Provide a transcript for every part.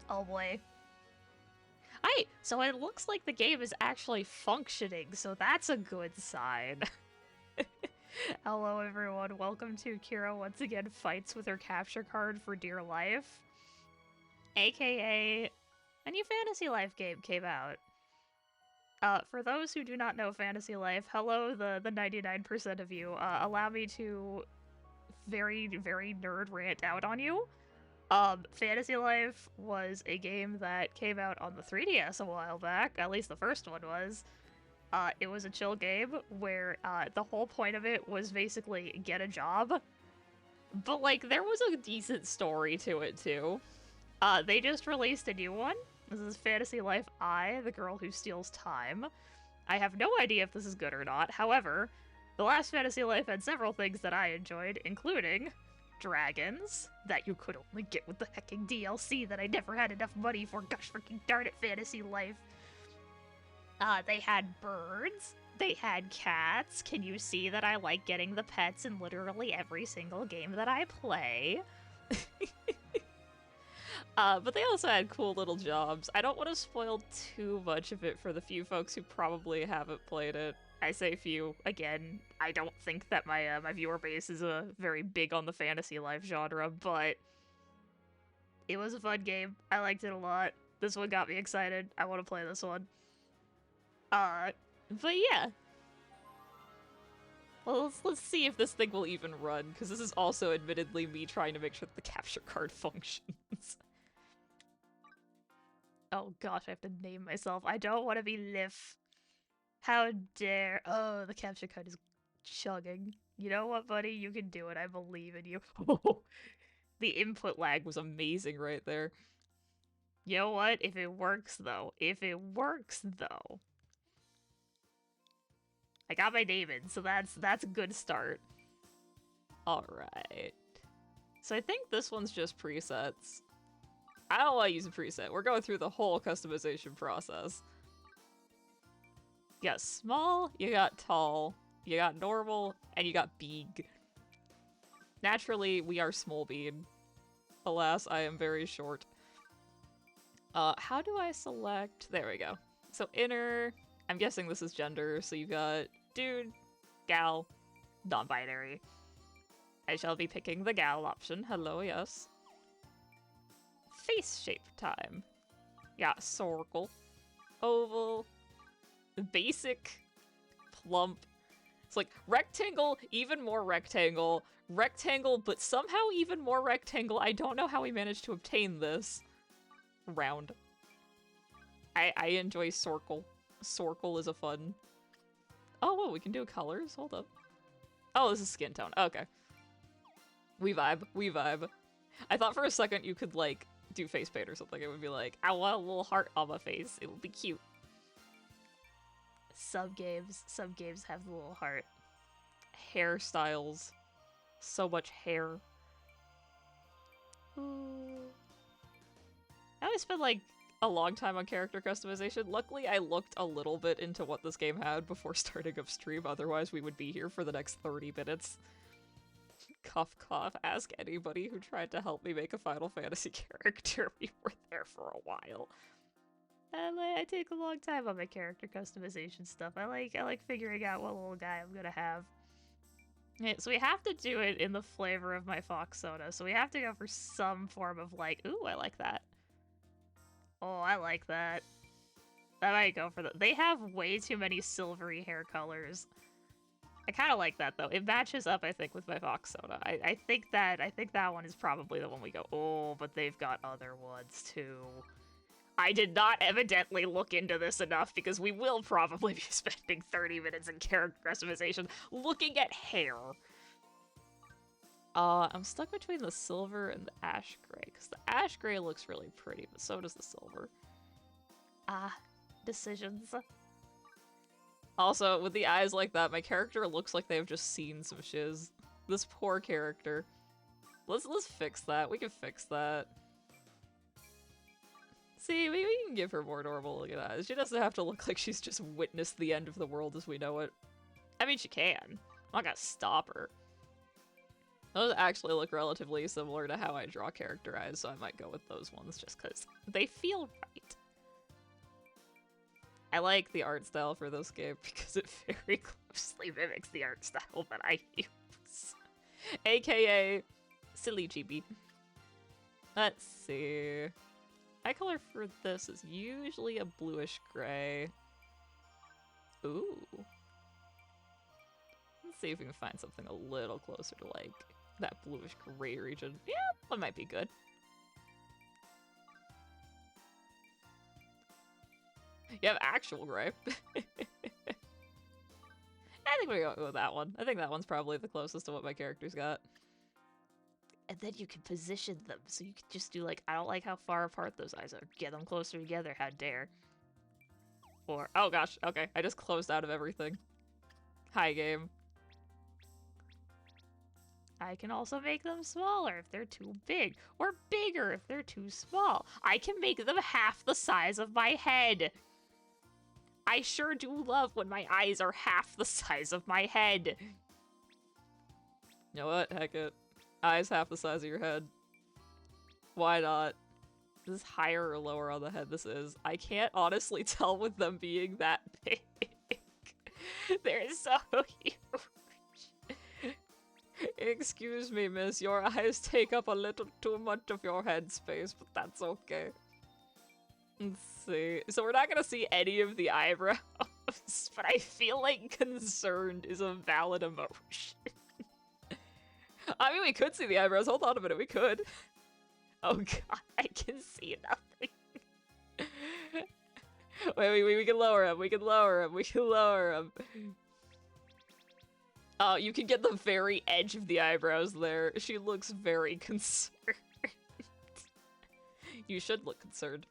Oh boy. So it looks like the game is actually functioning, so that's a good sign. Hello everyone, welcome to Kira once again fights with her capture card for dear life. AKA, a new Fantasy Life game came out. For those who do not know Fantasy Life, hello the 99% of you. Allow me to very, very nerd rant out on you. Fantasy Life was a game that came out on the 3DS a while back, at least the first one was. It was a chill game where the whole point of it was basically get a job. But, like, there was a decent story to it, too. They just released a new one. This is Fantasy Life I, the girl who steals time. I have no idea if this is good or not. However, the last Fantasy Life had several things that I enjoyed, including dragons that you could only get with the hecking DLC that I never had enough money for. Gosh freaking darn it, Fantasy Life. They had birds. They had cats. Can you see that I like getting the pets in literally every single game that I play? But they also had cool little jobs. I don't want to spoil too much of it for the few folks who probably haven't played it. I say few, again, I don't think that my my viewer base is very big on the Fantasy Life genre, but it was a fun game. I liked it a lot. This one got me excited. I want to play this one. But yeah. Well, let's see if this thing will even run, because this is also admittedly me trying to make sure that the capture card functions. Oh gosh, I have to name myself. I don't want to be Lif. How dare. Oh, the capture card is chugging. You know what, buddy? You can do it. I believe in you. The input lag was amazing right there. You know what? If it works, though. If it works, though. I got my name in, so that's a good start. Alright. So I think this one's just presets. I don't want to use a preset. We're going through the whole customization process. You got small, you got tall, you got normal, and you got big. Naturally, we are small bean. Alas, I am very short. How do I select? There we go. So inner, I'm guessing this is gender, so you've got dude, gal, non-binary. I shall be picking the gal option. Hello, yes. Face shape time. Yeah, circle, oval, basic, plump. It's like rectangle, even more rectangle, rectangle, but somehow even more rectangle. I don't know how we managed to obtain this. Round. I enjoy circle. Circle is a fun. Oh, whoa, we can do colors? Hold up. Oh, this is skin tone. Okay. We vibe. We vibe. I thought for a second you could, like, do face paint or something. It would be like, I want a little heart on my face. It would be cute. Some games have the little heart. Hairstyles. So much hair. Ooh. I always spent, like, a long time on character customization. Luckily, I looked a little bit into what this game had before starting up stream, otherwise we would be here for the next 30 minutes. Cough cough, ask anybody who tried to help me make a Final Fantasy character. We were there for a while. I take a long time on my character customization stuff. I like figuring out what little guy I'm gonna have. Okay, so we have to do it in the flavor of my Fox soda, so we have to go for some form of like, ooh, I like that. Oh, I like that. I might go for that. They have way too many silvery hair colors. I kind of like that though. It matches up, I think, with my Fox soda. I think that one is probably the one we go. Oh, but they've got other ones too. I did not evidently look into this enough because we will probably be spending 30 minutes in character customization looking at hair. I'm stuck between the silver and the ash gray, because the ash gray looks really pretty, but so does the silver. Decisions. Also, with the eyes like that, my character looks like they've just seen some shiz. This poor character. Let's fix that. We can fix that. See, we can give her more normal looking eyes. She doesn't have to look like she's just witnessed the end of the world as we know it. I mean, she can. I'm not gonna stop her. Those actually look relatively similar to how I draw character eyes, so I might go with those ones just because they feel right. I like the art style for this game because it very closely mimics the art style that I use. AKA silly chibi. Let's see. Eye color for this is usually a bluish gray. Ooh. Let's see if we can find something a little closer to like that bluish gray region. Yeah, that might be good. You have actual gray. I think we're going with that one. I think that one's probably the closest to what my character's got. And then you can position them, so you can just do like, I don't like how far apart those eyes are. Get them closer together, how dare. Or, oh gosh, okay, I just closed out of everything. Hi, game. I can also make them smaller if they're too big, or bigger if they're too small. I can make them half the size of my head. I sure do love when my eyes are half the size of my head. You know what? Heck it. Eyes half the size of your head. Why not? This is higher or lower on the head this is. I can't honestly tell with them being that big. They're so huge. Excuse me, miss. Your eyes take up a little too much of your head space, but that's okay. Let's see. So we're not gonna see any of the eyebrows, but I feel like concerned is a valid emotion. I mean, we could see the eyebrows. Hold on a minute, we could. Oh god, I can see nothing. wait, we can lower him. We can lower him. We can lower him. You can get the very edge of the eyebrows there. She looks very concerned. You should look concerned.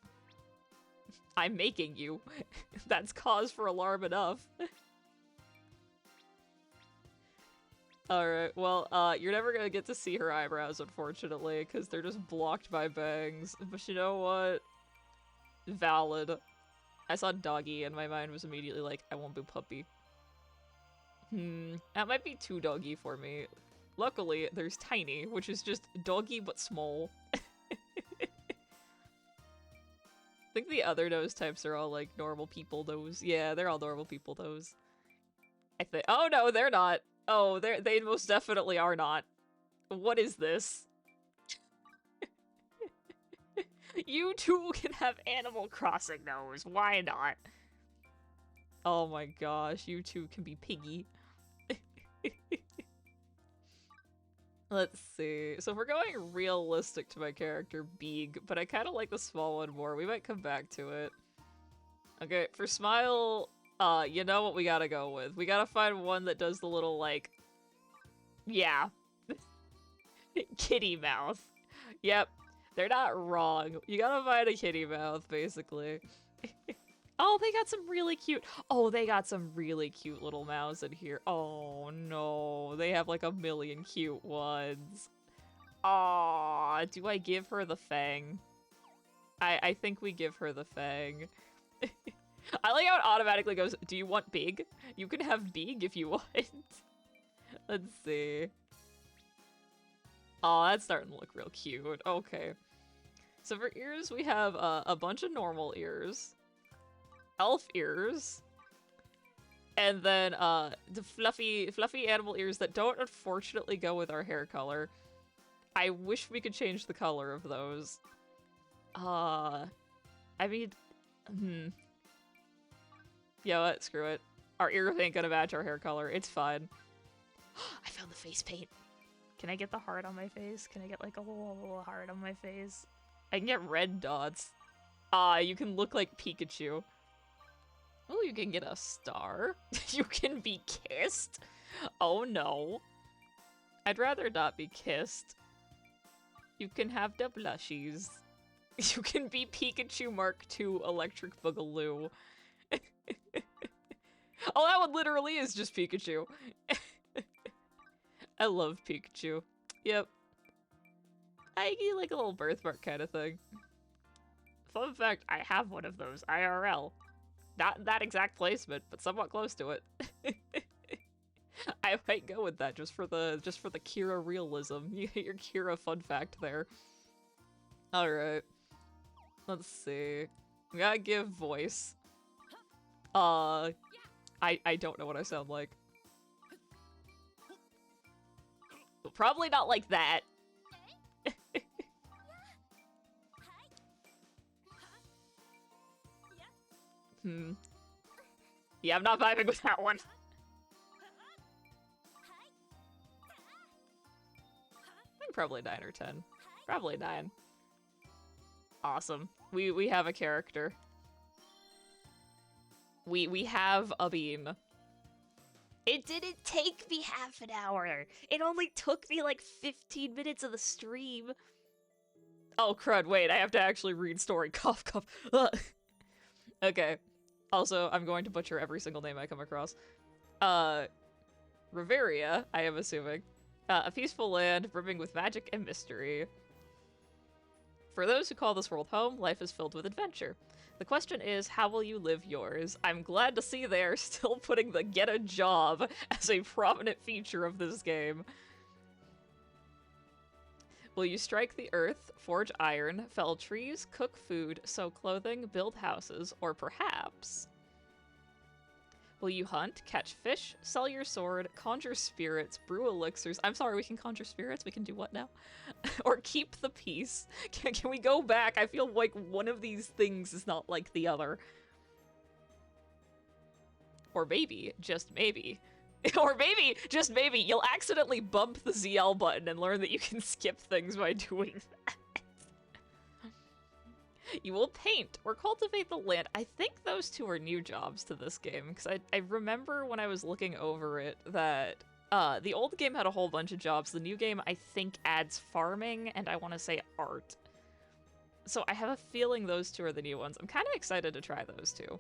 I'm making you. That's cause for alarm enough. Alright, well, you're never gonna get to see her eyebrows, unfortunately, because they're just blocked by bangs. But you know what? Valid. I saw doggy and my mind was immediately like, I won't be puppy. That might be too doggy for me. Luckily, there's tiny, which is just doggy but small. I think the other nose types are all like normal people nose. Yeah, they're all normal people nose. I think. Oh no, they're not. Oh, they most definitely are not. What is this? You too can have Animal Crossing nose. Why not? Oh my gosh, you two can be piggy. Let's see. So if we're going realistic to my character, big, but I kind of like the small one more. We might come back to it. Okay, for smile, you know what we gotta go with. We gotta find one that does the little, like, yeah. Kitty mouth. Yep, they're not wrong. You gotta find a kitty mouth, basically. Oh, they got some really cute. Oh, they got some really cute little mouths in here. Oh no, they have like a million cute ones. Aw, do I give her the fang? I think we give her the fang. I like how it automatically goes, do you want big? You can have big if you want. Let's see. Oh, that's starting to look real cute. Okay. So for ears, we have a bunch of normal ears. Elf ears, and then the fluffy animal ears that don't unfortunately go with our hair color. I wish we could change the color of those. I mean, yeah, what? Screw it. Our ears ain't gonna match our hair color. It's fine. I found the face paint. Can I get the heart on my face? Can I get like a little heart on my face? I can get red dots. You can look like Pikachu. Oh, you can get a star. You can be kissed. Oh no. I'd rather not be kissed. You can have the blushies. You can be Pikachu Mark II Electric Boogaloo. Oh, that one literally is just Pikachu. I love Pikachu. Yep. I get like a little birthmark kind of thing. Fun fact, I have one of those IRL. Not in that exact placement, but somewhat close to it. I might go with that just for the Kira realism. You get your Kira fun fact there. All right. Let's see. We gotta give voice. I don't know what I sound like. But probably not like that. Yeah, I'm not vibing with that one. I think probably 9 or 10. Probably 9. Awesome. We have a character. We have a bean. It didn't take me half an hour. It only took me like 15 minutes of the stream. Oh crud, wait, I have to actually read story. Cough, cough. Ugh. Okay. Also, I'm going to butcher every single name I come across. Reveria, I am assuming. A peaceful land brimming with magic and mystery. For those who call this world home, life is filled with adventure. The question is, how will you live yours? I'm glad to see they are still putting the get a job as a prominent feature of this game. Will you strike the earth, forge iron, fell trees, cook food, sew clothing, build houses, or perhaps... will you hunt, catch fish, sell your sword, conjure spirits, brew elixirs? I'm sorry, we can conjure spirits? We can do what now? Or keep the peace? Can we go back? I feel like one of these things is not like the other. Or maybe, just maybe. Or maybe, just maybe, you'll accidentally bump the ZL button and learn that you can skip things by doing that. You will paint or cultivate the land. I think those two are new jobs to this game, because I remember when I was looking over it that the old game had a whole bunch of jobs. The new game, I think, adds farming, and I want to say art. So I have a feeling those two are the new ones. I'm kind of excited to try those two.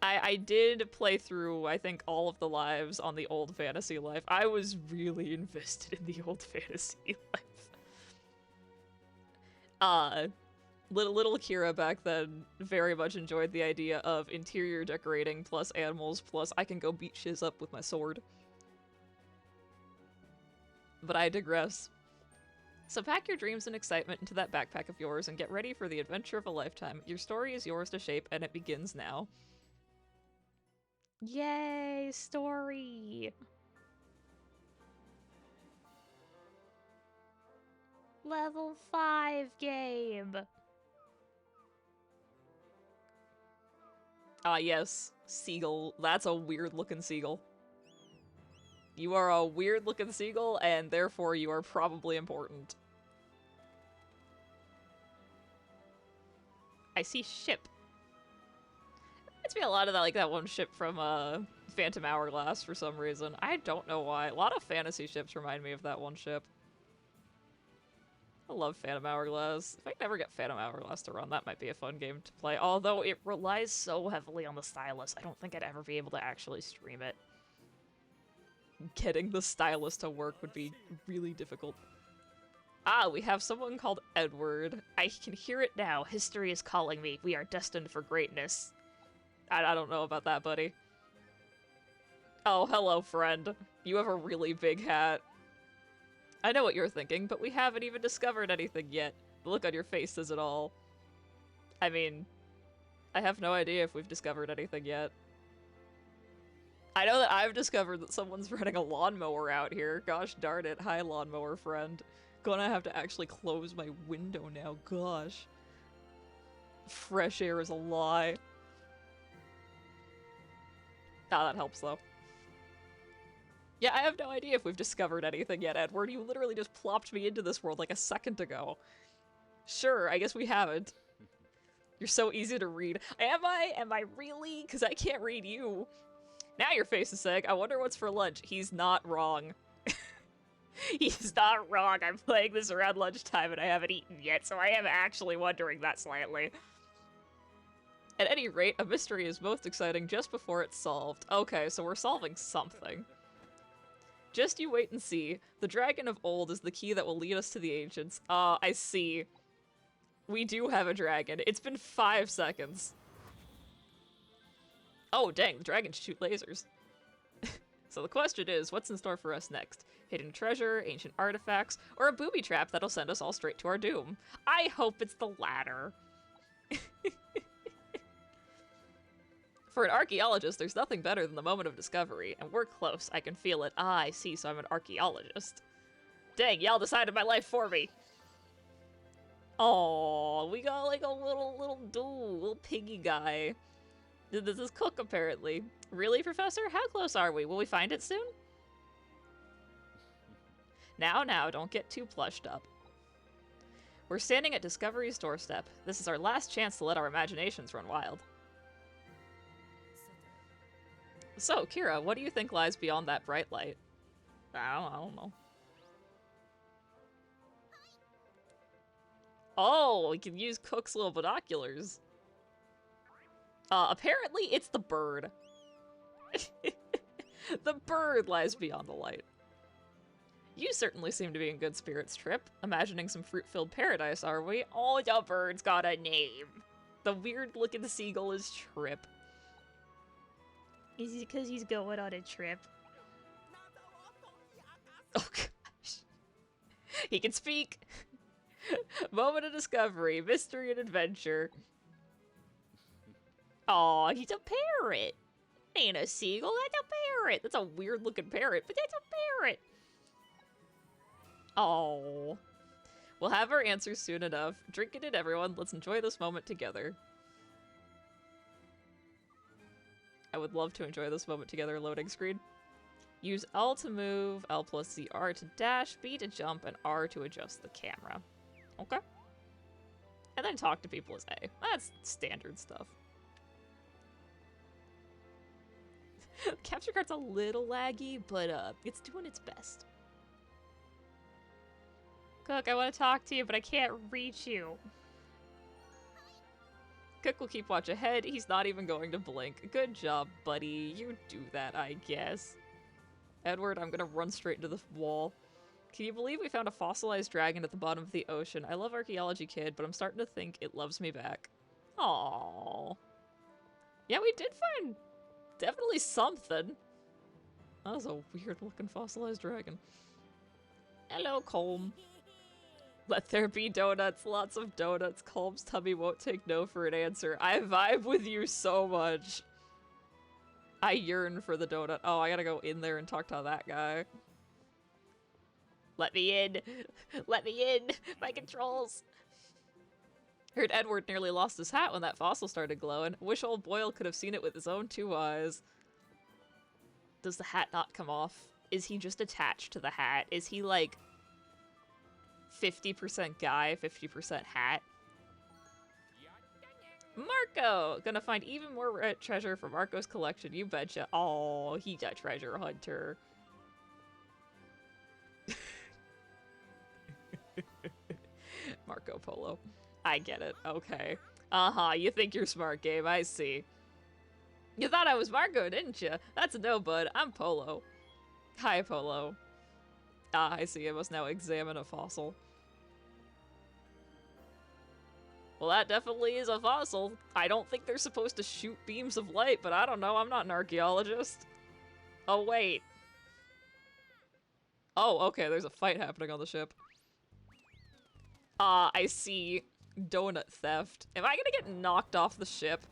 I did play through, I think, all of the lives on the old Fantasy Life. I was really invested in the old Fantasy Life. Little Kira back then very much enjoyed the idea of interior decorating plus animals plus I can go beat shiz up with my sword. But I digress. So pack your dreams and excitement into that backpack of yours and get ready for the adventure of a lifetime. Your story is yours to shape, and it begins now. Yay, story! Level 5 game! Ah, yes. Seagull. That's a weird-looking seagull. You are a weird-looking seagull, and therefore you are probably important. I see ship. Reminds me a lot of that, like that one ship from Phantom Hourglass for some reason. I don't know why. A lot of fantasy ships remind me of that one ship. I love Phantom Hourglass. If I can ever get Phantom Hourglass to run, that might be a fun game to play. Although it relies so heavily on the stylus, I don't think I'd ever be able to actually stream it. Getting the stylus to work would be really difficult. Ah, we have someone called Edward. I can hear it now. History is calling me. We are destined for greatness. I don't know about that, buddy. Oh, hello, friend. You have a really big hat. I know what you're thinking, but we haven't even discovered anything yet. The look on your face says it all. I mean, I have no idea if we've discovered anything yet. I know that I've discovered that someone's running a lawnmower out here. Gosh darn it. Hi, lawnmower friend. Gonna have to actually close my window now. Gosh. Fresh air is a lie. Ah, that helps though. Yeah, I have no idea if we've discovered anything yet, Edward. You literally just plopped me into this world like a second ago. Sure, I guess we haven't. You're so easy to read. Am I? Am I really? Because I can't read you. Now your face is saying, I wonder what's for lunch. He's not wrong. He's not wrong. I'm playing this around lunchtime and I haven't eaten yet, so I am actually wondering that slightly. At any rate, a mystery is most exciting just before it's solved. Okay, so we're solving something. Just you wait and see. The dragon of old is the key that will lead us to the ancients. I see. We do have a dragon. It's been 5 seconds. Oh, dang, the dragons shoot lasers. So the question is, what's in store for us next? Hidden treasure, ancient artifacts, or a booby trap that'll send us all straight to our doom? I hope it's the latter. For an archaeologist, there's nothing better than the moment of discovery, and we're close. I can feel it. Ah, I see, so I'm an archaeologist. Dang, y'all decided my life for me. Oh, we got like a little piggy guy. This is Cook, apparently. Really, Professor? How close are we? Will we find it soon? Now, don't get too plushed up. We're standing at Discovery's doorstep. This is our last chance to let our imaginations run wild. So, Kira, what do you think lies beyond that bright light? I don't know. Oh, we can use Cook's little binoculars. Apparently it's the bird. The bird lies beyond the light. You certainly seem to be in good spirits, Trip. Imagining some fruit-filled paradise, are we? Oh, the bird's got a name. The weird-looking seagull is Trip. Is it because he's going on a trip? Oh gosh. He can speak. Moment of discovery, mystery and adventure. Aw, he's a parrot. Ain't a seagull, that's a parrot. That's a weird looking parrot, but that's a parrot. Oh. We'll have our answers soon enough. Drink it in, everyone. Let's enjoy this moment together. I would love to enjoy this moment together, loading screen. Use L to move, L plus the R to dash, B to jump, and R to adjust the camera. Okay. And then talk to people as A. That's standard stuff. Capture card's a little laggy, but it's doing its best. Cook, I want to talk to you, but I can't reach you. Cook will keep watch ahead. He's not even going to blink. Good job, buddy. You do that, I guess. Edward, I'm gonna run straight into the wall. Can you believe we found a fossilized dragon at the bottom of the ocean? I love archaeology, kid, but I'm starting to think it loves me back. Aww. Yeah, we did find definitely something. That was a weird-looking fossilized dragon. Hello, Colm. Let there be donuts, lots of donuts. Colm's tummy won't take no for an answer. I vibe with you so much. I yearn for the donut. Oh, I gotta go in there and talk to that guy. Let me in. Let me in. My controls. Heard Edward nearly lost his hat when that fossil started glowing. Wish old Boyle could have seen it with his own 2 eyes. Does the hat not come off? Is he just attached to the hat? Is he like 50% guy, 50% hat? Marco! Gonna find even more treasure from Marco's collection, you betcha. Oh, he's a treasure hunter. Marco Polo. I get it. Okay. Uh-huh, you think you're smart, Gabe. I see. You thought I was Marco, didn't you? That's a no, bud. I'm Polo. Hi, Polo. Ah, I see. I must now examine a fossil. Well, that definitely is a fossil. I don't think they're supposed to shoot beams of light, but I don't know. I'm not an archaeologist. Oh, wait. Oh, okay. There's a fight happening on the ship. Ah, I see. Donut theft. Am I gonna get knocked off the ship?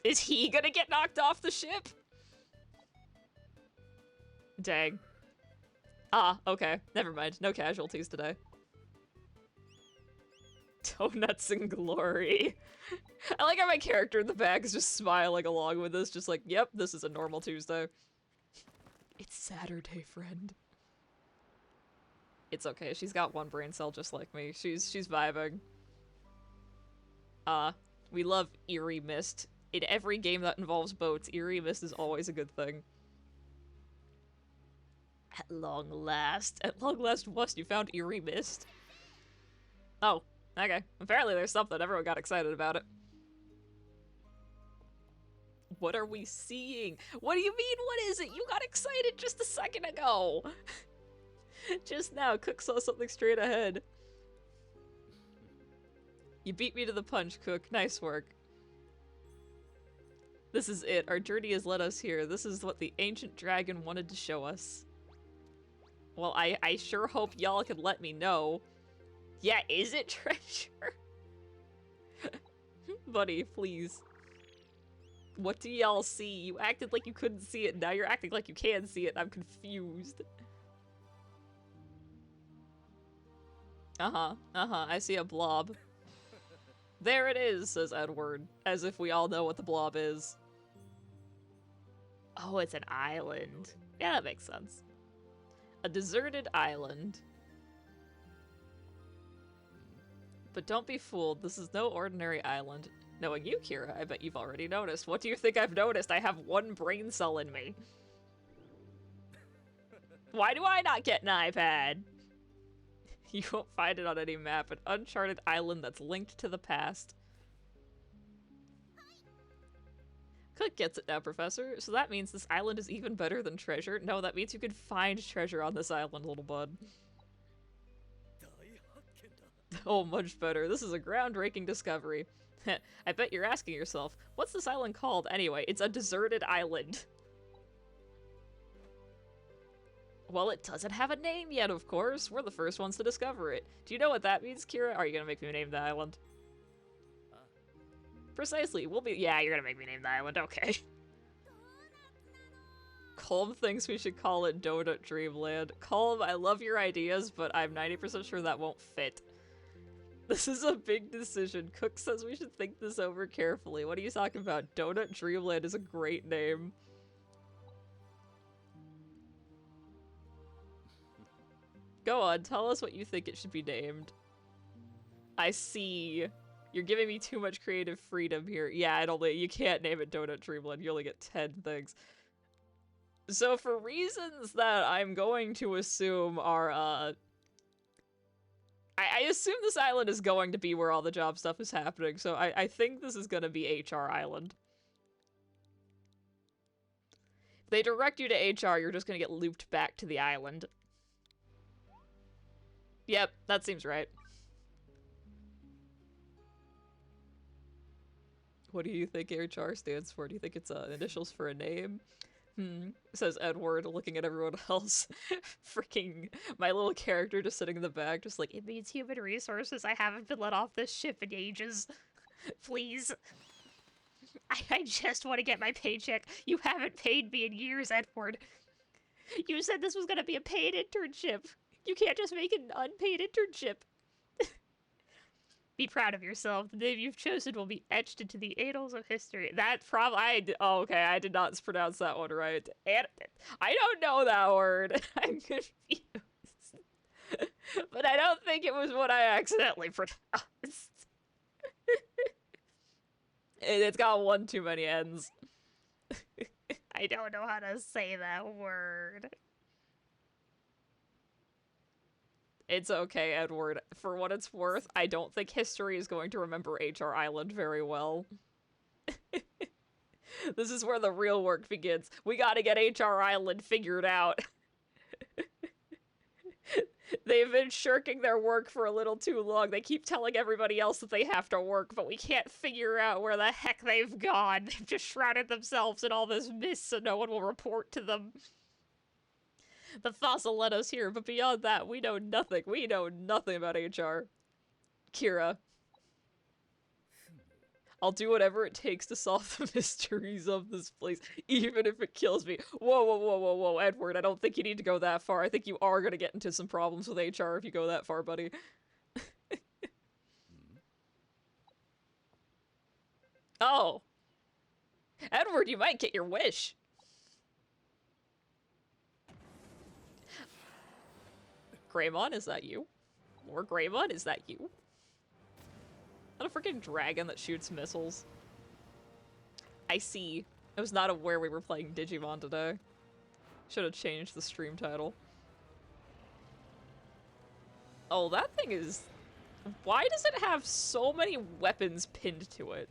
Is he gonna get knocked off the ship? Dang. Ah, okay. Never mind. No casualties today. Donuts and glory. I like how my character in the back is just smiling along with this, just like, yep, this is a normal Tuesday. It's Saturday, friend. It's okay, she's got one brain cell just like me. She's vibing. We love eerie mist. In every game that involves boats, eerie mist is always a good thing. At long last, what? You found eerie mist? Oh, okay. Apparently there's something. Everyone got excited about it. What are we seeing? What do you mean, what is it? You got excited just a second ago! Just now, Cook saw something straight ahead. You beat me to the punch, Cook. Nice work. This is it. Our journey has led us here. This is what the ancient dragon wanted to show us. Well, I sure hope y'all could let me know. Yeah, is it treasure? Buddy, please. What do y'all see? You acted like you couldn't see it, now you're acting like you can see it, I'm confused. I see a blob. There it is, says Edward, as if we all know what the blob is. Oh, it's an island. Yeah, that makes sense. A deserted island. But don't be fooled, this is no ordinary island. Knowing you, Kira, I bet you've already noticed. What do you think I've noticed? I have one brain cell in me. Why do I not get an iPad? You won't find it on any map. An uncharted island that's linked to the past. Cook gets it now, Professor. So that means this island is even better than treasure? No, that means you can find treasure on this island, little bud. Oh, much better. This is a groundbreaking discovery. I bet you're asking yourself, what's this island called anyway? It's a deserted island. Well, it doesn't have a name yet, of course. We're the first ones to discover it. Do you know what that means, Kira? Are you gonna make me name the island? Precisely. Yeah, you're gonna make me name the island. Okay. Colm thinks we should call it Donut Dreamland. Colm, I love your ideas, but I'm 90% sure that won't fit. This is a big decision. Cook says we should think this over carefully. What are you talking about? Donut Dreamland is a great name. Go on, tell us what you think it should be named. I see. You're giving me too much creative freedom here. Yeah, you can't name it Donut Dreamland. You only get 10 things. So for reasons that I'm going to assume are, I assume this island is going to be where all the job stuff is happening, so I think this is gonna be HR Island. If they direct you to HR, you're just gonna get looped back to the island. Yep, that seems right. What do you think HR stands for? Do you think it's initials for a name? Says Edward, looking at everyone else. Freaking my little character just sitting in the back, just like, it means human resources. I haven't been let off this ship in ages. Please. I just want to get my paycheck. You haven't paid me in years, Edward. You said this was gonna be a paid internship. You can't just make an unpaid internship. Be proud of yourself. The name you've chosen will be etched into the annals of history. That oh, okay, I did not pronounce that one right. I don't know that word. I'm confused. But I don't think it was what I accidentally pronounced. It's got one too many N's. I don't know how to say that word. It's okay, Edward. For what it's worth, I don't think history is going to remember HR Island very well. This is where the real work begins. We gotta get HR Island figured out. They've been shirking their work for a little too long. They keep telling everybody else that they have to work, but we can't figure out where the heck they've gone. They've just shrouded themselves in all this mist so no one will report to them. The fossil led us here, but beyond that, we know nothing. We know nothing about HR. Kira. I'll do whatever it takes to solve the mysteries of this place, even if it kills me. Whoa, whoa, whoa, whoa, whoa, Edward, I don't think you need to go that far. I think you are gonna get into some problems with HR if you go that far, buddy. Oh. Edward, you might get your wish. Greymon, is that you? Lord Greymon, is that you? Not a freaking dragon that shoots missiles. I see. I was not aware we were playing Digimon today. Should have changed the stream title. Oh, that thing is... Why does it have so many weapons pinned to it?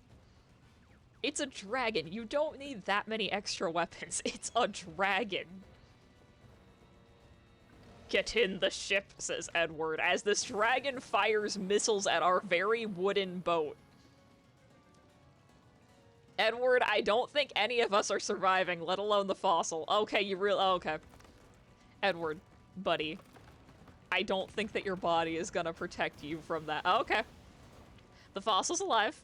It's a dragon. You don't need that many extra weapons. It's a dragon. Get in the ship, says Edward, as this dragon fires missiles at our very wooden boat. Edward, I don't think any of us are surviving, let alone the fossil. Okay, you real- oh, okay. Edward, buddy. I don't think that your body is gonna protect you from that. Oh, okay. The fossil's alive.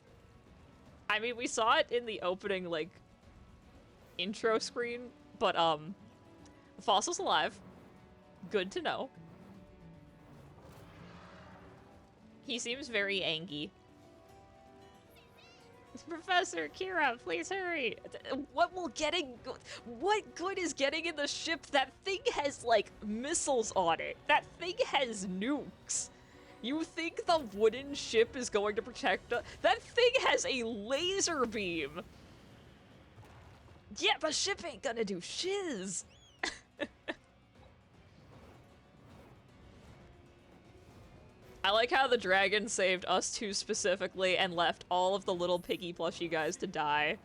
I mean, we saw it in the opening, like, intro screen, but, the fossil's alive. Good to know. He seems very angry. Professor Kira, please hurry. What good is getting in the ship? That thing has, like, missiles on it. That thing has nukes. You think the wooden ship is going to protect us? That thing has a laser beam. Yeah, but ship ain't gonna do shiz. I like how the dragon saved us two specifically and left all of the little piggy plushie guys to die.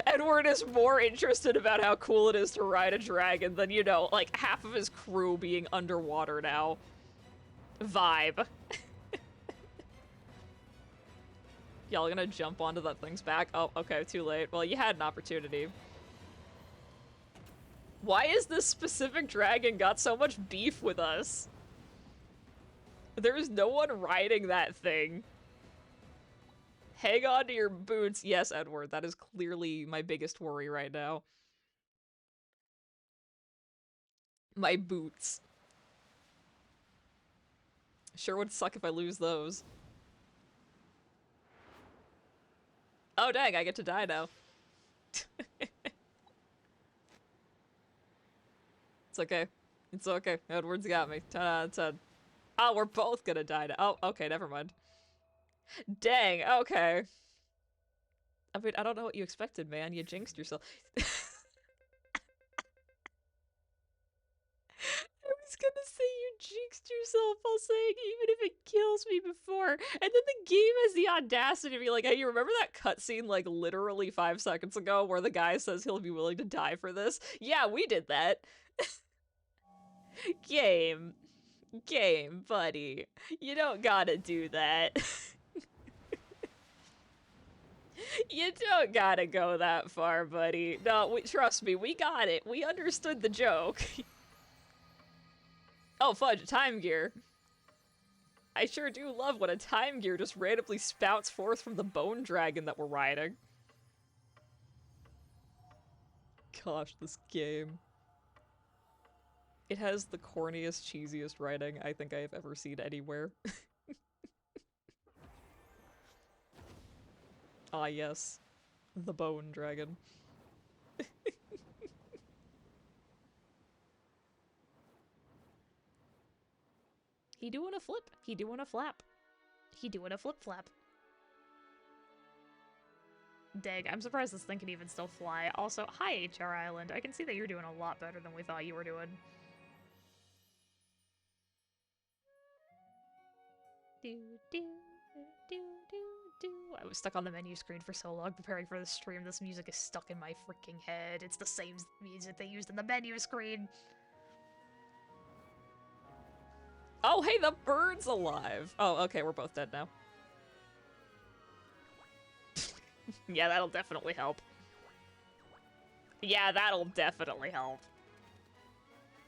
Edward is more interested about how cool it is to ride a dragon than, you know, like half of his crew being underwater now. Vibe. Y'all gonna jump onto that thing's back? Oh, okay, too late. Well, you had an opportunity. Why is this specific dragon got so much beef with us? There's no one riding that thing. Hang on to your boots. Yes, Edward, that is clearly my biggest worry right now. My boots. Sure would suck if I lose those. Oh dang, I get to die now. It's okay. It's okay. Edward's got me. 10 out of 10. Oh, we're both gonna die now. Oh, okay, never mind. Dang, okay. I mean, I don't know what you expected, man. You jinxed yourself. I was gonna say you jinxed yourself while saying even if it kills me before. And then the game has the audacity to be like, hey, you remember that cutscene like literally 5 seconds ago where the guy says he'll be willing to die for this? Yeah, we did that. Game, buddy. You don't gotta do that. You don't gotta go that far, buddy. No, trust me, we got it. We understood the joke. Oh, fudge, time gear. I sure do love when a time gear just randomly spouts forth from the bone dragon that we're riding. Gosh, this game. It has the corniest, cheesiest writing I think I have ever seen anywhere. Ah, yes. The bone dragon. He doing a flip. He doing a flap. He doing a flip flap. Dang, I'm surprised this thing can even still fly. Also, hi HR Island. I can see that you're doing a lot better than we thought you were doing. Do do do do do. I was stuck on the menu screen for so long preparing for the stream. This music is stuck in my freaking head. It's the same music they used in the menu screen. Oh, hey, the bird's alive. Oh, okay, we're both dead now. Yeah, that'll definitely help. Yeah, that'll definitely help.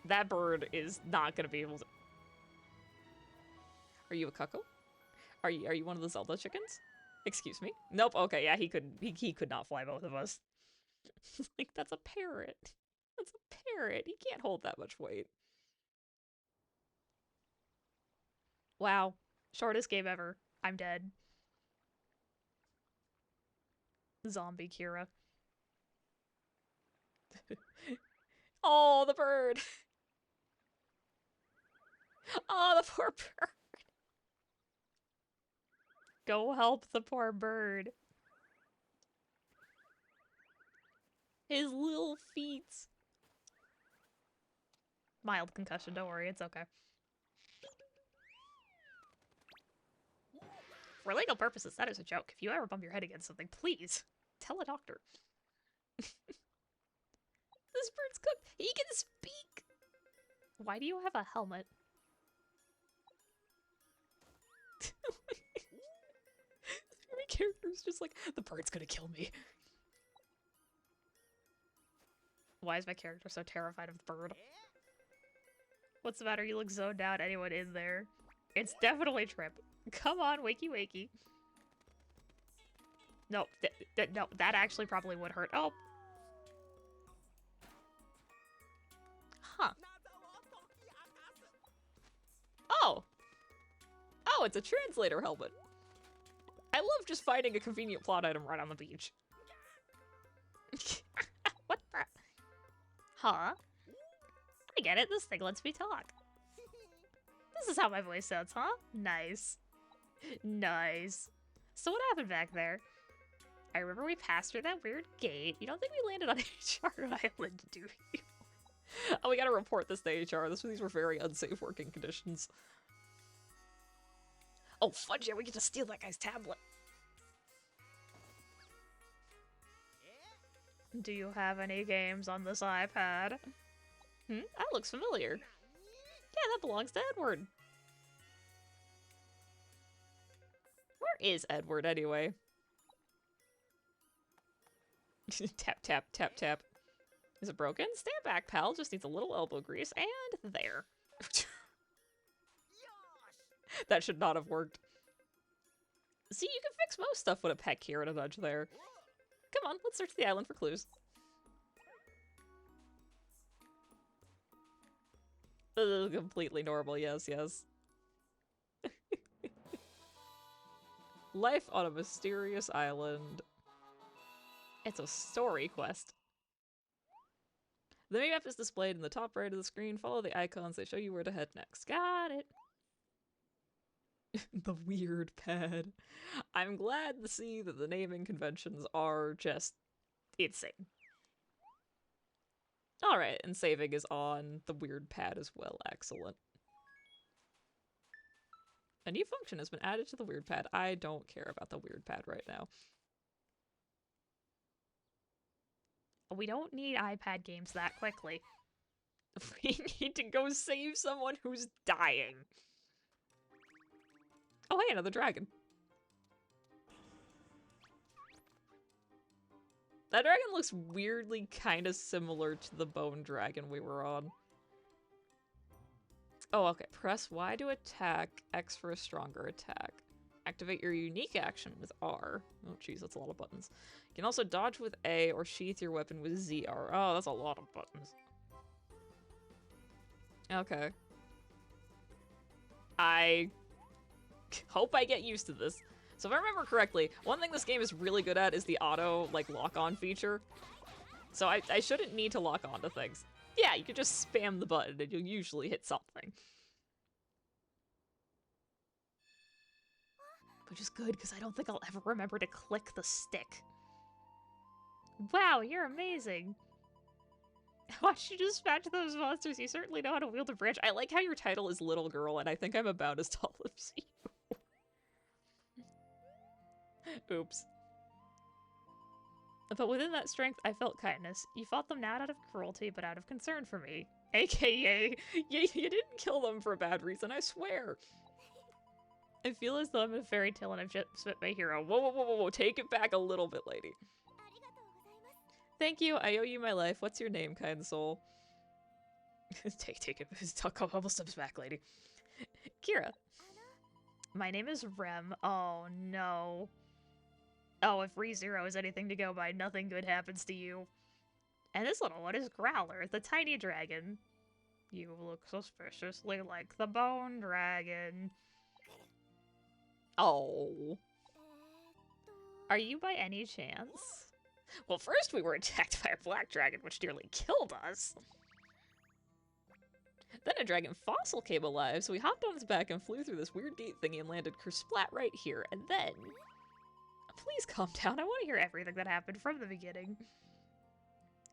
That bird is not gonna be able to... Are you a cuckoo? Are you one of the Zelda chickens? Excuse me? Nope, okay, yeah, he could not fly both of us. Like, that's a parrot. That's a parrot. He can't hold that much weight. Wow. Shortest game ever. I'm dead. Zombie Kira. Oh, the bird! Oh, the poor bird! Go help the poor bird. His little feet. Mild concussion, don't worry, it's okay. For legal purposes, that is a joke. If you ever bump your head against something, please tell a doctor. This bird's cooked. He can speak. Why do you have a helmet? My character's Who's just like, the bird's gonna kill me. Why is my character so terrified of the bird? What's the matter? You look zoned out. Anyone in there? It's definitely Trip. Come on, wakey wakey. No, no, that actually probably would hurt. Oh. Huh. Oh! Oh, it's a translator helmet. I love just finding a convenient plot item right on the beach. What the? Huh? I get it. This thing lets me talk. This is how my voice sounds, huh? Nice. Nice. So what happened back there? I remember we passed through that weird gate. You don't think we landed on HR Island, do you? Oh, we gotta report this to HR. These were very unsafe working conditions. Oh, fudge, yeah, we get to steal that guy's tablet. Do you have any games on this iPad? That looks familiar. Yeah, that belongs to Edward. Where is Edward, anyway? Tap, tap, tap, tap. Is it broken? Stand back, pal. Just needs a little elbow grease, and there. That should not have worked. See, you can fix most stuff with a peck here and a nudge there. Come on, let's search the island for clues. Completely normal, yes, yes. Life on a mysterious island. It's a story quest. The map is displayed in the top right of the screen. Follow the icons, they show you where to head next. Got it. The weird pad. I'm glad to see that the naming conventions are just insane. Alright, and saving is on the weird pad as well. Excellent. A new function has been added to the weird pad. I don't care about the weird pad right now. We don't need iPad games that quickly. We need to go save someone who's dying. Oh, hey, another dragon. That dragon looks weirdly kind of similar to the bone dragon we were on. Oh, okay. Press Y to attack, X for a stronger attack. Activate your unique action with R. Oh, jeez, that's a lot of buttons. You can also dodge with A or sheath your weapon with ZR. Oh, that's a lot of buttons. Okay. I hope I get used to this. So if I remember correctly, one thing this game is really good at is the auto, like, lock-on feature. So I shouldn't need to lock on to things. Yeah, you can just spam the button and you'll usually hit something. Which is good, because I don't think I'll ever remember to click the stick. Wow, you're amazing. Watch you dispatch those monsters. You certainly know how to wield a branch. I like how your title is Little Girl, and I think I'm about as tall as you. Oops. But within that strength, I felt kindness. You fought them not out of cruelty, but out of concern for me. AKA, you didn't kill them for a bad reason, I swear. I feel as though I'm a fairy tale and I've just met my hero. Whoa, whoa, whoa, whoa, whoa, take it back a little bit, lady. Thank you, I owe you my life. What's your name, kind soul? take it. A couple steps back, lady. Kira. My name is Rem. Oh, no. Oh, if ReZero is anything to go by, nothing good happens to you. And this little one is Growler, the tiny dragon. You look suspiciously like the bone dragon. Oh. Are you by any chance? Well, first we were attacked by a black dragon, which nearly killed us. Then a dragon fossil came alive, so we hopped on its back and flew through this weird gate thingy and landed kersplat right here, and then... Please calm down, I want to hear everything that happened from the beginning.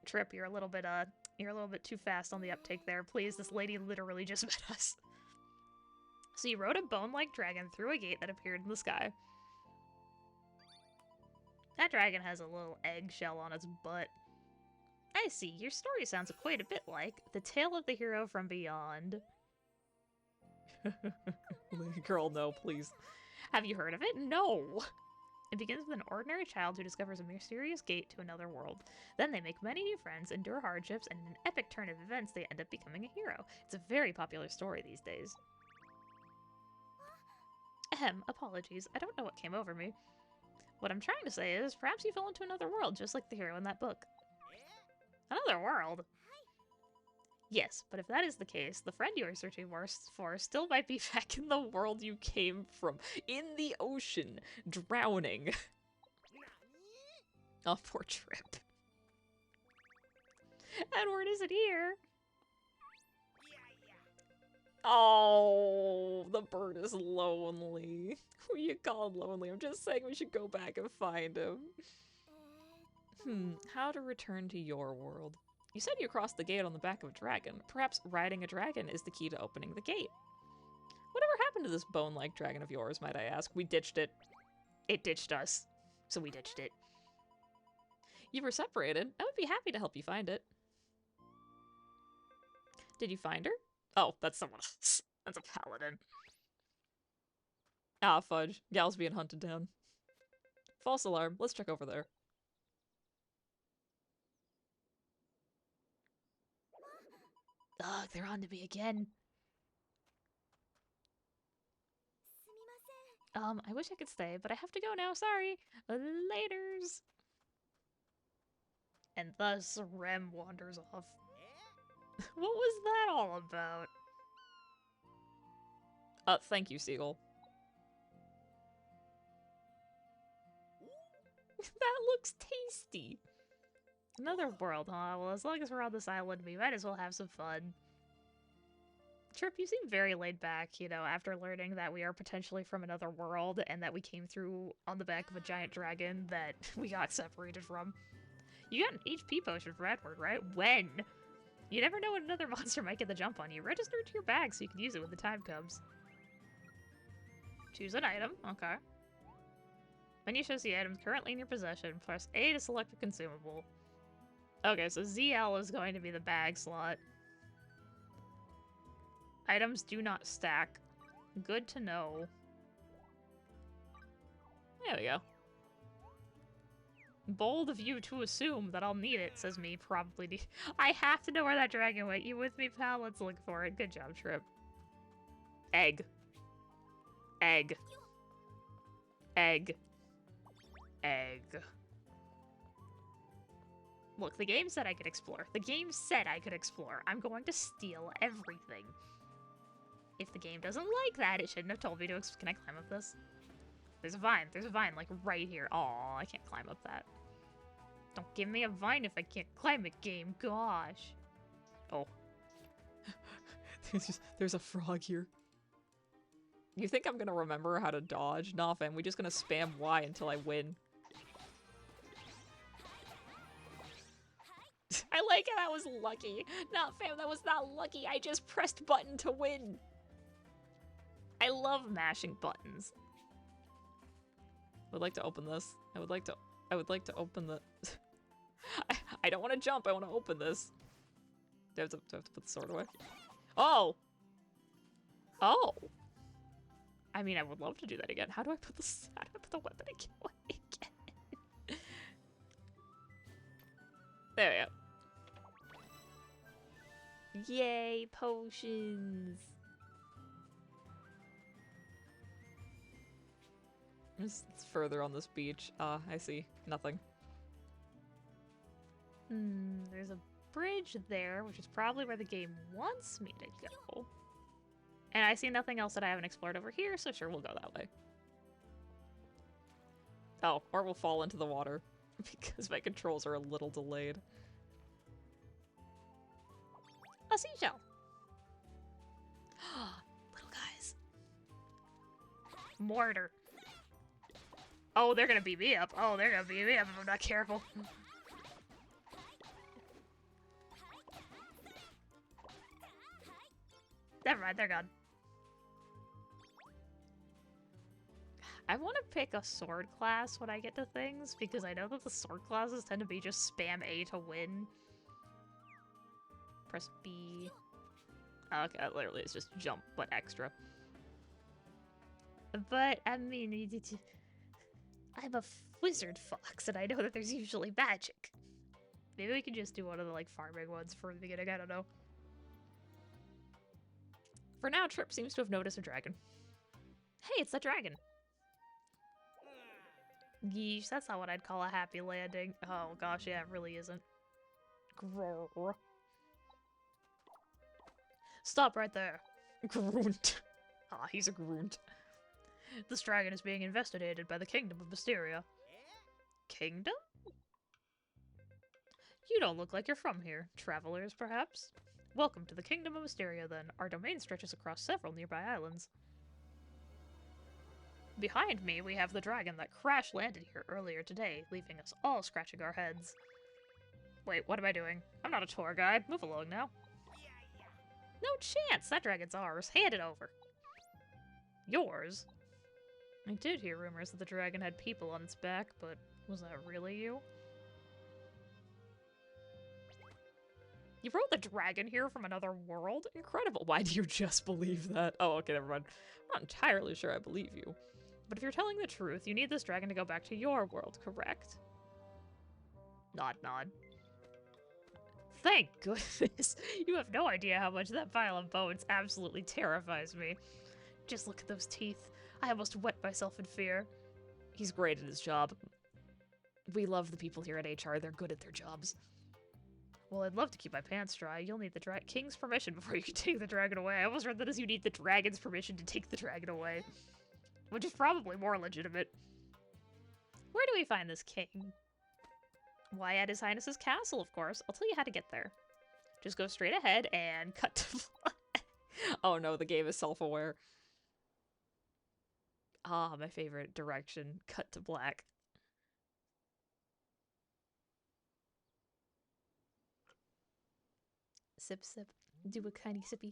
Trip, you're a little bit too fast on the uptake there. Please, this lady literally just met us. So you rode a bone-like dragon through a gate that appeared in the sky. That dragon has a little eggshell on its butt. I see, your story sounds quite a bit like The Tale of the Hero from Beyond. Girl, no, please. Have you heard of it? No. It begins with an ordinary child who discovers a mysterious gate to another world. Then they make many new friends, endure hardships, and in an epic turn of events, they end up becoming a hero. It's a very popular story these days. Ahem, apologies. I don't know what came over me. What I'm trying to say is, perhaps you fell into another world, just like the hero in that book. Another world? Yes, but if that is the case, the friend you are searching for still might be back in the world you came from. In the ocean, drowning. Oh, poor Trip. Edward isn't here. Oh, the bird is lonely. Who you call lonely? I'm just saying we should go back and find him. How to return to your world. You said you crossed the gate on the back of a dragon. Perhaps riding a dragon is the key to opening the gate. Whatever happened to this bone-like dragon of yours, might I ask? We ditched it. It ditched us, so we ditched it. You were separated. I would be happy to help you find it. Did you find her? Oh, that's someone else. That's a paladin. Ah, fudge. Gal's being hunted down. False alarm. Let's check over there. Ugh, they're on to me again. I wish I could stay, but I have to go now, sorry. Laters. And thus, Rem wanders off. What was that all about? Thank you, Seagull. That looks tasty. Another world, huh? Well, as long as we're on this island, we might as well have some fun. Trip, you seem very laid back, you know, after learning that we are potentially from another world and that we came through on the back of a giant dragon that we got separated from. You got an HP potion for Edward, right? When? You never know when another monster might get the jump on you. Register it to your bag so you can use it when the time comes. Choose an item. Okay. Menu shows the items currently in your possession. Press A to select a consumable. Okay, so ZL is going to be the bag slot. Items do not stack. Good to know. There we go. Bold of you to assume that I'll need it, says me, probably need. I have to know where that dragon went. You with me, pal? Let's look for it. Good job, Trip. Egg. Egg. Egg. Egg. Look, the game said I could explore. The game said I could explore. I'm going to steal everything. If the game doesn't like that, it shouldn't have told me to. Can I climb up this? There's a vine. There's a vine, like, right here. Aw, I can't climb up that. Don't give me a vine if I can't climb it, game. Gosh. Oh. There's a frog here. You think I'm gonna remember how to dodge? Nah, fam. We're just gonna spam Y until I win. I like how that was lucky. Nah, fam, that was not lucky. I just pressed button to win. I love mashing buttons. I would like to open this. I would like to open the... I don't want to jump, I want to open this. Do I have to put the sword away? Oh! Oh! I mean, I would love to do that again. How do I put the weapon away again? There we go. Yay, potions! It's further on this beach. Ah, I see. Nothing. There's a bridge there, which is probably where the game wants me to go. And I see nothing else that I haven't explored over here, so sure, we'll go that way. Oh, or we'll fall into the water, because my controls are a little delayed. A seashell! Little guys. Mortar. Oh, they're gonna beat me up. Oh, they're gonna beat me up if I'm not careful. Never mind, they're gone. I want to pick a sword class when I get to things, because I know that the sword classes tend to be just spam A to win. Press B. Oh, okay, literally it's just jump, but extra. But, I mean, I'm a wizard fox, and I know that there's usually magic. Maybe we can just do one of the, like, farming ones for the beginning, I don't know. For now, Trip seems to have noticed a dragon. Hey, it's that dragon! Yeesh, that's not what I'd call a happy landing. Oh gosh, yeah, it really isn't. Grrr. Stop right there. Grunt. Ah, he's a grunt. This dragon is being investigated by the Kingdom of Mysteria. Kingdom? You don't look like you're from here. Travelers, perhaps? Welcome to the Kingdom of Mysteria, then. Our domain stretches across several nearby islands. Behind me, we have the dragon that crash-landed here earlier today, leaving us all scratching our heads. Wait, what am I doing? I'm not a tour guide. Move along now. No chance! That dragon's ours. Hand it over. Yours? I did hear rumors that the dragon had people on its back, but was that really you? You brought the dragon here from another world? Incredible. Why do you just believe that? Oh, okay, never mind. I'm not entirely sure I believe you. But if you're telling the truth, you need this dragon to go back to your world, correct? Nod, nod. Thank goodness. You have no idea how much that pile of bones absolutely terrifies me. Just look at those teeth. I almost wet myself in fear. He's great at his job. We love the people here at HR. They're good at their jobs. Well, I'd love to keep my pants dry. You'll need the king's permission before you can take the dragon away. I almost read that as you need the dragon's permission to take the dragon away. Which is probably more legitimate. Where do we find this king? Why, at His Highness's castle, of course. I'll tell you how to get there. Just go straight ahead and cut to black. Oh no, the game is self-aware. Ah, my favorite direction. Cut to black. Sip, sip. Do a tiny sippy.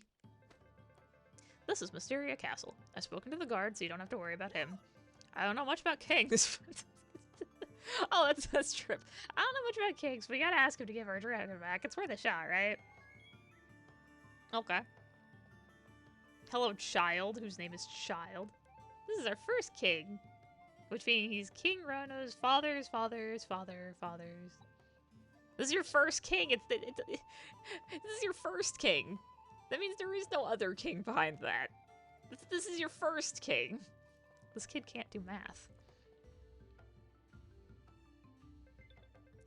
This is Mysteria Castle. I've spoken to the guard, so you don't have to worry about him. I don't know much about kings. Oh, that's Trip. I don't know much about kings, but we gotta ask him to give our dragon back. It's worth a shot, right? Okay. Hello, child, whose name is Child. This is our first king. Which means he's King Rono's father's father's father's. This is your first king. This is your first king. That means there is no other king behind that. This is your first king. This kid can't do math.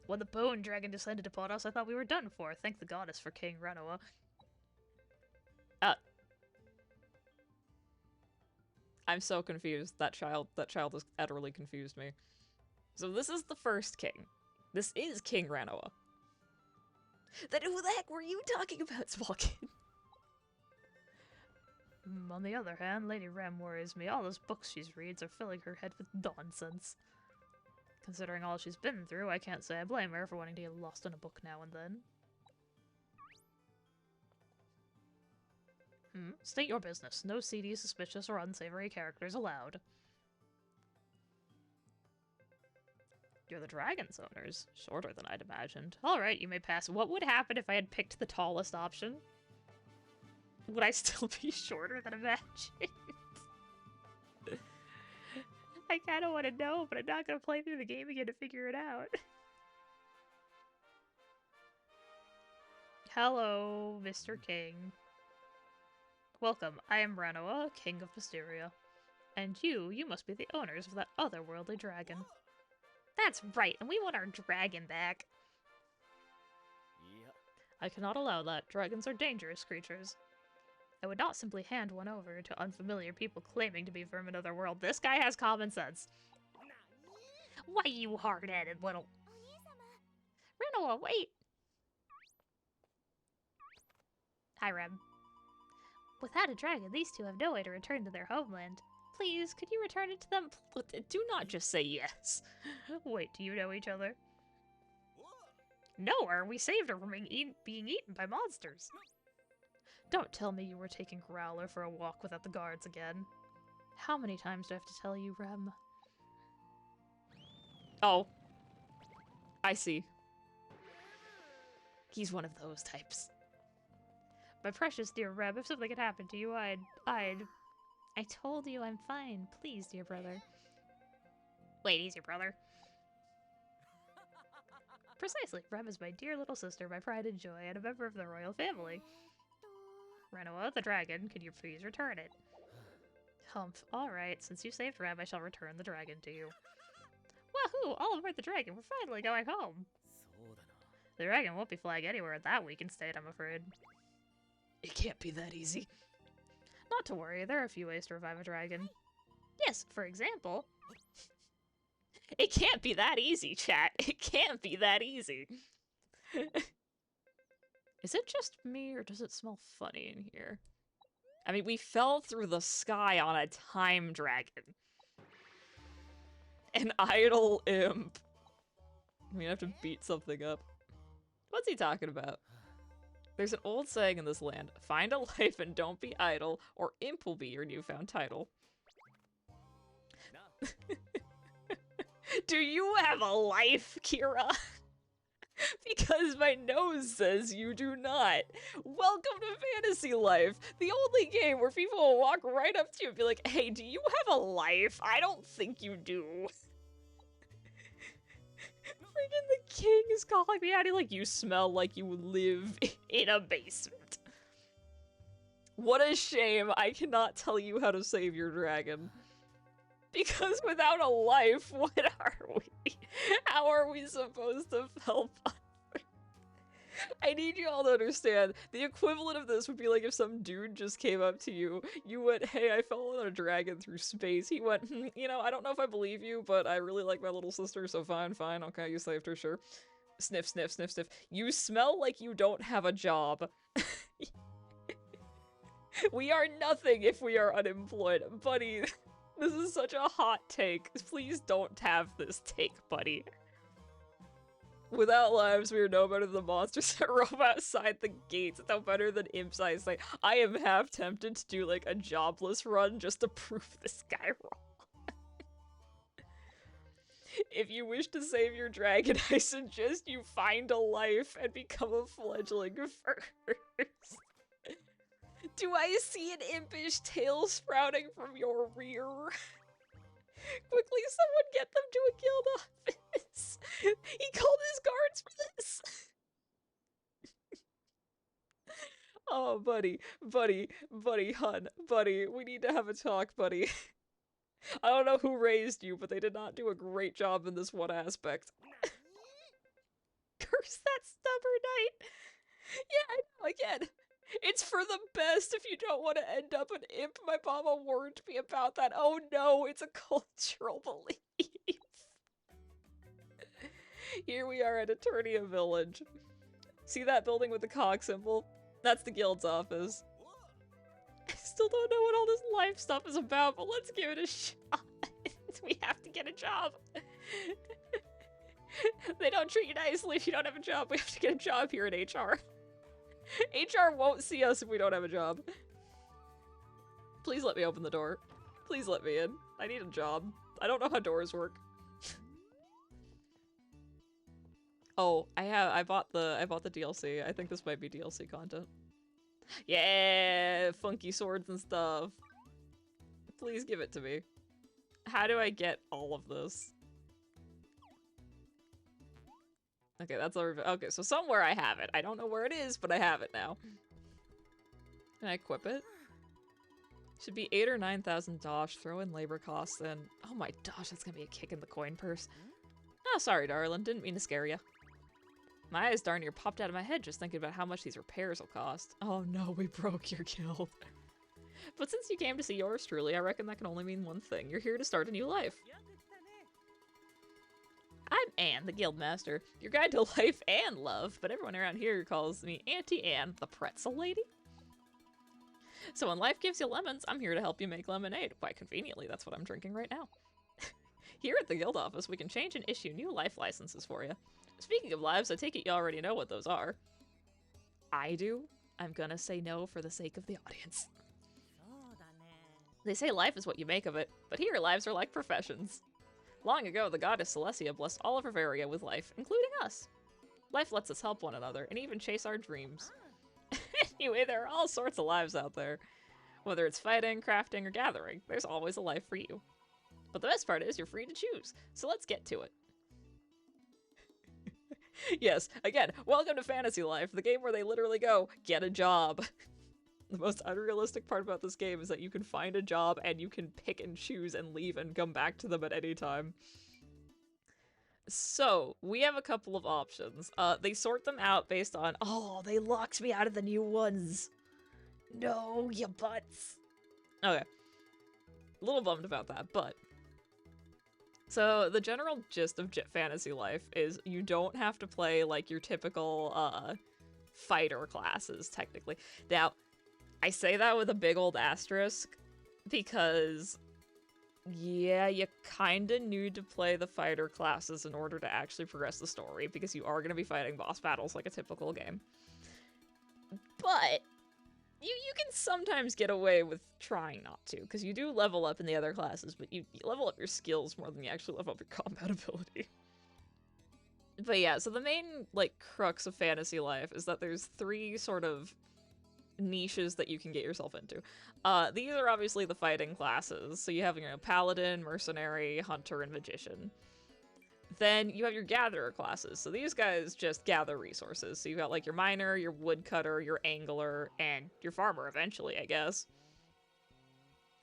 When the bone dragon descended upon us, I thought we were done for. Thank the goddess for King Renoa. I'm so confused. That child has utterly confused me. So this is the first king. This is King Renoa. Then who the heck were you talking about, small kid? On the other hand, Lady Rem worries me. All those books she reads are filling her head with nonsense. Considering all she's been through, I can't say I blame her for wanting to get lost in a book now and then. State your business. No seedy, suspicious, or unsavory characters allowed. You're the dragon's owners. Shorter than I'd imagined. Alright, you may pass. What would happen if I had picked the tallest option? Would I still be shorter than imagined? I kinda wanna know, but I'm not gonna play through the game again to figure it out. Hello, Mr. King. Welcome, I am Renoa, King of Mysteria. And you must be the owners of that otherworldly dragon. That's right, and we want our dragon back. I cannot allow that. Dragons are dangerous creatures. I would not simply hand one over to unfamiliar people claiming to be from another world. This guy has common sense. Why, you hard-headed little... Renoa, wait! Hi, Rem. Without a dragon, these two have no way to return to their homeland. Please, could you return it to them? Do not just say yes. Wait, do you know each other? No, we saved her from being eaten by monsters. Don't tell me you were taking Growler for a walk without the guards again. How many times do I have to tell you, Rem? Oh. I see. He's one of those types. My precious dear Rem, if something had happened to you, I told you I'm fine. Please, dear brother. Wait, easy, brother. Precisely. Rem is my dear little sister, my pride and joy, and a member of the royal family. Renoa, the dragon, can you please return it? Humph. Alright, since you saved Rem, I shall return the dragon to you. Wahoo! All aboard the dragon, we're finally going home! The dragon won't be flying anywhere in that weakened state, I'm afraid. It can't be that easy. Not to worry, there are a few ways to revive a dragon. Yes, for example... It can't be that easy, chat. It can't be that easy. Is it just me, or does it smell funny in here? I mean, we fell through the sky on a time dragon. An idle imp. I'm gonna have to beat something up. What's he talking about? There's an old saying in this land, find a life and don't be idle, or imp will be your newfound title. Do you have a life, Kira? Because my nose says you do not. Welcome to Fantasy Life, the only game where people will walk right up to you and be like, hey, do you have a life? I don't think you do. Freaking the king is calling me out. He's like, you smell like you live in a basement. What a shame. I cannot tell you how to save your dragon. Because without a life, what are we? How are we supposed to help others? I need you all to understand, the equivalent of this would be like if some dude just came up to you, you went, hey, I fell on a dragon through space. He went, you know, I don't know if I believe you, but I really like my little sister, so fine, okay, you saved her, sure. Sniff, sniff, sniff, sniff. You smell like you don't have a job. We are nothing if we are unemployed. Buddy, this is such a hot take. Please don't have this take, buddy. Without lives, we are no better than the monsters that roam outside the gates. It's no better than imps, I say. I am half tempted to do like a jobless run just to prove this guy wrong. If you wish to save your dragon, I suggest you find a life and become a fledgling first. Do I see an impish tail sprouting from your rear? Quickly, someone get them to a guild office. He called his guards for this. Oh, buddy, hun, buddy, we need to have a talk, buddy. I don't know who raised you, but they did not do a great job in this one aspect. Curse that stubborn knight. Yeah, I know, again. It's for the best if you don't want to end up an imp. My mama warned me about that. Oh no, it's a cultural belief. Here we are at Eternia Village. See that building with the cog symbol? That's the guild's office. I still don't know what all this life stuff is about, but let's give it a shot. We have to get a job. They don't treat you nicely if you don't have a job. We have to get a job here in HR. HR won't see us if we don't have a job. Please let me open the door. Please let me in. I need a job. I don't know how doors work. Oh, I bought the DLC. I think this might be DLC content. Yeah, funky swords and stuff. Please give it to me. How do I get all of this? Okay, that's over. Okay, so somewhere I have it. I don't know where it is, but I have it now. Can I equip it? Should be 8,000 or 9,000 dosh. Throw in labor costs and... Oh my gosh, that's gonna be a kick in the coin purse. Oh, sorry, darling. Didn't mean to scare ya. My eyes darn near popped out of my head just thinking about how much these repairs will cost. Oh no, we broke your guild. But since you came to see yours truly, I reckon that can only mean one thing. You're here to start a new life. I'm Anne, the Guildmaster, your guide to life and love, but everyone around here calls me Auntie Anne, the pretzel lady. So when life gives you lemons, I'm here to help you make lemonade. Quite conveniently, that's what I'm drinking right now. Here at the guild office, we can change and issue new life licenses for you. Speaking of lives, I take it you already know what those are. I do. I'm gonna say no for the sake of the audience. They say life is what you make of it, but here lives are like professions. Long ago, the goddess Celestia blessed all of Reveria with life, including us. Life lets us help one another, and even chase our dreams. Anyway, there are all sorts of lives out there. Whether it's fighting, crafting, or gathering, there's always a life for you. But the best part is you're free to choose, so let's get to it. Yes, again, welcome to Fantasy Life, the game where they literally go, get a job. The most unrealistic part about this game is that you can find a job and you can pick and choose and leave and come back to them at any time. So, we have a couple of options. They sort them out based on, oh, they locked me out of the new ones. No, you butts. Okay. A little bummed about that, but... So, the general gist of Fantasy Life is you don't have to play, like, your typical, fighter classes, technically. Now, I say that with a big old asterisk, because... yeah, you kinda need to play the fighter classes in order to actually progress the story, because you are gonna be fighting boss battles like a typical game. But... You can sometimes get away with trying not to, because you do level up in the other classes, but you level up your skills more than you actually level up your combat ability. But yeah, so the main, like, crux of Fantasy Life is that there's 3 sort of niches that you can get yourself into. These are obviously the fighting classes, so you have, you know, Paladin, Mercenary, Hunter, and Magician. Then you have your gatherer classes, so these guys just gather resources. So you've got like your miner, your woodcutter, your angler, and your farmer eventually, I guess.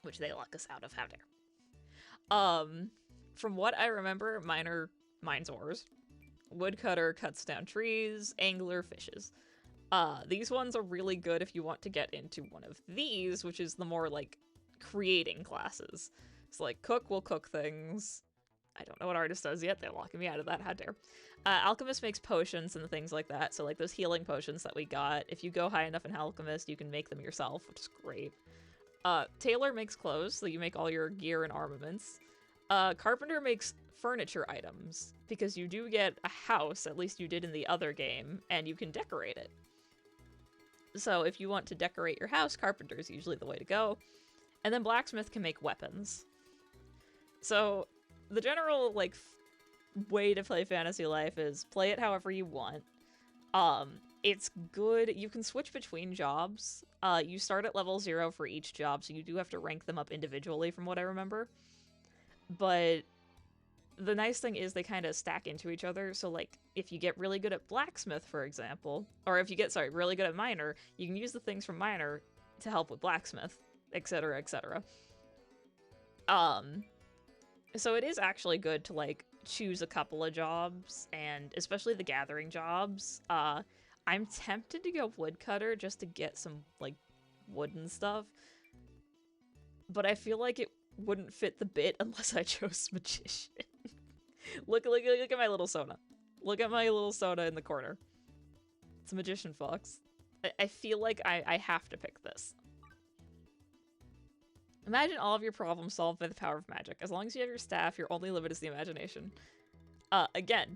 Which they lock us out of, how dare. From what I remember, miner mines ores, woodcutter cuts down trees, angler fishes. These ones are really good if you want to get into one of these, which is the more like creating classes. So like cook will cook things. I don't know what artist does yet. They're locking me out of that. How dare. Alchemist makes potions and things like that. So like those healing potions that we got, if you go high enough in Alchemist, you can make them yourself, which is great. Tailor makes clothes, so you make all your gear and armaments. Carpenter makes furniture items, because you do get a house, at least you did in the other game, and you can decorate it. So if you want to decorate your house, Carpenter is usually the way to go. And then Blacksmith can make weapons. So... the general, like, way to play Fantasy Life is play it however you want. It's good. You can switch between jobs. You start at level 0 for each job, so you do have to rank them up individually from what I remember. But the nice thing is they kind of stack into each other, so, like, if you get really good at Blacksmith, for example, or if you get, really good at Miner, you can use the things from Miner to help with Blacksmith, etc., etc. So it is actually good to, like, choose a couple of jobs, and especially the gathering jobs. I'm tempted to go woodcutter just to get some, like, wooden stuff. But I feel like it wouldn't fit the bit unless I chose magician. look at my little Sona. Look at my little Sona in the corner. It's a magician fox. I feel like I have to pick this. Imagine all of your problems solved by the power of magic. As long as you have your staff, your only limit is the imagination. Again,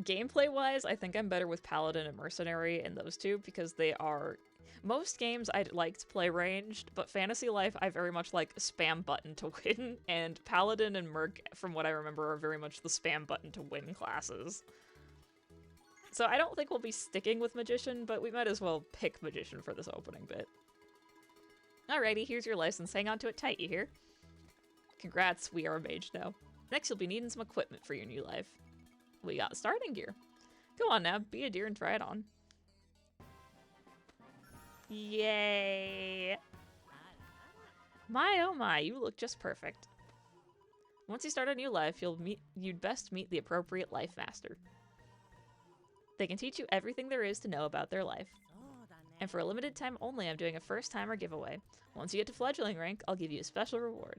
gameplay-wise, I think I'm better with Paladin and Mercenary in those two, because they are... most games I'd like to play ranged, but Fantasy Life I very much like spam button to win, and Paladin and Merc, from what I remember, are very much the spam button to win classes. So I don't think we'll be sticking with Magician, but we might as well pick Magician for this opening bit. Alrighty, here's your license. Hang on to it tight, you hear? Congrats, we are a mage now. Next, you'll be needing some equipment for your new life. We got starting gear. Go on now, be a deer and try it on. Yay! My oh my, you look just perfect. Once you start a new life, you'd best meet the appropriate life master. They can teach you everything there is to know about their life. And for a limited time only, I'm doing a first-timer giveaway. Once you get to fledgling rank, I'll give you a special reward.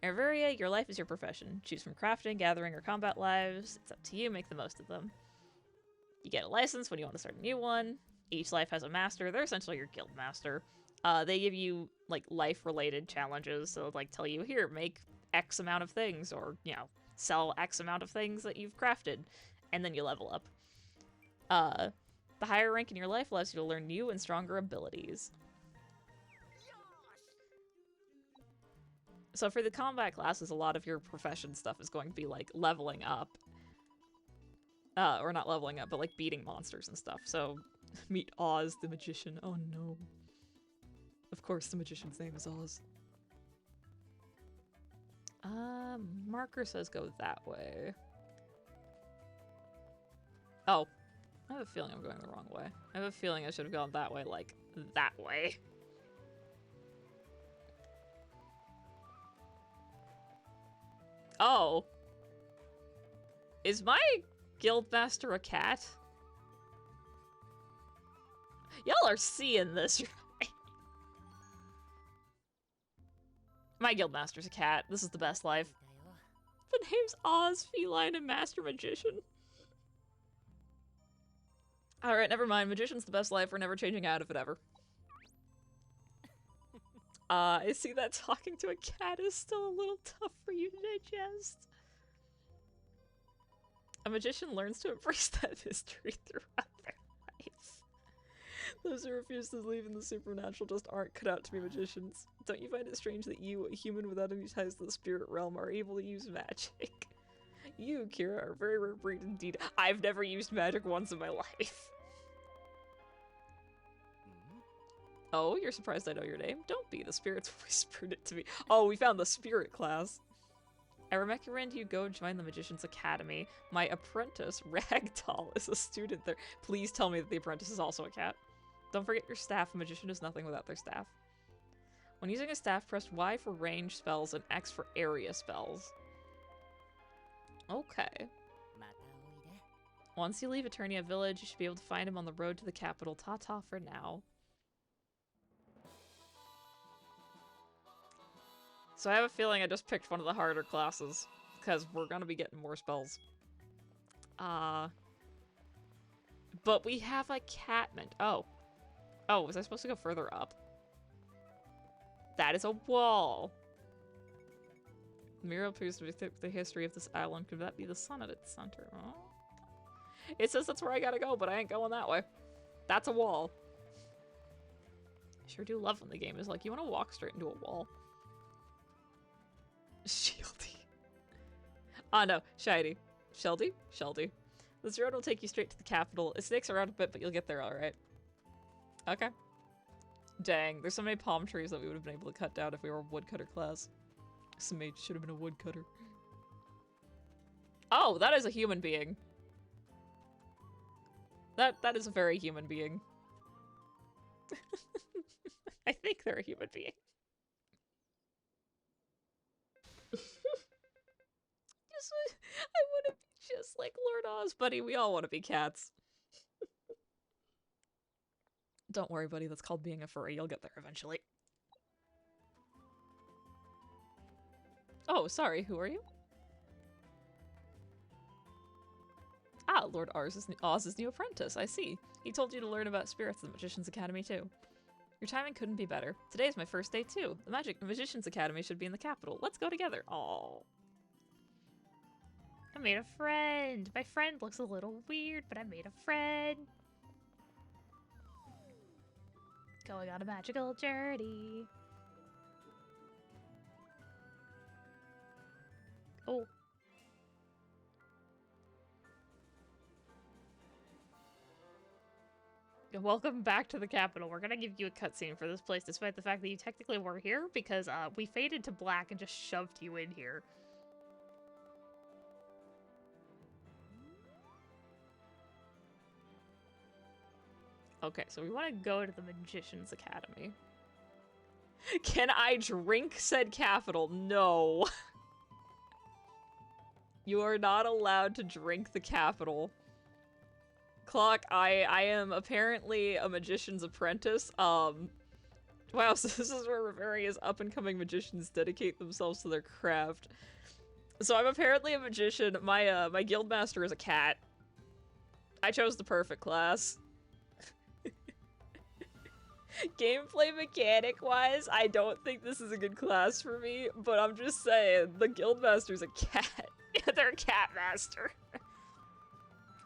In Reveria, your life is your profession. Choose from crafting, gathering, or combat lives. It's up to you, make the most of them. You get a license when you want to start a new one. Each life has a master. They're essentially your guild master. They give you, like, life-related challenges. So, like, tell you, here, make X amount of things, or, you know, sell X amount of things that you've crafted. And then you level up. The higher rank in your life allows you to learn new and stronger abilities. So for the combat classes, a lot of your profession stuff is going to be, like, leveling up. Or not leveling up, but, like, beating monsters and stuff. So, meet Oz the Magician. Oh no. Of course the magician's name is Oz. Marker says go that way. Oh. I have a feeling I'm going the wrong way. I have a feeling I should have gone that way, like, that way. Oh. Is my guildmaster a cat? Y'all are seeing this, right? My guildmaster's a cat. This is the best life. The name's Oz, Feline, and Master Magician. Alright, never mind. Magician's the best life. We're never changing out of it ever. I see that talking to a cat is still a little tough for you to digest. A magician learns to embrace that mystery throughout their life. Those who refuse to believe in the supernatural just aren't cut out to be magicians. Don't you find it strange that you, a human without any ties to the spirit realm, are able to use magic? You, Kira, are a very rare breed indeed. I've never used magic once in my life. Oh, you're surprised I know your name? Don't be. The spirits whispered it to me. Oh, we found the spirit class. I recommend you go join the Magician's Academy. My apprentice, Ragdoll, is a student there. Please tell me that the apprentice is also a cat. Don't forget your staff. A magician is nothing without their staff. When using a staff, press Y for range spells and X for area spells. Okay. Once you leave Eternia Village, you should be able to find him on the road to the capital. Ta-ta for now. So I have a feeling I just picked one of the harder classes, because we're gonna be getting more spells. But we have a Catmint. Oh. Oh, was I supposed to go further up? That is a wall. Mirror appears to be the history of this island. Could that be the sun at its center? Oh. It says that's where I gotta go, but I ain't going that way. That's a wall. I sure do love when the game is like, you wanna walk straight into a wall. Shieldy. Oh no, Shiny. Sheldy? Sheldy. This road will take you straight to the capital. It snakes around a bit, but you'll get there alright. Okay. Dang, there's so many palm trees that we would have been able to cut down if we were a woodcutter class. Somebody should have been a woodcutter. Oh, that is a human being. That is a very human being. I think they're a human being. I want to be just like Lord Oz, buddy. We all want to be cats. Don't worry, buddy. That's called being a furry. You'll get there eventually. Oh, sorry. Who are you? Ah, Lord Oz's new apprentice. I see. He told you to learn about spirits at the Magician's Academy, too. Your timing couldn't be better. Today's my first day, too. The Magician's Academy should be in the capital. Let's go together. Aww. I made a friend. My friend looks a little weird, but I made a friend. Going on a magical journey. Oh. Welcome back to the capital. We're gonna give you a cutscene for this place, despite the fact that you technically were here, because we faded to black and just shoved you in here. Okay, so we want to go to the Magician's Academy. Can I drink said capital? No. You are not allowed to drink the capital. Clock, I am apparently a magician's apprentice. Wow, so this is where various up-and-coming magicians dedicate themselves to their craft. So I'm apparently a magician. My my guildmaster is a cat. I chose the perfect class. Gameplay mechanic-wise, I don't think this is a good class for me, but I'm just saying, the guildmaster's a cat. They're a cat master.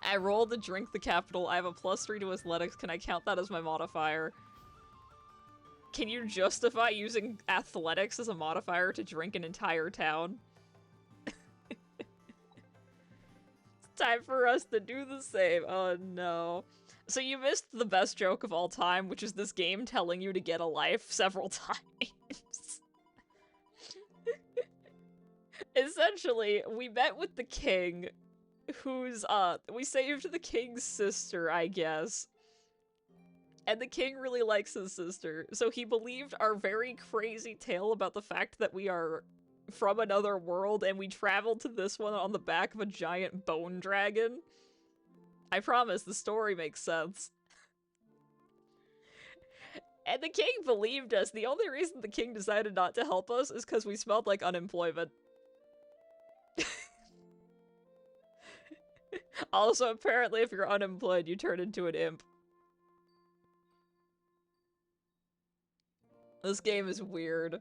I rolled to drink the capital. I have a +3 to athletics. Can I count that as my modifier? Can you justify using athletics as a modifier to drink an entire town? It's time for us to do the same. Oh no. So you missed the best joke of all time, which is this game telling you to get a life several times. essentially, we met with the king, who's, we saved the king's sister, I guess. And the king really likes his sister, so he believed our very crazy tale about the fact that we are from another world and we traveled to this one on the back of a giant bone dragon. I promise, the story makes sense. And the king believed us. The only reason the king decided not to help us is because we smelled like unemployment. Also, apparently, if you're unemployed, you turn into an imp. This game is weird.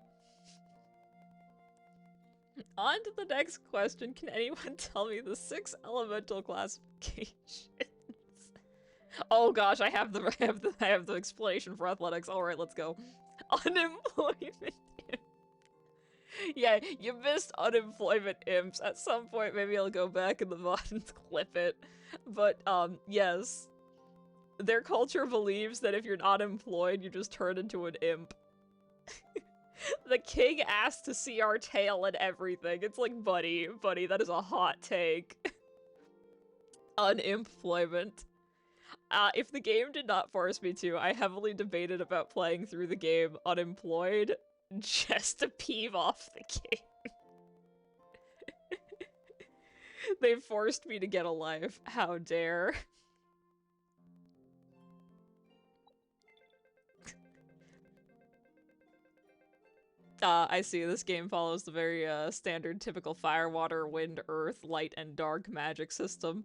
On to the next question. Can anyone tell me the 6 elemental classifications? Oh gosh, I have the explanation for athletics. All right, let's go. Unemployment imp. Yeah, you missed unemployment imps. At some point, maybe I'll go back in the VOD and clip it. But yes, their culture believes that if you're not employed, you just turn into an imp. The king asked to see our tail and everything. It's like, buddy, that is a hot take. Unemployment. If the game did not force me to, I heavily debated about playing through the game unemployed just to peeve off the king. They forced me to get a life. How dare. I see. This game follows the very standard typical fire, water, wind, earth, light, and dark magic system.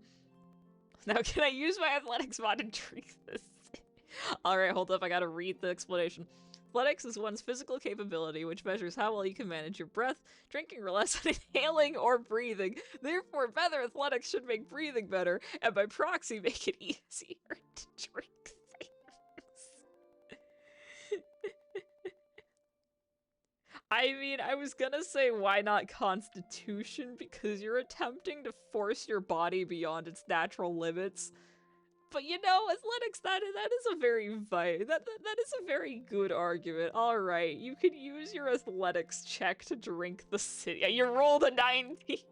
Now can I use my athletics mod to drink this? Alright, hold up, I gotta read the explanation. Athletics is one's physical capability, which measures how well you can manage your breath, drinking or less, inhaling, or breathing. Therefore, better athletics should make breathing better, and by proxy make it easier to drink things. I mean, I was gonna say why not Constitution, because you're attempting to force your body beyond its natural limits. But you know, athletics, that is a very that is a very good argument. Alright, you could use your athletics check to drink the city. You rolled a 90!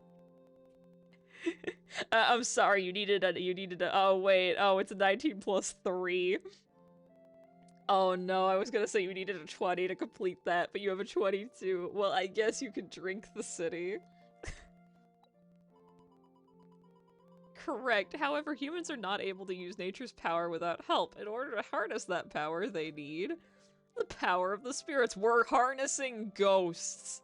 I'm sorry, you needed a, oh wait, oh, it's a 19 plus 3. Oh no, I was gonna say you needed a 20 to complete that, but you have a 22. Well, I guess you could drink the city. Correct. However, humans are not able to use nature's power without help. In order to harness that power, they need the power of the spirits. We're harnessing ghosts.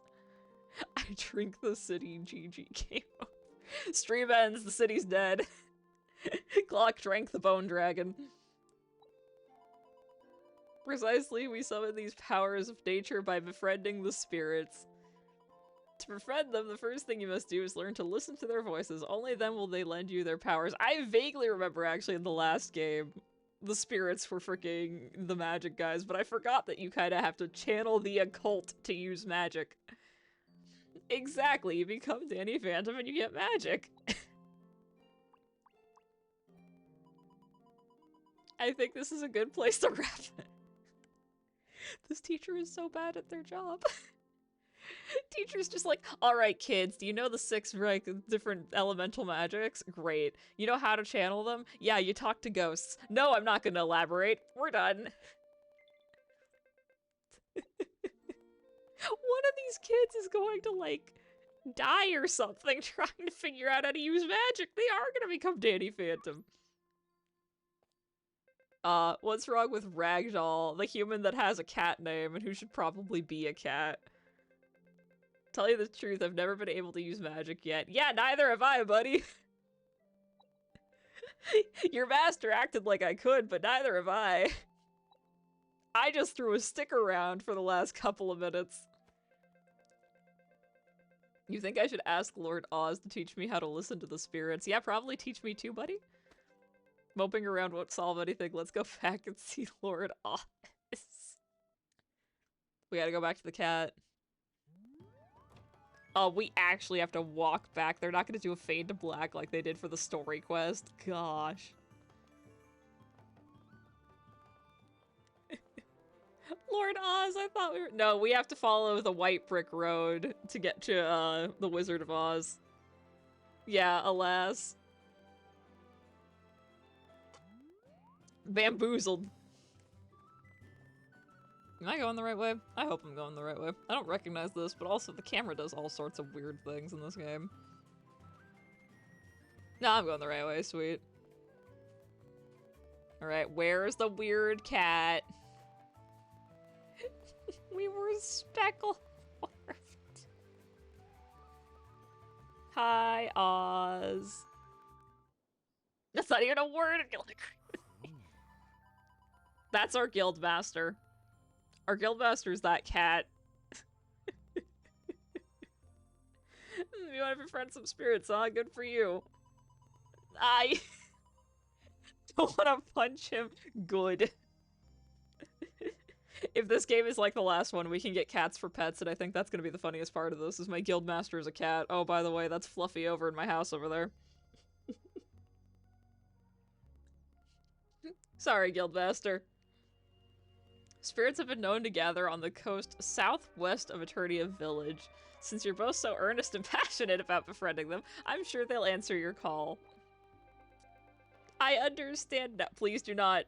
I drink the city, GG game over. Stream ends, the city's dead. Glock drank the bone dragon. Precisely, we summon these powers of nature by befriending the spirits. To befriend them, the first thing you must do is learn to listen to their voices. Only then will they lend you their powers. I vaguely remember, actually, in the last game, the spirits were freaking the magic guys, but I forgot that you kind of have to channel the occult to use magic. Exactly, you become Danny Phantom and you get magic. I think this is a good place to wrap it. This teacher is so bad at their job. Teacher's just like, alright kids, do you know the 6 like, different elemental magics? Great. You know how to channel them? Yeah, you talk to ghosts. No, I'm not gonna elaborate. We're done. One of these kids is going to, like, die or something trying to figure out how to use magic. They are gonna become Danny Phantom. What's wrong with Ragdoll, the human that has a cat name and who should probably be a cat? Tell you the truth, I've never been able to use magic yet. Yeah, neither have I, buddy! Your master acted like I could, but neither have I. I just threw a stick around for the last couple of minutes. You think I should ask Lord Oz to teach me how to listen to the spirits? Yeah, probably teach me too, buddy. Moping around won't solve anything. Let's go back and see Lord Oz. We gotta go back to the cat. Oh, we actually have to walk back. They're not gonna do a fade to black like they did for the story quest. Gosh. Lord Oz, I thought we were- No, we have to follow the white brick road to get to, the Wizard of Oz. Yeah, alas. Bamboozled. Am I going the right way? I hope I'm going the right way. I don't recognize this, but also the camera does all sorts of weird things in this game. No, I'm going the right way, sweet. Alright, where's the weird cat? We were speckled. Hi, Oz. That's not even a word. That's our guild master. Our guild master is that cat. You want to befriend some spirits, huh? Good for you. I don't want to punch him. Good. If this game is like the last one, we can get cats for pets, and I think that's going to be the funniest part of this, is my guild master is a cat. Oh, by the way, that's Fluffy over in my house over there. Sorry, guild master. Spirits have been known to gather on the coast southwest of Eternia Village. Since you're both so earnest and passionate about befriending them, I'm sure they'll answer your call. I understand that. Please do not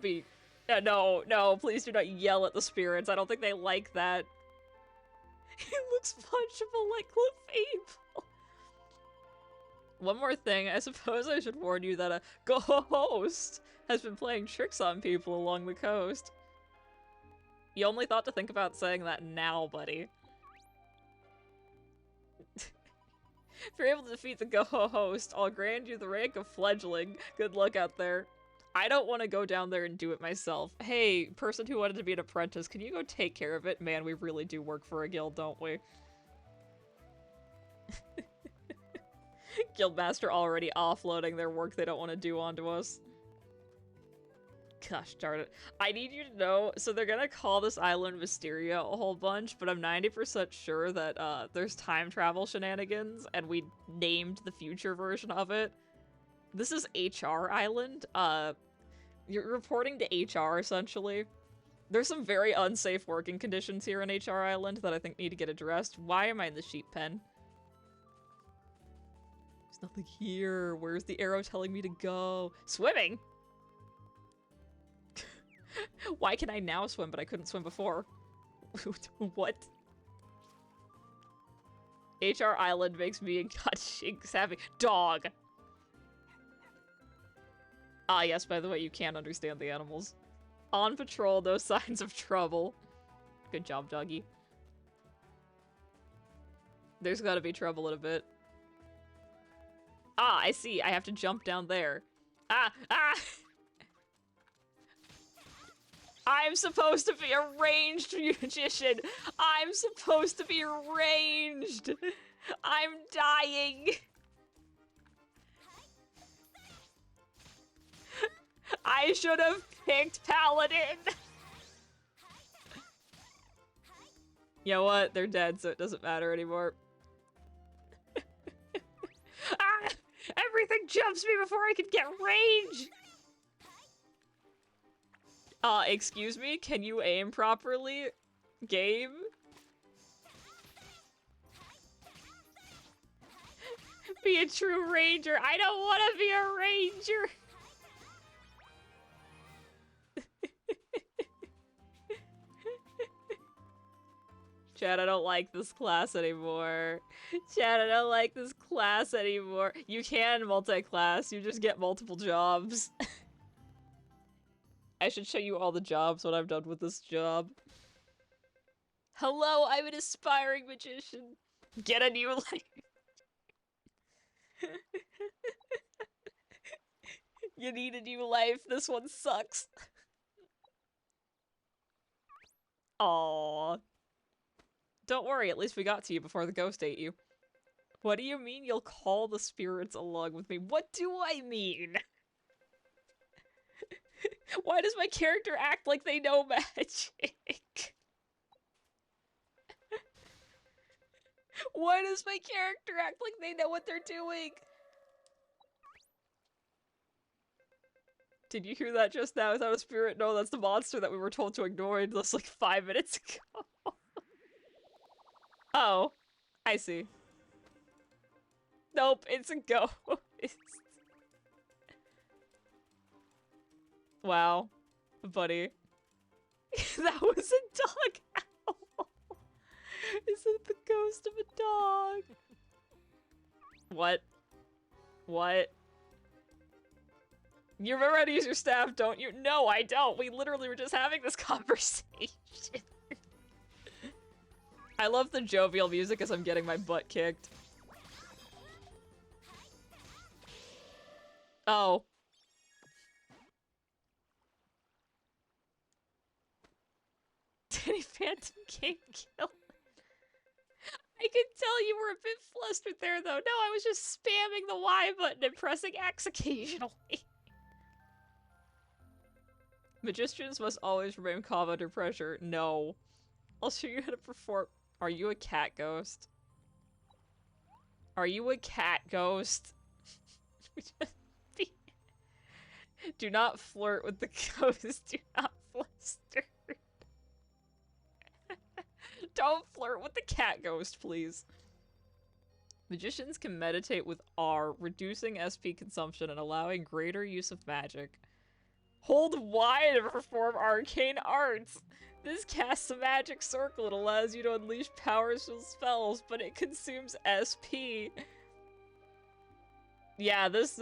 be... no, please do not yell at the spirits. I don't think they like that. He looks punchable like Clefable. One more thing, I suppose I should warn you that a ghost has been playing tricks on people along the coast. You only thought to think about saying that now, buddy. If you're able to defeat the ghost, I'll grant you the rank of fledgling. Good luck out there. I don't want to go down there and do it myself. Hey, person who wanted to be an apprentice, can you go take care of it? Man, we really do work for a guild, don't we? Guildmaster already offloading their work they don't want to do onto us. Gosh darn it. I need you to know, so they're gonna call this island Mysteria a whole bunch, but I'm 90% sure that there's time travel shenanigans, and we named the future version of it. This is HR Island. You're reporting to HR, essentially. There's some very unsafe working conditions here in HR Island that I think need to get addressed. Why am I in the sheep pen? There's nothing here. Where's the arrow telling me to go? Swimming? Why can I now swim, but I couldn't swim before? What? HR Island makes me savvy. Dog! Ah, yes, by the way, you can't understand the animals. On patrol, no signs of trouble. Good job, doggy. There's gotta be trouble in a bit. Ah, I see. I have to jump down there. Ah! Ah! I'm supposed to be a ranged magician! I'm supposed to be ranged! I'm dying! I should have picked Paladin! You know what? They're dead, so it doesn't matter anymore. Ah! Everything jumps me before I can get range! Excuse me? Can you aim properly? Game? Be a true ranger. I don't want to be a ranger! Chad, I don't like this class anymore. Chad, I don't like this class anymore. You can multi-class, you just get multiple jobs. I should show you all the jobs when I'm done with this job. Hello, I'm an aspiring magician. Get a new life. You need a new life, this one sucks. Aww. Don't worry, at least we got to you before the ghost ate you. What do you mean you'll call the spirits along with me? What do I mean? Why does my character act like they know magic? Why does my character act like they know what they're doing? Did you hear that just now? Is that a spirit? No, that's the monster that we were told to ignore just like 5 minutes ago. Oh, I see. Nope, it's a ghost. Wow, buddy. That was a dog owl. Is it the ghost of a dog? What? What? You remember how to use your staff, don't you? No, I don't. We literally were just having this conversation. I love the jovial music as I'm getting my butt kicked. Oh. Danny Phantom Game kill. I could tell you were a bit flustered there, though. No, I was just spamming the Y button and pressing X occasionally. Magicians must always remain calm under pressure. No. I'll show you how to perform. Are you a cat ghost? Are you a cat ghost? Do not flirt with the ghost. Do not fluster. Don't flirt with the cat ghost, please. Magicians can meditate with R, reducing SP consumption and allowing greater use of magic. Hold Y to perform arcane arts. This casts a magic circle. It allows you to unleash powerful spells, but it consumes SP. Yeah, this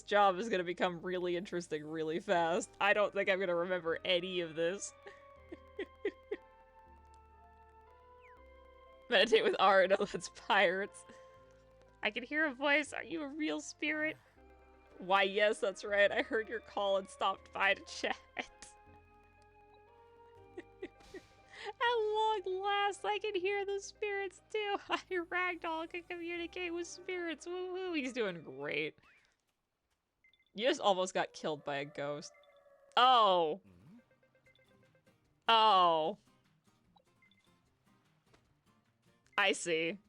job is gonna become really interesting really fast. I don't think I'm gonna remember any of this. Meditate with R, no, that's pirates. I can hear a voice. Are you a real spirit? Why, yes, that's right. I heard your call and stopped by to chat. At long last, I can hear the spirits too. Ragdoll can communicate with spirits. Woo-hoo, he's doing great. You just almost got killed by a ghost. Oh. Oh. I see.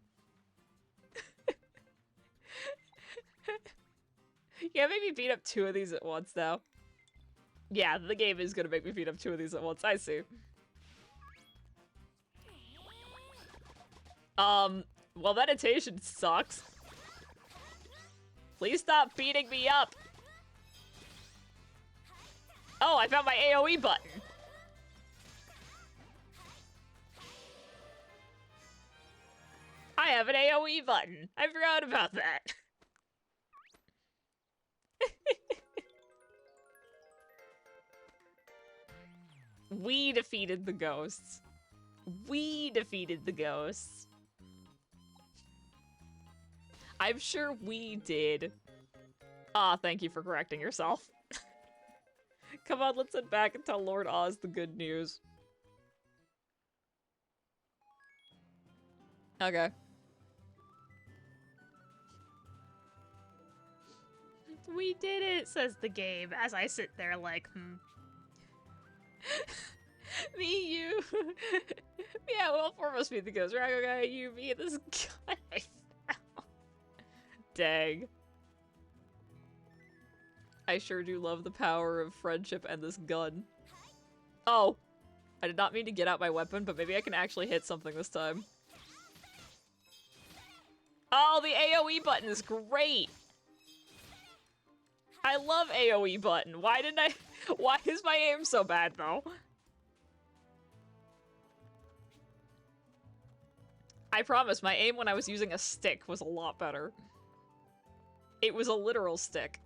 Yeah, make me beat up 2 of these at once now. Yeah, the game is gonna make me beat up 2 of these at once. I see. Well, meditation sucks. Please stop beating me up. Oh, I found my AoE button. I have an AoE button. I forgot about that. We defeated the ghosts. We defeated the ghosts. I'm sure we did. Ah, thank you for correcting yourself. Come on, let's head back and tell Lord Oz the good news. Okay. We did it, says the game, as I sit there like, Me, you. Yeah, well, 4 must be the ghost. Rago guy, you, me, and this guy I found. Dang. I sure do love the power of friendship and this gun. Oh. I did not mean to get out my weapon, but maybe I can actually hit something this time. Oh, the AoE button is great! I love AoE button. Why is my aim so bad, though? I promise, my aim when I was using a stick was a lot better. It was a literal stick.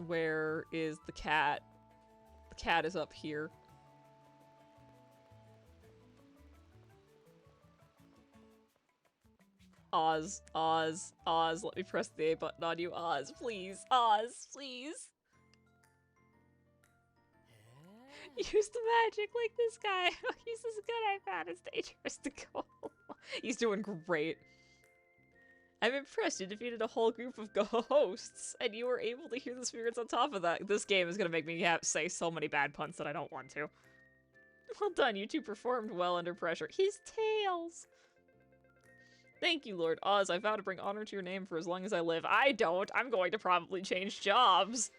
Where is the cat? The cat is up here. Oz, Oz, Oz, let me press the A button on you, Oz, please, Oz, please. Use the magic like this guy. Use this gun I found. It's dangerous to go. He's doing great. I'm impressed. You defeated a whole group of ghosts, and you were able to hear the spirits on top of that. This game is gonna make me say so many bad puns that I don't want to. Well done. You two performed well under pressure. His tails. Thank you, Lord Oz. I vow to bring honor to your name for as long as I live. I don't. I'm going to probably change jobs.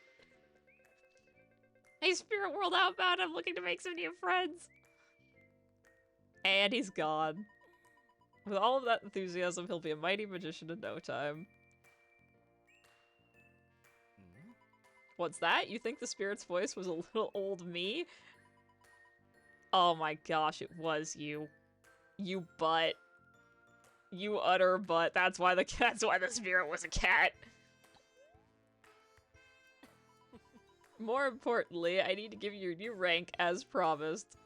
Hey, Spirit World Outbound, I'm looking to make some new friends. And he's gone. With all of that enthusiasm, he'll be a mighty magician in no time. What's that? You think the spirit's voice was a little old me? Oh my gosh, it was you. You butt. You utter butt. That's why the spirit was a cat. More importantly, I need to give you your new rank as promised.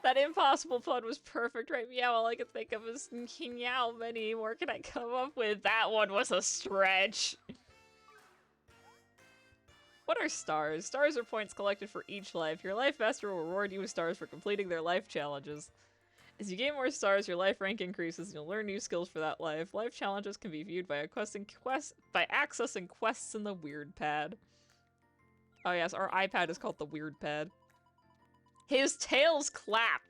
That impossible pun was perfect, right? Meow, all I could think of is how many more can I come up with? That one was a stretch. What are stars? Stars are points collected for each life. Your life master will reward you with stars for completing their life challenges. As you gain more stars, your life rank increases and you'll learn new skills for that life. Life challenges can be viewed by accessing quests in the Weird Pad. Oh yes, our iPad is called the Weird Pad. His tails clap!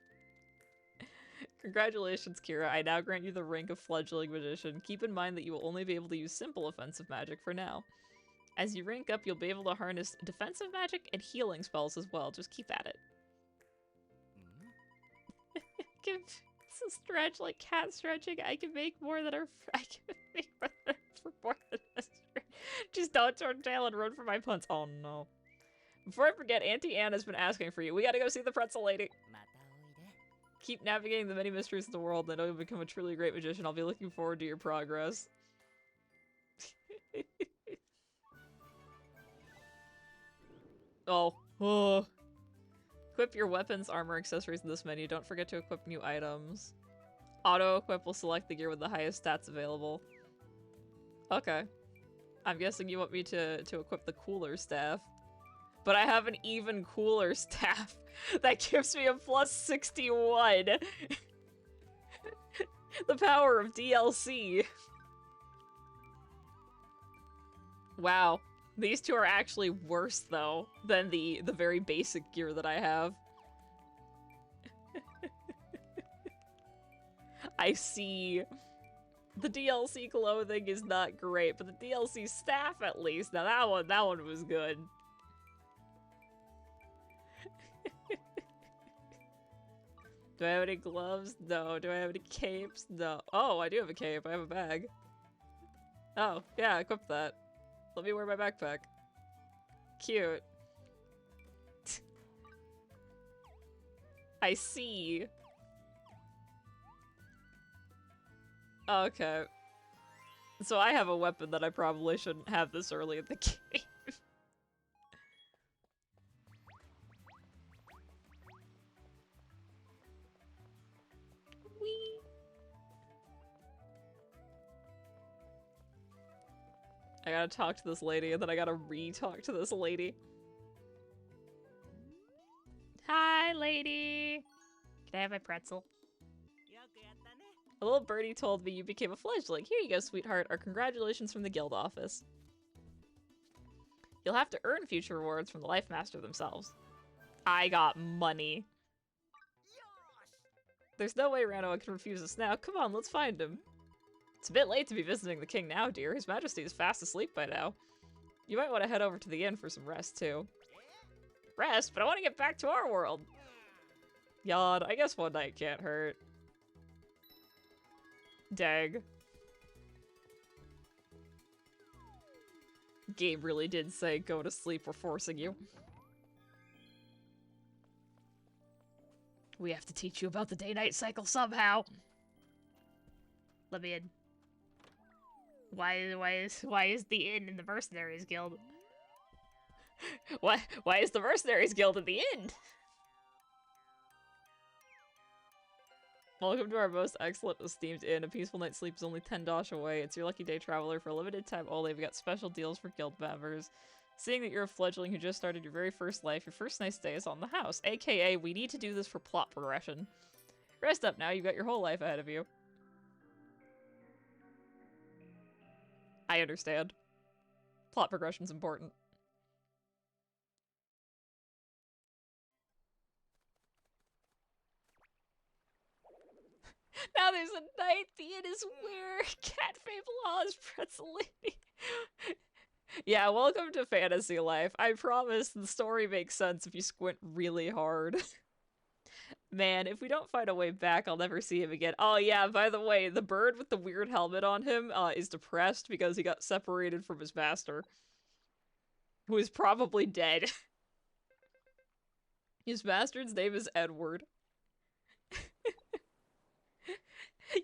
Congratulations, Kira. I now grant you the rank of Fledgling Magician. Keep in mind that you will only be able to use simple offensive magic for now. As you rank up, you'll be able to harness defensive magic and healing spells as well. Just keep at it. It's a stretch like cat stretching. I can make more than more than a stretch. Just don't turn tail and run for my puns. Oh no. Before I forget, Auntie Anne has been asking for you. We gotta go see the pretzel lady. Keep navigating the many mysteries of the world, and I know you'll become a truly great magician. I'll be looking forward to your progress. Oh. Equip your weapons, armor, accessories in this menu. Don't forget to equip new items. Auto-equip will select the gear with the highest stats available. Okay. I'm guessing you want me to equip the cooler staff. But I have an even cooler staff that gives me a plus 61. The power of DLC. Wow. These two are actually worse, though, than the very basic gear that I have. I see. The DLC clothing is not great, but the DLC staff, at least. Now that one was good. Do I have any gloves? No. Do I have any capes? No. Oh, I do have a cape. I have a bag. Oh, yeah, equip that. Let me wear my backpack. Cute. I see. Okay. So I have a weapon that I probably shouldn't have this early in the game. Whee! I gotta talk to this lady, and then I gotta re-talk to this lady. Hi, lady. Can I have my pretzel? A little birdie told me you became a fledgling. Here you go, sweetheart. Our congratulations from the guild office. You'll have to earn future rewards from the Life Master themselves. I got money. There's no way Ranoa can refuse us now. Come on, let's find him. It's a bit late to be visiting the king now, dear. His Majesty is fast asleep by now. You might want to head over to the inn for some rest, too. Rest? But I want to get back to our world. Yawn, I guess one night can't hurt. Dang. Game really did say, go to sleep, we're forcing you. We have to teach you about the day-night cycle somehow. Let me in. Why is the inn in the Mercenaries Guild? Why is the Mercenaries Guild at the inn? Welcome to our most excellent esteemed inn. A peaceful night's sleep is only 10 dosh away. It's your lucky day, traveler. For a limited time only, we've got special deals for guild members. Seeing that you're a fledgling who just started your very first life, your first nice day is on the house. AKA, we need to do this for plot progression. Rest up now, you've got your whole life ahead of you. I understand. Plot progression's important. Now there's a knight, the inn is where Cat Fable is pretzel lady. Yeah, welcome to fantasy life. I promise the story makes sense if you squint really hard. Man, if we don't find a way back, I'll never see him again. Oh yeah, by the way, the bird with the weird helmet on him is depressed because he got separated from his master, who is probably dead. His master's name is Edward.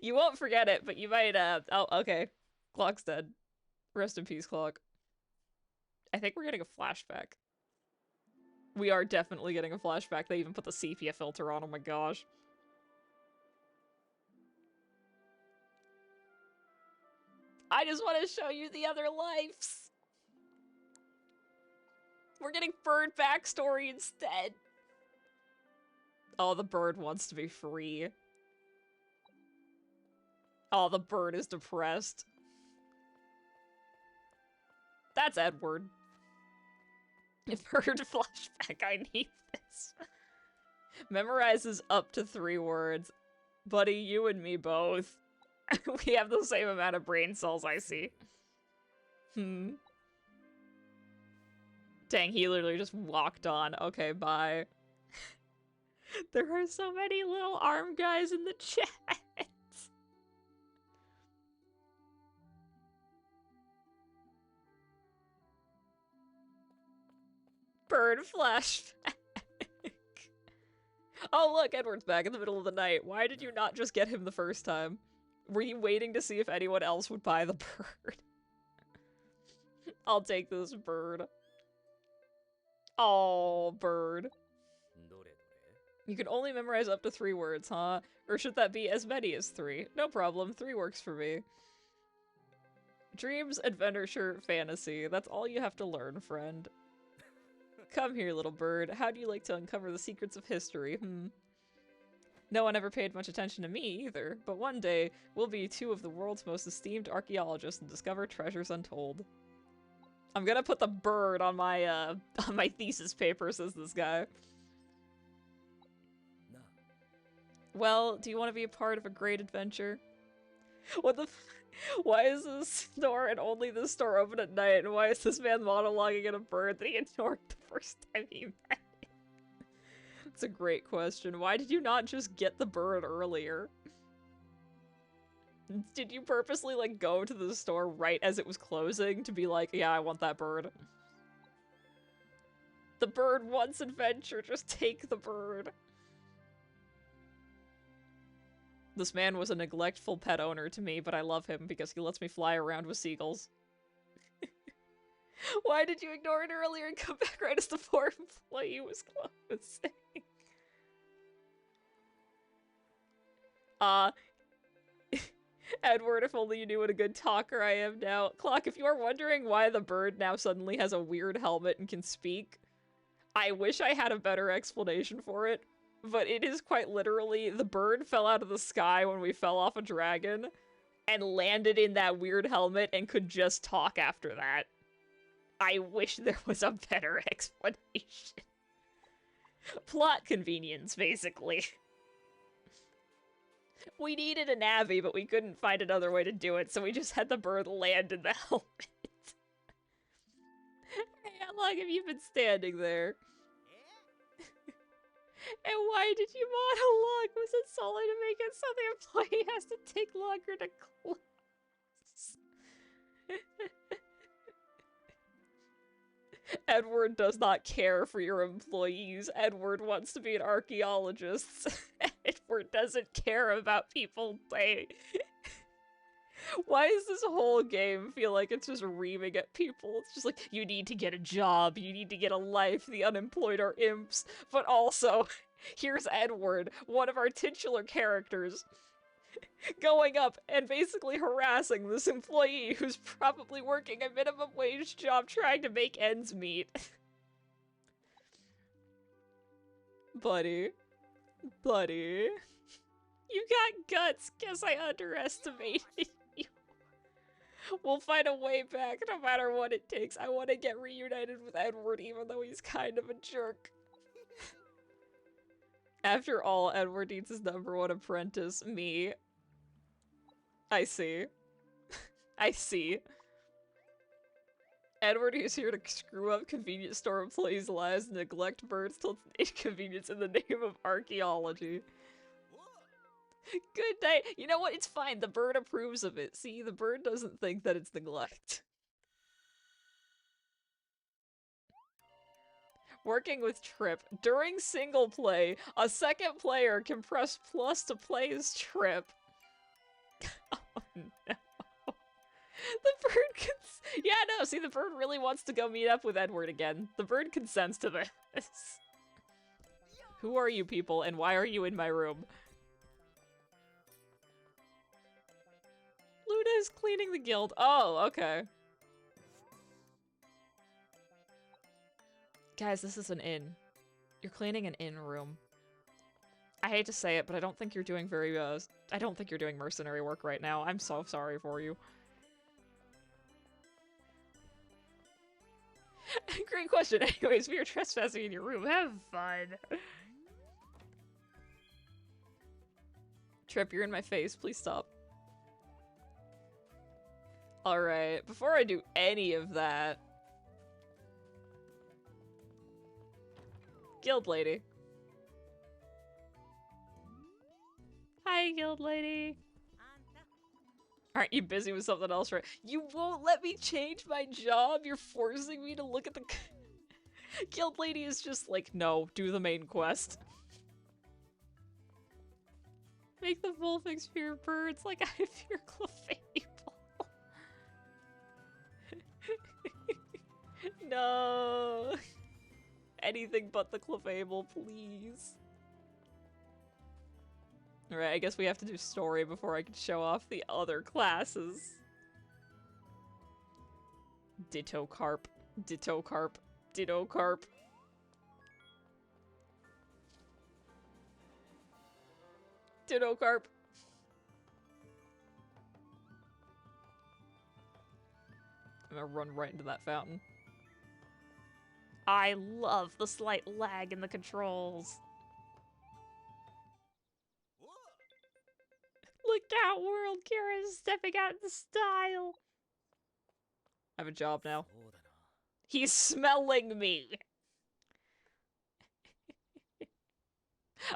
You won't forget it, but you might, oh, okay. Clock's dead. Rest in peace, Clock. I think we're getting a flashback. We are definitely getting a flashback. They even put the sepia filter on, oh my gosh. I just want to show you the other lives. We're getting bird backstory instead. Oh, the bird wants to be free. Oh, the bird is depressed. That's Edward. Bird flashback, I need this. Memorizes up to 3 words. Buddy, you and me both. We have the same amount of brain cells, I see. Dang, he literally just walked on. Okay, bye. There are so many little arm guys in the chat. Bird flashback. Oh look, Edward's back in the middle of the night. Why did you not just get him the first time? Were you waiting to see if anyone else would buy the bird? I'll take this bird. Oh, bird. You can only memorize up to 3 words, huh? Or should that be as many as 3? No problem, 3 works for me. Dreams, adventure, fantasy. That's all you have to learn, friend. Come here, little bird. How do you like to uncover the secrets of history? No one ever paid much attention to me, either. But one day, we'll be 2 of the world's most esteemed archaeologists and discover treasures untold. I'm gonna put the bird on my thesis paper, says this guy. Well, do you want to be a part of a great adventure? What the why is this store and only this store open at night? And why is this man monologuing at a bird that he ignored the first time he met it? That's a great question. Why did you not just get the bird earlier? Did you purposely, like, go to the store right as it was closing to be like, yeah, I want that bird? The bird wants adventure, just take the bird. This man was a neglectful pet owner to me, but I love him because he lets me fly around with seagulls. Why did you ignore it earlier and come back right as the poor employee was closing? Edward, if only you knew what a good talker I am now. Clock, if you are wondering why the bird now suddenly has a weird helmet and can speak, I wish I had a better explanation for it. But it is quite literally, the bird fell out of the sky when we fell off a dragon and landed in that weird helmet and could just talk after that. I wish there was a better explanation. Plot convenience, basically. We needed a navvy, but we couldn't find another way to do it, so we just had the bird land in the helmet. Hey, how long have you been standing there? And why did you monologue? Was it solely to make it so the employee has to take longer to close? Edward does not care for your employees. Edward wants to be an archaeologist. Edward doesn't care about people playing. Why does this whole game feel like it's just reaming at people? It's just like, you need to get a job, you need to get a life, the unemployed are imps, but also, here's Edward, one of our titular characters, going up and basically harassing this employee who's probably working a minimum wage job trying to make ends meet. Buddy. Buddy. You got guts, guess I underestimated you. We'll find a way back no matter what it takes. I want to get reunited with Edward even though he's kind of a jerk. After all, Edward needs his #1 apprentice, me. I see. I see. Edward is here to screw up convenience store employees' lives and neglect birds till it's inconvenience in the name of archaeology. Good night. You know what? It's fine. The bird approves of it. See, the bird doesn't think that it's neglect. Working with Trip. During single play, a second player can press plus to play as Trip. Oh no. The bird yeah, no, see, the bird really wants to go meet up with Edward again. The bird consents to this. Who are you people, and why are you in my room? Luna is cleaning the guild. Oh, okay. Guys, this is an inn. You're cleaning an inn room. I hate to say it, but I don't think you're doing I don't think you're doing mercenary work right now. I'm so sorry for you. Great question. Anyways, we are trespassing in your room. Have fun. Trip, you're in my face. Please stop. Alright, before I do any of that... Guild lady. Hi, guild lady. Aren't you busy with something else, right? You won't let me change my job? You're forcing me to look at the... Guild lady is just like, no, do the main quest. Make the Vulpix fear birds like I fear Clefable. No. Anything but the Clefable, please. Alright, I guess we have to do story before I can show off the other classes. Ditto Carp. Ditto Carp. Ditto Carp. Ditto Carp. I'm gonna run right into that fountain. I love the slight lag in the controls. Look out, world! Kira is stepping out in style! I have a job now. He's smelling me!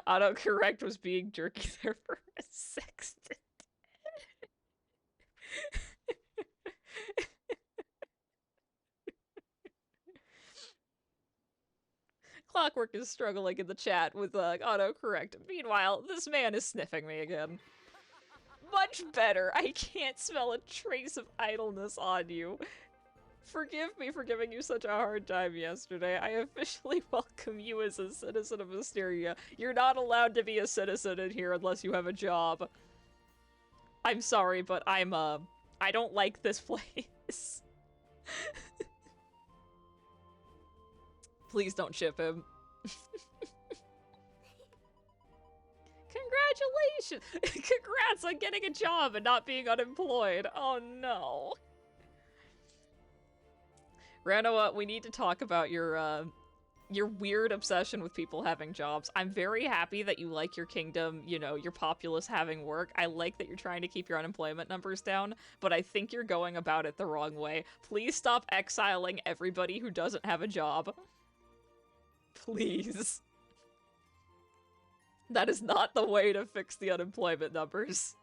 Autocorrect was being jerky there for a sextant. Clockwork is struggling in the chat with autocorrect. Meanwhile, this man is sniffing me again. Much better. I can't smell a trace of idleness on you. Forgive me for giving you such a hard time yesterday. I officially welcome you as a citizen of Mysteria. You're not allowed to be a citizen in here unless you have a job. I'm sorry, but I don't like this place. Please don't ship him. Congratulations! Congrats on getting a job and not being unemployed. Oh no. Ranoa, we need to talk about your weird obsession with people having jobs. I'm very happy that you like your kingdom, you know, your populace having work. I like that you're trying to keep your unemployment numbers down, but I think you're going about it the wrong way. Please stop exiling everybody who doesn't have a job. Please. That is not the way to fix the unemployment numbers.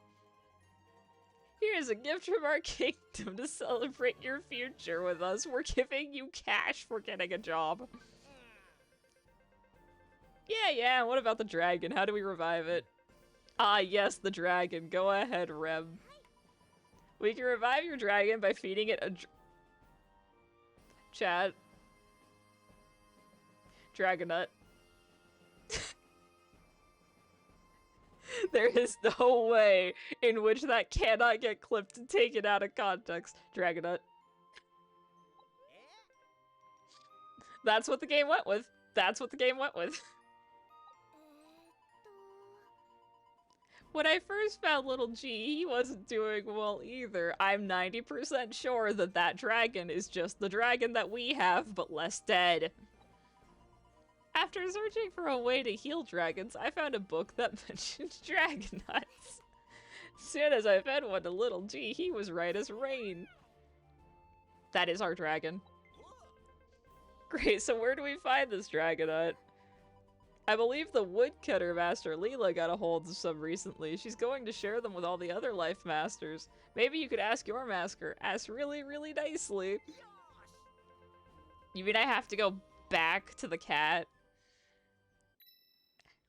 Here's a gift from our kingdom to celebrate your future with us. We're giving you cash for getting a job. Yeah, what about the dragon? How do we revive it? Ah, yes, the dragon. Go ahead, Rem. We can revive your dragon by feeding it a chat. Dragonut. There is no way in which that cannot get clipped and taken out of context. Dragonut. That's what the game went with. That's what the game went with. When I first found Little G, he wasn't doing well either. I'm 90% sure that that dragon is just the dragon that we have, but less dead. After searching for a way to heal dragons, I found a book that mentioned dragon nuts. Soon as I fed one to little G, he was right as rain. That is our dragon. Great, so where do we find this Dragonite? I believe the woodcutter master Leela got a hold of some recently. She's going to share them with all the other life masters. Maybe you could ask your master. Ask really, really nicely. You mean I have to go back to the cat?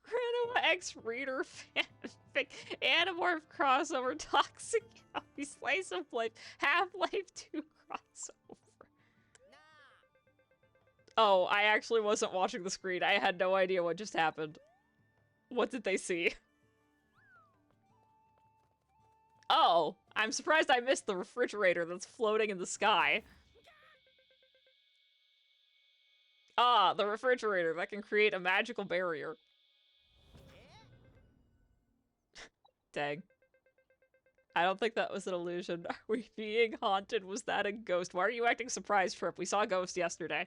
Random X-Reader fanfic, Animorph crossover, Toxic Yaoi, Slice of Life, Half-Life 2 crossover. Oh, I actually wasn't watching the screen. I had no idea what just happened. What did they see? Oh, I'm surprised I missed the refrigerator that's floating in the sky. Ah, the refrigerator that can create a magical barrier. Dang. I don't think that was an illusion. Are we being haunted? Was that a ghost? Why are you acting surprised, Trip? We saw a ghost yesterday.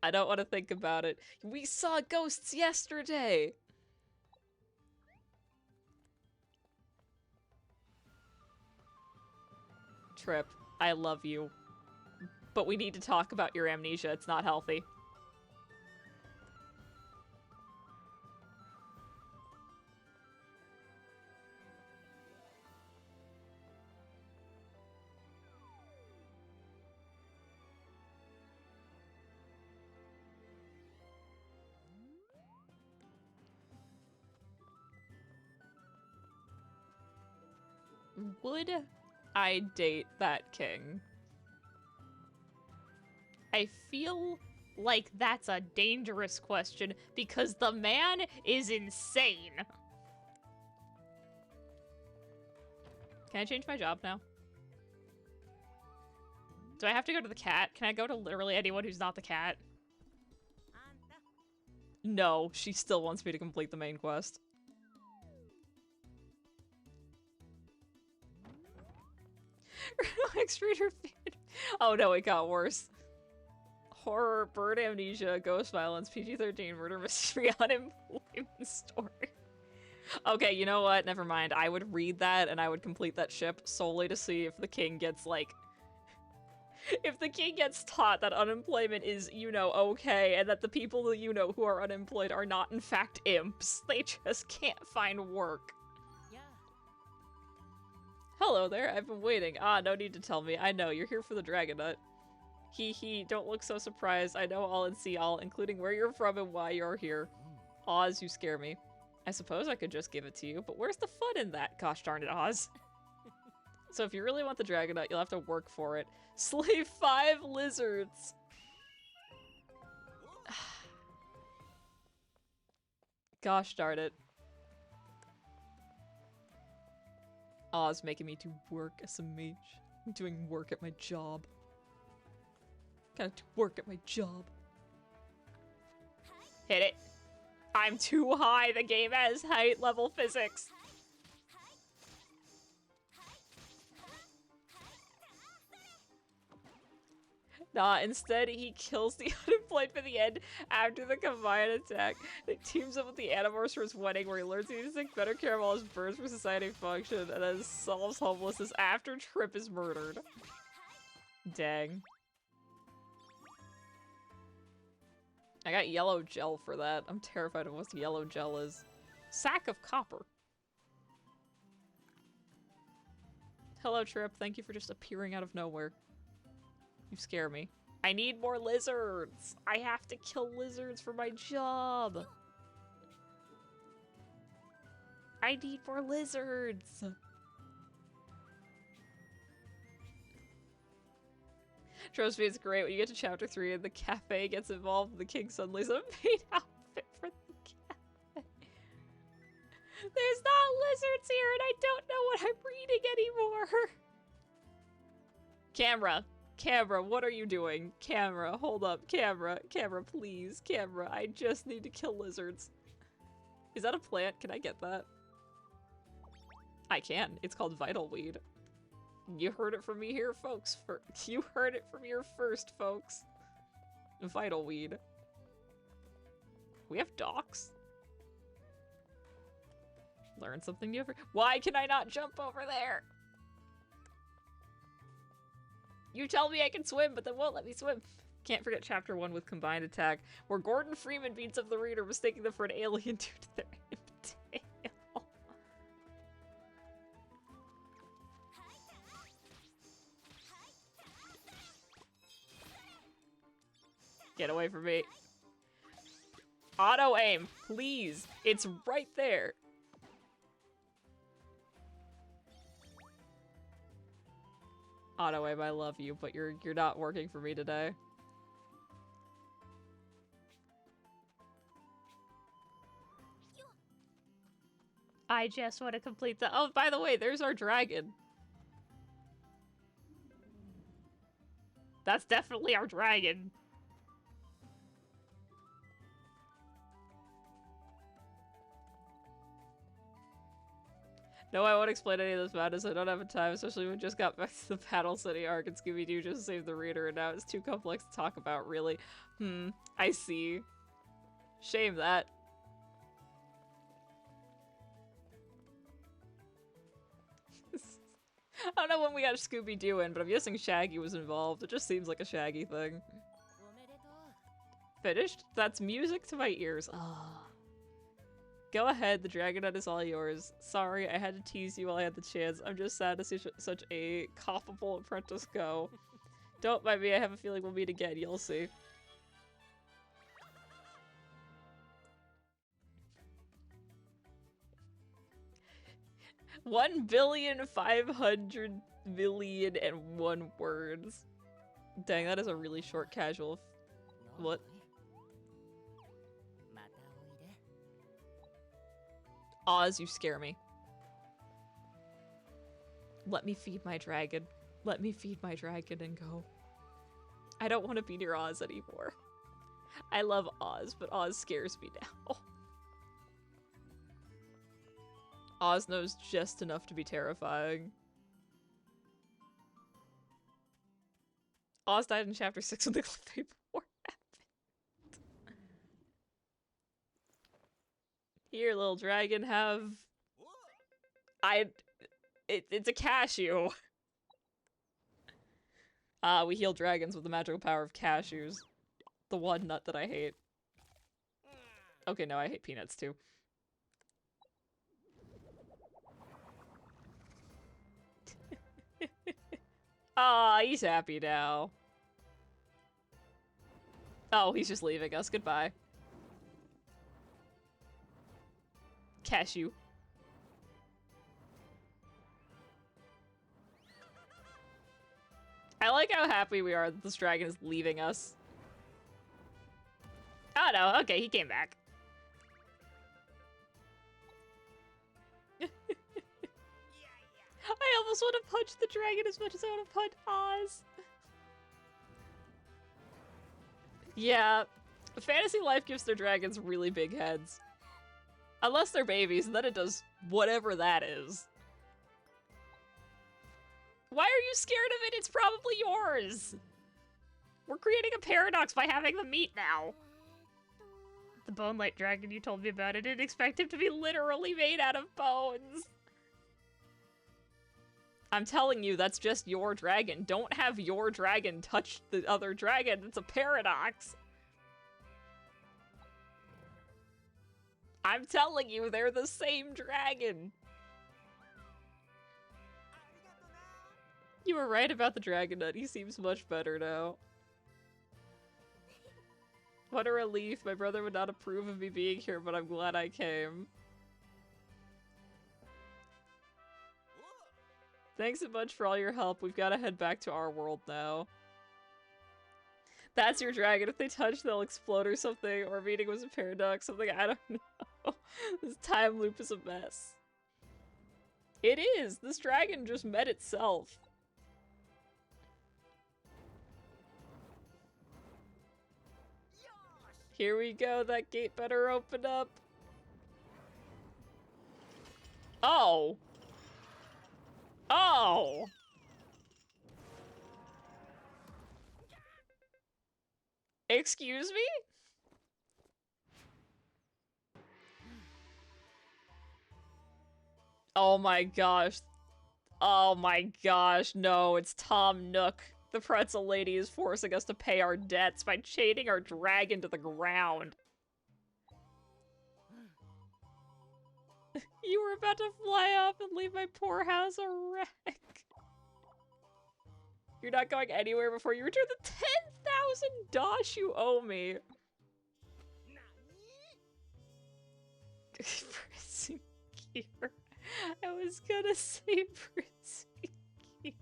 I don't want to think about it. We saw ghosts yesterday! Trip, I love you. But we need to talk about your amnesia. It's not healthy. Would I date that king? I feel like that's a dangerous question because the man is insane. Can I change my job now? Do I have to go to the cat? Can I go to literally anyone who's not the cat? No, she still wants me to complete the main quest. X-Reader fan. Oh no, it got worse. Horror, bird amnesia, ghost violence, PG-13, murder mystery, unemployment story. Okay, you know what? Never mind. I would read that and I would complete that ship solely to see if the king gets, like... If the king gets taught that unemployment is, you know, okay, and that the people, you know, who are unemployed are not in fact imps. They just can't find work. Hello there, I've been waiting. Ah, no need to tell me. I know, you're here for the Dragonite. Hee hee, don't look so surprised. I know all and see all, including where you're from and why you're here. Oz, you scare me. I suppose I could just give it to you, but where's the fun in that? Gosh darn it, Oz. So if you really want the Dragonite, you'll have to work for it. Slay 5 lizards! Gosh darn it. Oz making me do work as a mage. I'm doing work at my job. Gotta do work at my job. Hit it. I'm too high. The game has height level physics. Nah, instead he kills the unemployed for the end after the combined attack. He teams up with the Animorphs for his wedding where he learns he needs to take better care of all his birds for society function and then solves homelessness after Trip is murdered. Dang. I got yellow gel for that. I'm terrified of what yellow gel is. Sack of copper. Hello, Trip. Thank you for just appearing out of nowhere. You scare me. I need more lizards! I have to kill lizards for my job! I need more lizards! Trust me, it's great when you get to chapter 3 and the cafe gets involved and the king suddenly has a maid outfit for the cafe. There's not lizards here and I don't know what I'm reading anymore! Camera! Camera, what are you doing? Camera, hold up. Camera, camera, please. Camera, I just need to kill lizards. Is that a plant? Can I get that? I can. It's called Vital Weed. You heard it from me here, folks. You heard it from here first, folks. Vital Weed. We have docks? Learn something new every— Why can I not jump over there? You tell me I can swim, but then won't let me swim. Can't forget chapter 1 with combined attack, where Gordon Freeman beats up the reader, mistaking them for an alien due to their tail. Get away from me. Auto aim, please. It's right there. Auto aim, I love you, but you're not working for me today. I just want to complete the— Oh, by the way, there's our dragon. That's definitely our dragon. No, I won't explain any of this madness. I don't have a time, especially when we just got back to the Battle City arc and Scooby-Doo just saved the reader, and now it's too complex to talk about, really. I see. Shame that. I don't know when we got Scooby-Doo in, but I'm guessing Shaggy was involved. It just seems like a Shaggy thing. Finished? That's music to my ears. Ah. Go ahead, the Dragonette is all yours. Sorry, I had to tease you while I had the chance. I'm just sad to see such a coppable apprentice go. Don't mind me, I have a feeling we'll meet again, you'll see. $1,500,000,001 words. Dang, that is a really short casual. What? Oz, you scare me. Let me feed my dragon. Let me feed my dragon and go. I don't want to be near Oz anymore. I love Oz, but Oz scares me now. Oz knows just enough to be terrifying. Oz died in chapter 6 when the Cliff War happened. Here, little dragon, have... It's a cashew. We heal dragons with the magical power of cashews. The one nut that I hate. Okay, no, I hate peanuts too. Aw, he's happy now. Oh, he's just leaving us. Goodbye. Cashew. I like how happy we are that this dragon is leaving us. Oh no, okay, he came back. I almost want to punch the dragon as much as I want to punch Oz. Yeah, Fantasy Life gives their dragons really big heads. Unless they're babies, and then it does whatever that is. Why are you scared of it? It's probably yours! We're creating a paradox by having them meet now. The Bone Light dragon you told me about, I didn't expect him to be literally made out of bones. I'm telling you, that's just your dragon. Don't have your dragon touch the other dragon. It's a paradox. I'm telling you, they're the same dragon. You were right about the Dragonette. He seems much better now. What a relief. My brother would not approve of me being here, but I'm glad I came. Thanks a bunch for all your help. We've got to head back to our world now. That's your dragon. If they touch, they'll explode or something. Or meeting was a paradox. Something I don't know. This time loop is a mess. It is! This dragon just met itself. Here we go. That gate better open up. Oh! Oh! Excuse me? Oh my gosh. Oh my gosh, no, it's Tom Nook. The pretzel lady is forcing us to pay our debts by chaining our dragon to the ground. You were about to fly up and leave my poor house a wreck. You're not going anywhere before you return the 10,000 dosh you owe me. Prison gear. I was gonna say prison gear.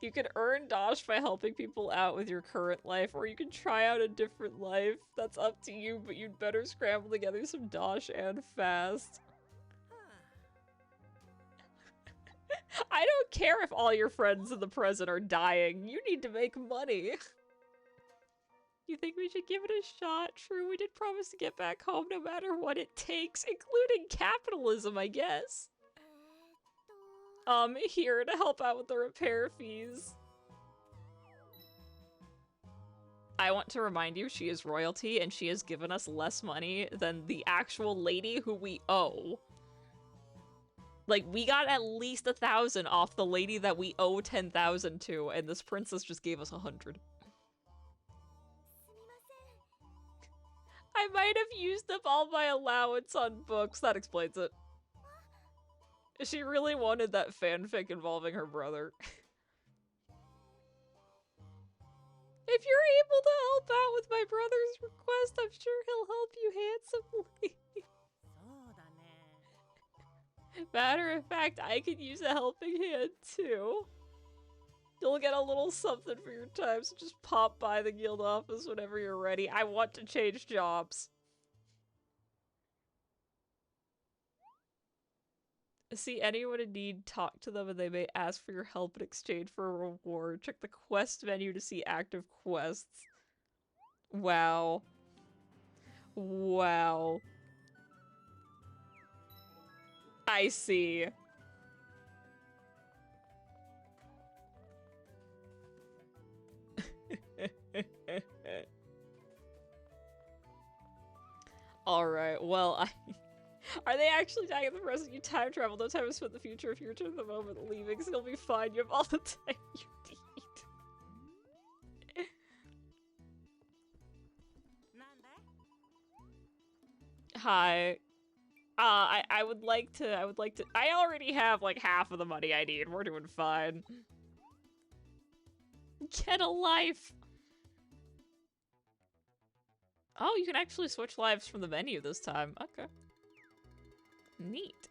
You can earn dosh by helping people out with your current life, or you can try out a different life. That's up to you, but you'd better scramble together some dosh and fast. I don't care if all your friends in the present are dying. You need to make money. You think we should give it a shot? True, we did promise to get back home no matter what it takes, including capitalism, I guess. Here to help out with the repair fees. I want to remind you, she is royalty, and she has given us less money than the actual lady who we owe. Like, we got at least 1,000 off the lady that we owe 10,000 to, and this princess just gave us 100. I might have used up all my allowance on books. That explains it. She really wanted that fanfic involving her brother. If you're able to help out with my brother's request, I'm sure he'll help you handsomely. Matter of fact, I could use a helping hand too. You'll get a little something for your time, so just pop by the guild office whenever you're ready. I want to change jobs. See anyone in need, talk to them, and they may ask for your help in exchange for a reward. Check the quest menu to see active quests. Wow. Wow. I see. Alright, well, Are they actually dying in the present? You time travel, no time to spend the future. If you return to the moment of leaving, you'll be fine. You have all the time you need. Hi. I would like to, I already have like half of the money I need. We're doing fine. Get a life. Oh, you can actually switch lives from the menu this time. Okay. Neat.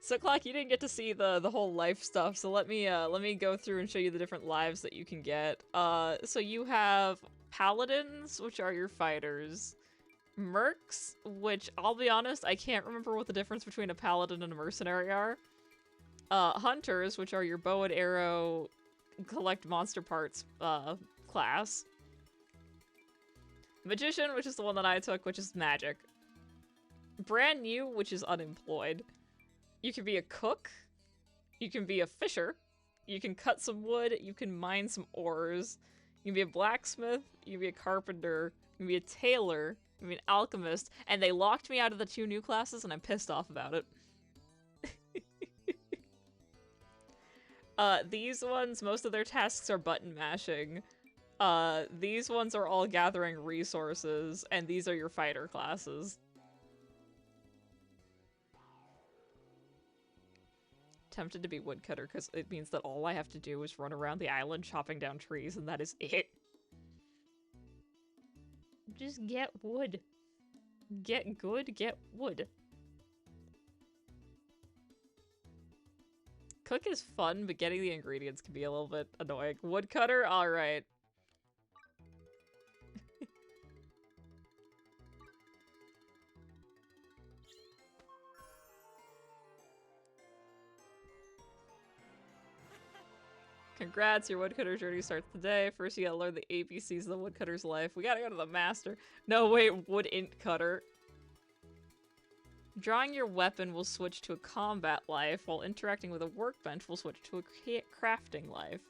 So Clock, you didn't get to see the whole life stuff, so let me go through and show you the different lives that you can get. So you have paladins, which are your fighters. Mercs, which I'll be honest, I can't remember what the difference between a paladin and a mercenary are. Hunters, which are your bow and arrow, collect monster parts class. Magician, which is the one that I took, which is magic. Brand new, which is unemployed. You can be a cook. You can be a fisher. You can cut some wood. You can mine some ores. You can be a blacksmith. You can be a carpenter. You can be a tailor. You can be an alchemist. And they locked me out of the 2 new classes, and I'm pissed off about it. These ones, most of their tasks are button mashing. These ones are all gathering resources, and these are your fighter classes. Tempted to be woodcutter because it means that all I have to do is run around the island chopping down trees, and that is it. Just get wood. Get good, get wood. Cook is fun, but getting the ingredients can be a little bit annoying. Woodcutter? Alright. Congrats, your woodcutter journey starts today. First you gotta learn the ABCs of the woodcutter's life. We gotta go to the master. No, wait, wood int cutter. Drawing your weapon will switch to a combat life, while interacting with a workbench will switch to a crafting life.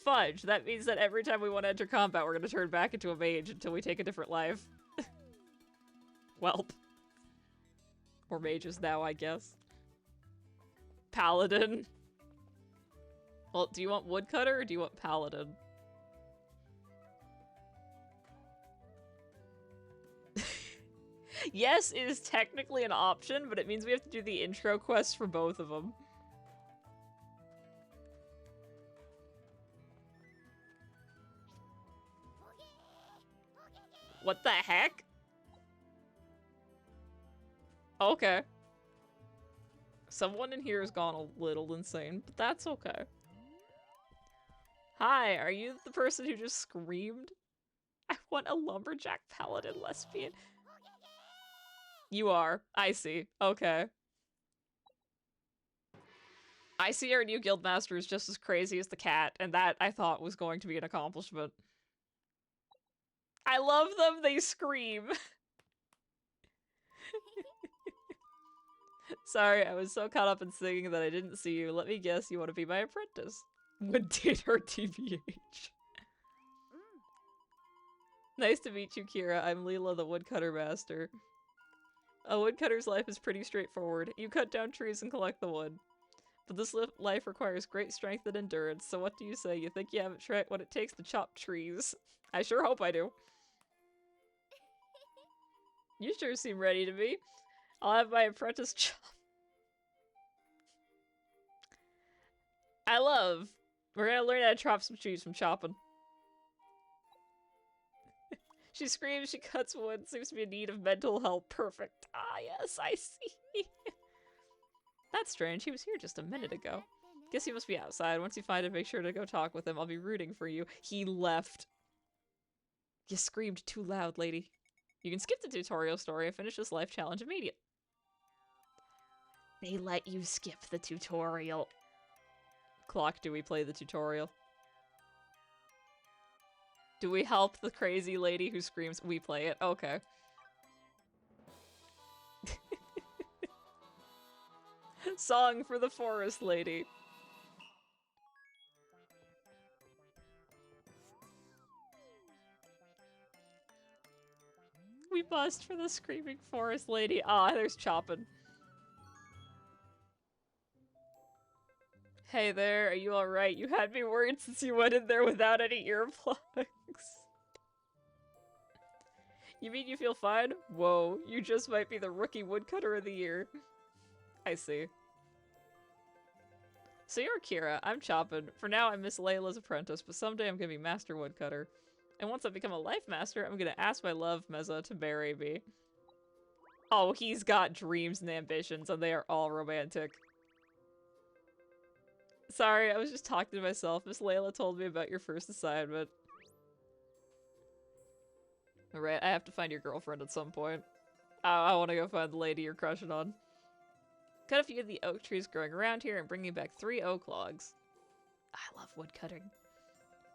Fudge, that means that every time we want to enter combat, we're gonna turn back into a mage until we take a different life. Welp. Or mages now, I guess. Paladin. Well, do you want woodcutter or do you want paladin? Yes is technically an option, but it means we have to do the intro quest for both of them. What the heck? Okay. Someone in here has gone a little insane, but that's okay. Hi, are you the person who just screamed? I want a lumberjack paladin lesbian. You are. I see. Okay. I see our new guildmaster is just as crazy as the cat, and that I thought was going to be an accomplishment. I love them, they scream. Sorry, I was so caught up in singing that I didn't see you. Let me guess, you want to be my apprentice. Would date her TBH. Nice to meet you, Kira. I'm Leela, the woodcutter master. A woodcutter's life is pretty straightforward. You cut down trees and collect the wood. But this life requires great strength and endurance, so what do you say? You think you haven't tried what it takes to chop trees? I sure hope I do. You sure seem ready to be. I'll have my apprentice chop. I love. We're gonna learn how to chop some trees from chopping. She screams, she cuts wood, seems to be in need of mental help. Perfect. Ah, yes, I see. That's strange. He was here just a minute ago. Guess he must be outside. Once you find him, make sure to go talk with him. I'll be rooting for you. He left. You screamed too loud, lady. You can skip the tutorial story and finish this life challenge immediately. They let you skip the tutorial. Clock, do we play the tutorial? Do we help the crazy lady who screams? We play it. Okay. Song for the forest lady. We bust for the screaming forest lady. Ah, there's Choppin'. Hey there, are you alright? You had me worried since you went in there without any earplugs. You mean you feel fine? Whoa, you just might be the rookie woodcutter of the year. I see. So you're Kira, I'm Choppin'. For now, I'm Miss Layla's apprentice, but someday I'm gonna be Master Woodcutter. And once I become a Life Master, I'm gonna ask my love, Meza, to marry me. Oh, he's got dreams and ambitions, and they are all romantic. Sorry, I was just talking to myself. Miss Layla told me about your first assignment. Alright, I have to find your girlfriend at some point. I want to go find the lady you're crushing on. Cut a few of the oak trees growing around here and bring me back 3 oak logs. I love wood cutting.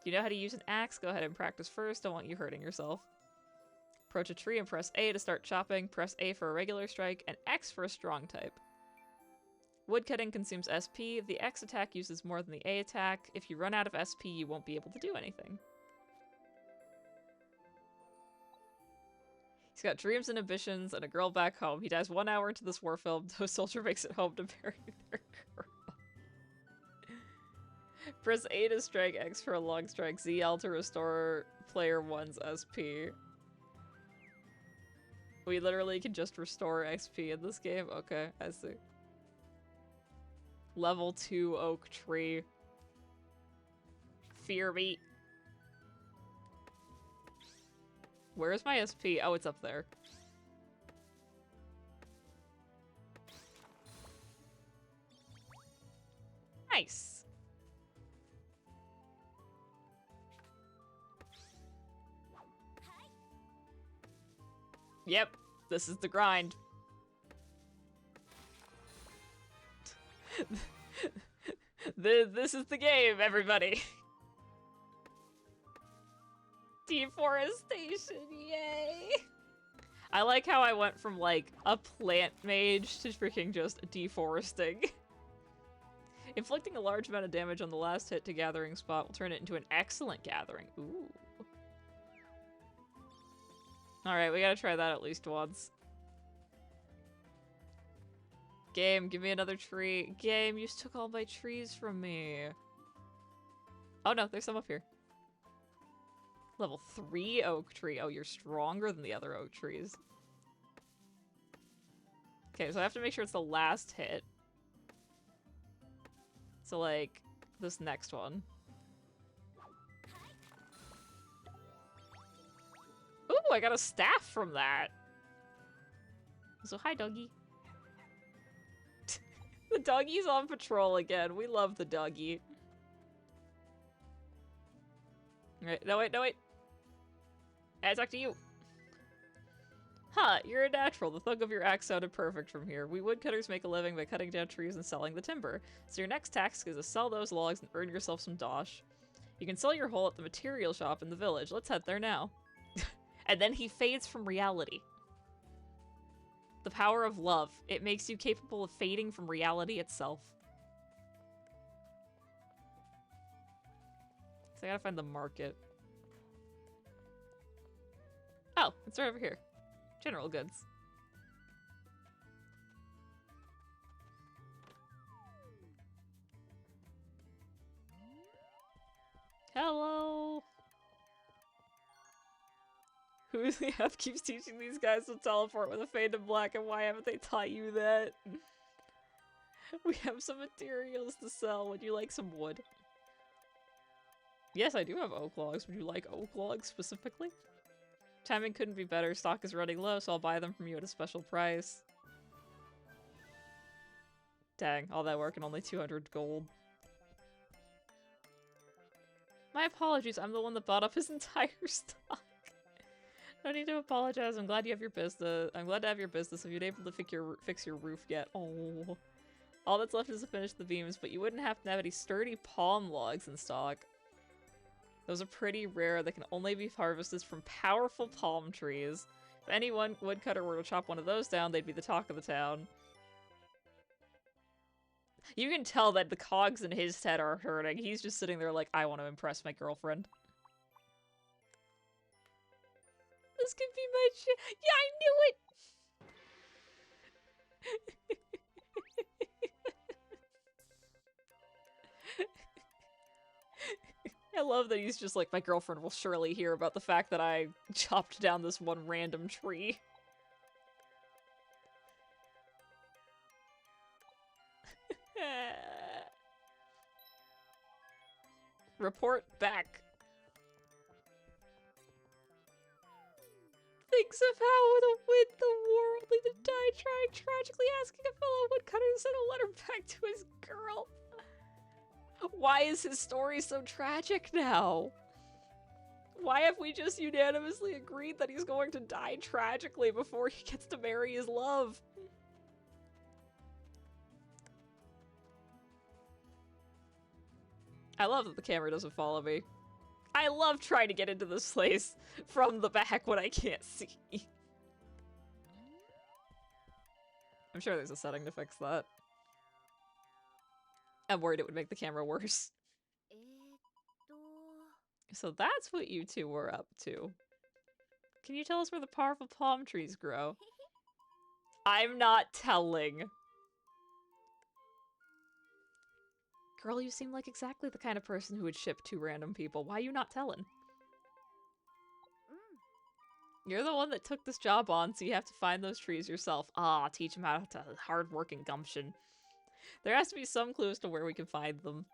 Do you know how to use an axe? Go ahead and practice first. Don't want you hurting yourself. Approach a tree and press A to start chopping. Press A for a regular strike and X for a strong type. Woodcutting consumes SP. The X attack uses more than the A attack. If you run out of SP, you won't be able to do anything. He's got dreams and ambitions and a girl back home. He dies 1 hour into this war film. No soldier makes it home to bury their girl. Press A to strike, X for a long strike, ZL to restore player 1's SP. We literally can just restore XP in this game? Okay, I see. Level 2 oak tree. Fear me. Where's my SP? Oh, it's up there. Nice. Yep, this is the grind. This is the game, everybody. Deforestation, yay! I like how I went from, like, a plant mage to freaking just deforesting. Inflicting a large amount of damage on the last hit to gathering spot will turn it into an excellent gathering. Ooh. Alright, we gotta try that at least once. Game, give me another tree. Game, you took all my trees from me. Oh no, there's some up here. Level 3 oak tree. Oh, you're stronger than the other oak trees. Okay, so I have to make sure it's the last hit. So, like, this next one. Ooh, I got a staff from that. So, hi, doggy. The doggy's on patrol again. We love the doggy. Alright, no wait, no wait. I talk to you. Huh, you're a natural. The thug of your axe sounded perfect from here. We woodcutters make a living by cutting down trees and selling the timber. So your next task is to sell those logs and earn yourself some dosh. You can sell your hull at the material shop in the village. Let's head there now. And then he fades from reality. The power of love. It makes you capable of fading from reality itself. So I gotta find the market. Oh, it's right over here. General goods. Hello! Who the F keeps teaching these guys to teleport with a fade to black, and why haven't they taught you that? We have some materials to sell. Would you like some wood? Yes, I do have oak logs. Would you like oak logs specifically? Timing couldn't be better. Stock is running low, so I'll buy them from you at a special price. Dang, all that work and only 200 gold. My apologies, I'm the one that bought up his entire stock. No need to apologize. I'm glad you have your business. I'm glad to have your business. If you'd able to fix your roof yet. Oh. All that's left is to finish the beams, but you wouldn't happen to have any sturdy palm logs in stock. Those are pretty rare. They can only be harvested from powerful palm trees. If any woodcutter were to chop one of those down, they'd be the talk of the town. You can tell that the cogs in his head are hurting. He's just sitting there like, I want to impress my girlfriend. This could be my shit. Yeah, I knew it! I love that he's just like, my girlfriend will surely hear about the fact that I chopped down this one random tree. Report back. Thinks of how to win the war, only to die trying tragically asking a fellow woodcutter to send a letter back to his girl. Why is his story so tragic now? Why have we just unanimously agreed that he's going to die tragically before he gets to marry his love? I love that the camera doesn't follow me. I love trying to get into this place from the back when I can't see. I'm sure there's a setting to fix that. I'm worried it would make the camera worse. So that's what you two were up to. Can you tell us where the powerful palm trees grow? I'm not telling. Girl, you seem like exactly the kind of person who would ship two random people. Why are you not telling? You're the one that took this job on, so you have to find those trees yourself. Ah, teach them how to hard work and gumption. There has to be some clue as to where we can find them.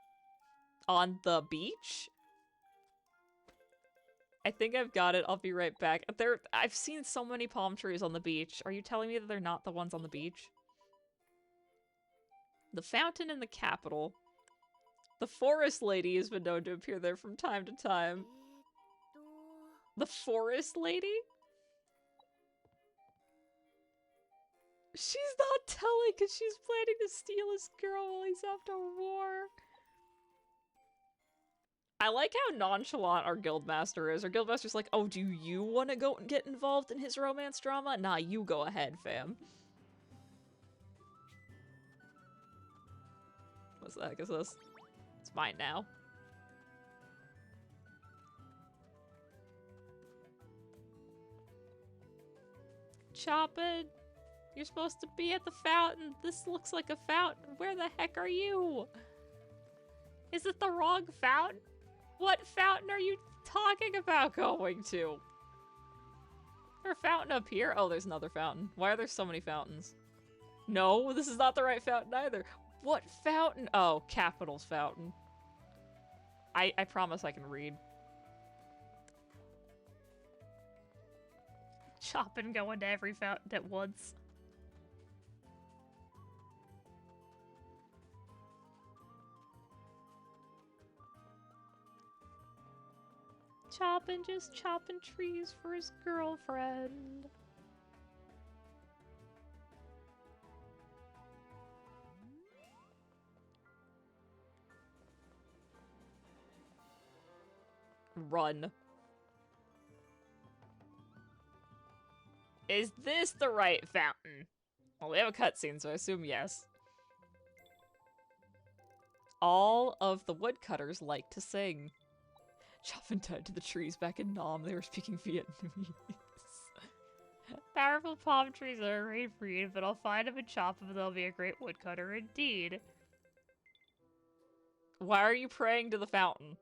On the beach? I think I've got it. I'll be right back. I've seen so many palm trees on the beach. Are you telling me that they're not the ones on the beach? The fountain in the capital. The forest lady has been known to appear there from time to time. The forest lady? She's not telling because she's planning to steal his girl while he's after war. I like how nonchalant our guildmaster is. Our guildmaster's like, oh, do you want to go and get involved in his romance drama? Nah, you go ahead, fam. What's the heck is this? It's mine now. Chop it. You're supposed to be at the fountain. This looks like a fountain. Where the heck are you? Is it the wrong fountain? What fountain are you talking about going to? Is there a fountain up here? Oh, there's another fountain. Why are there so many fountains? No, this is not the right fountain either. What fountain? Oh, Capitals fountain. I promise I can read. Chopping going to every fountain at once. Chopping, just chopping trees for his girlfriend. Run. Is this the right fountain? Well, we have a cutscene, so I assume yes. All of the woodcutters like to sing. Chopping tied to the trees back in Nam, they were speaking Vietnamese. Powerful palm trees are a great breed, but I'll find them and chop them, they'll be a great woodcutter indeed. Why are you praying to the fountain?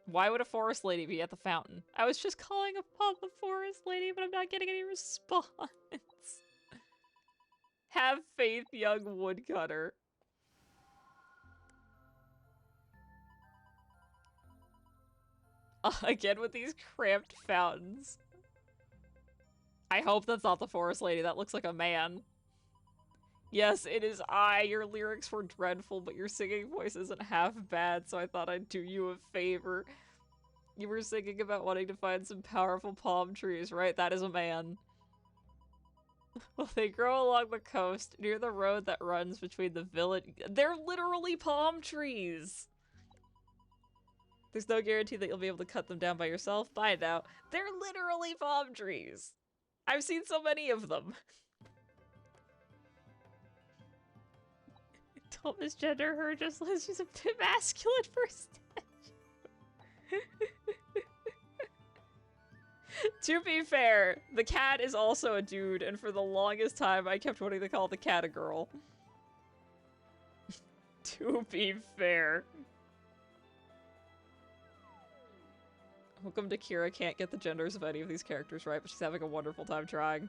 Why would a forest lady be at the fountain? I was just calling upon the forest lady, but I'm not getting any response. Have faith, young woodcutter. Again with these cramped fountains. I hope that's not the forest lady. That looks like a man. Yes, it is I. Your lyrics were dreadful, but your singing voice isn't half bad, so I thought I'd do you a favor. You were singing about wanting to find some powerful palm trees, right? That is a man. Well, they grow along the coast, near the road that runs between the village. They're literally palm trees! There's no guarantee that you'll be able to cut them down by yourself. Find out. They're literally palm trees! I've seen so many of them. Don't misgender her just as she's a bit masculine for a statue. To be fair, the cat is also a dude, and for the longest time I kept wanting to call the cat a girl. To be fair. Welcome to Kira can't get the genders of any of these characters right, but she's having a wonderful time trying.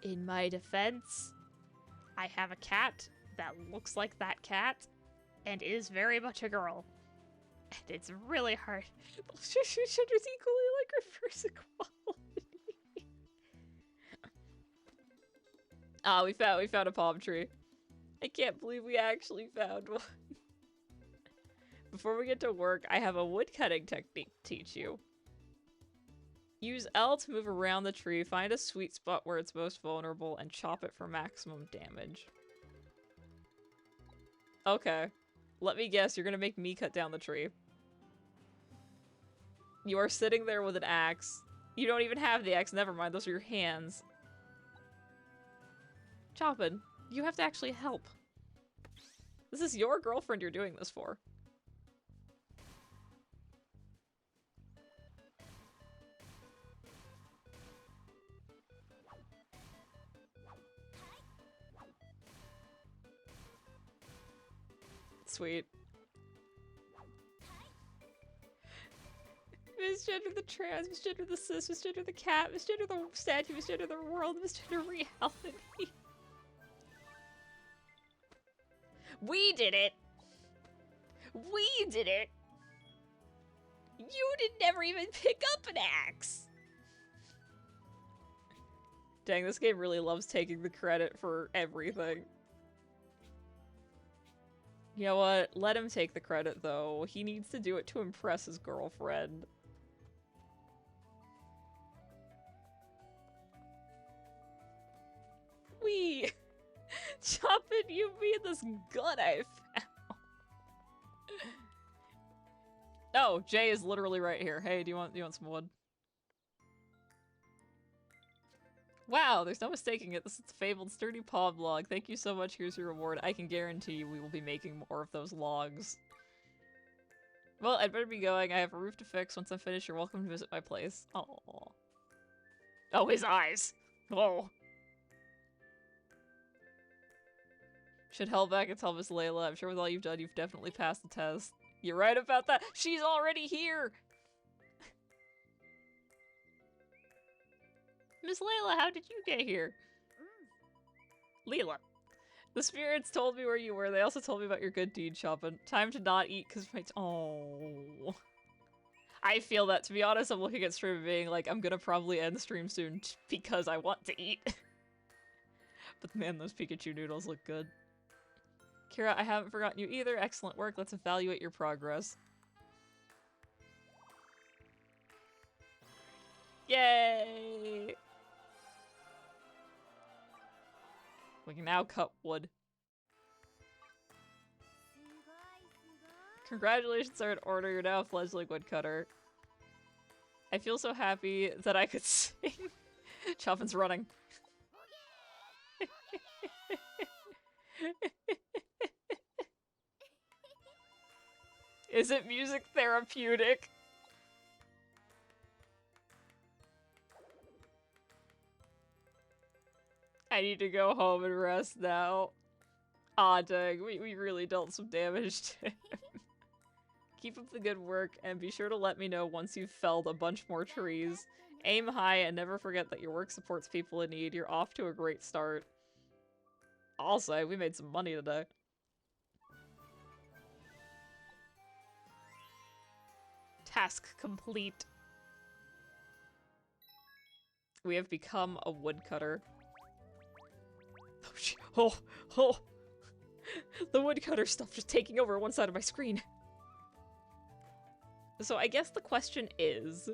In my defense, I have a cat that looks like that cat and is very much a girl. And it's really hard. Genders equally like reverse equality. Ah, we found a palm tree. I can't believe we actually found one. Before we get to work, I have a woodcutting technique to teach you. Use L to move around the tree, find a sweet spot where it's most vulnerable, and chop it for maximum damage. Okay. Let me guess, you're gonna make me cut down the tree. You are sitting there with an axe. You don't even have the axe, never mind, those are your hands. Choppin', you have to actually help. This is your girlfriend you're doing this for. Sweet. Misgender the trans, misgender the cis, misgender the cat, misgender the statue, misgender the world, misgender reality. We did it! We did it! You did never even pick up an axe! Dang, this game really loves taking the credit for everything. You know what? Let him take the credit, though. He needs to do it to impress his girlfriend. We chopping you me in this gun I found. Oh, Jay is literally right here. Hey, do you want some wood? Wow, there's no mistaking it. This is the fabled sturdy palm log. Thank you so much. Here's your reward. I can guarantee you we will be making more of those logs. Well, I'd better be going. I have a roof to fix. Once I'm finished, you're welcome to visit my place. Oh. Oh, his eyes. Whoa. Should head back and tell Miss Layla. I'm sure with all you've done, you've definitely passed the test. You're right about that. She's already here. Miss Layla, how did you get here? Leela. The spirits told me where you were. They also told me about your good deed shopping. Time to not eat because my oh. I feel that. To be honest, I'm looking at stream being like, I'm gonna probably end the stream soon because I want to eat. But man, those Pikachu noodles look good. Kira, I haven't forgotten you either. Excellent work. Let's evaluate your progress. Yay! We can now cut wood. Congratulations are in order. You're now a fledgling woodcutter. I feel so happy that I could sing. Chopin's running. Is it music therapeutic? I need to go home and rest now. Aw, dang, we really dealt some damage to him. Keep up the good work, and be sure to let me know once you've felled a bunch more trees. Aim high, and never forget that your work supports people in need. You're off to a great start. I'll say, we made some money today. Task complete. We have become a woodcutter. Oh, oh! The woodcutter stuff just taking over one side of my screen. So I guess the question is,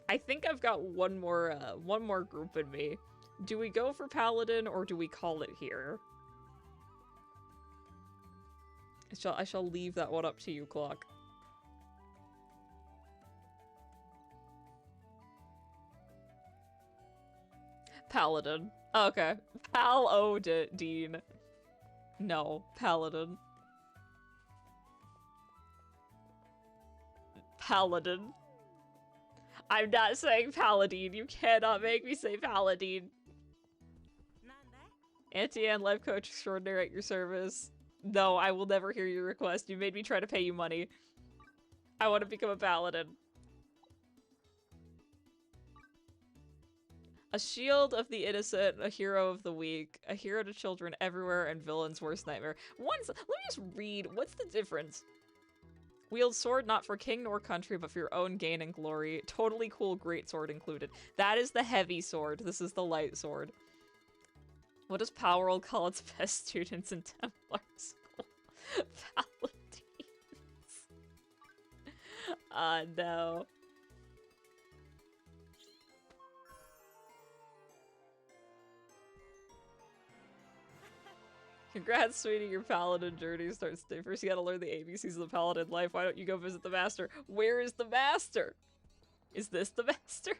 I think I've got one more group in me. Do we go for Paladin or do we call it here? I shall leave that one up to you, Clock. Paladin. Okay. Paladin. No, Paladin. Paladin. I'm not saying Paladin. You cannot make me say Paladin. Auntie Anne, life coach extraordinary at your service. No, I will never hear your request. You made me try to pay you money. I want to become a paladin. A shield of the innocent, a hero of the weak, a hero to children everywhere, and villain's worst nightmare. Let me just read. What's the difference? Wield sword not for king nor country, but for your own gain and glory. Totally cool greatsword included. That is the heavy sword. This is the light sword. What does Palworld call its best students in Templar School? Paladins. No. Congrats, sweetie, your paladin journey starts today. First, you gotta learn the ABCs of the paladin life. Why don't you go visit the master? Where is the master? Is this the master?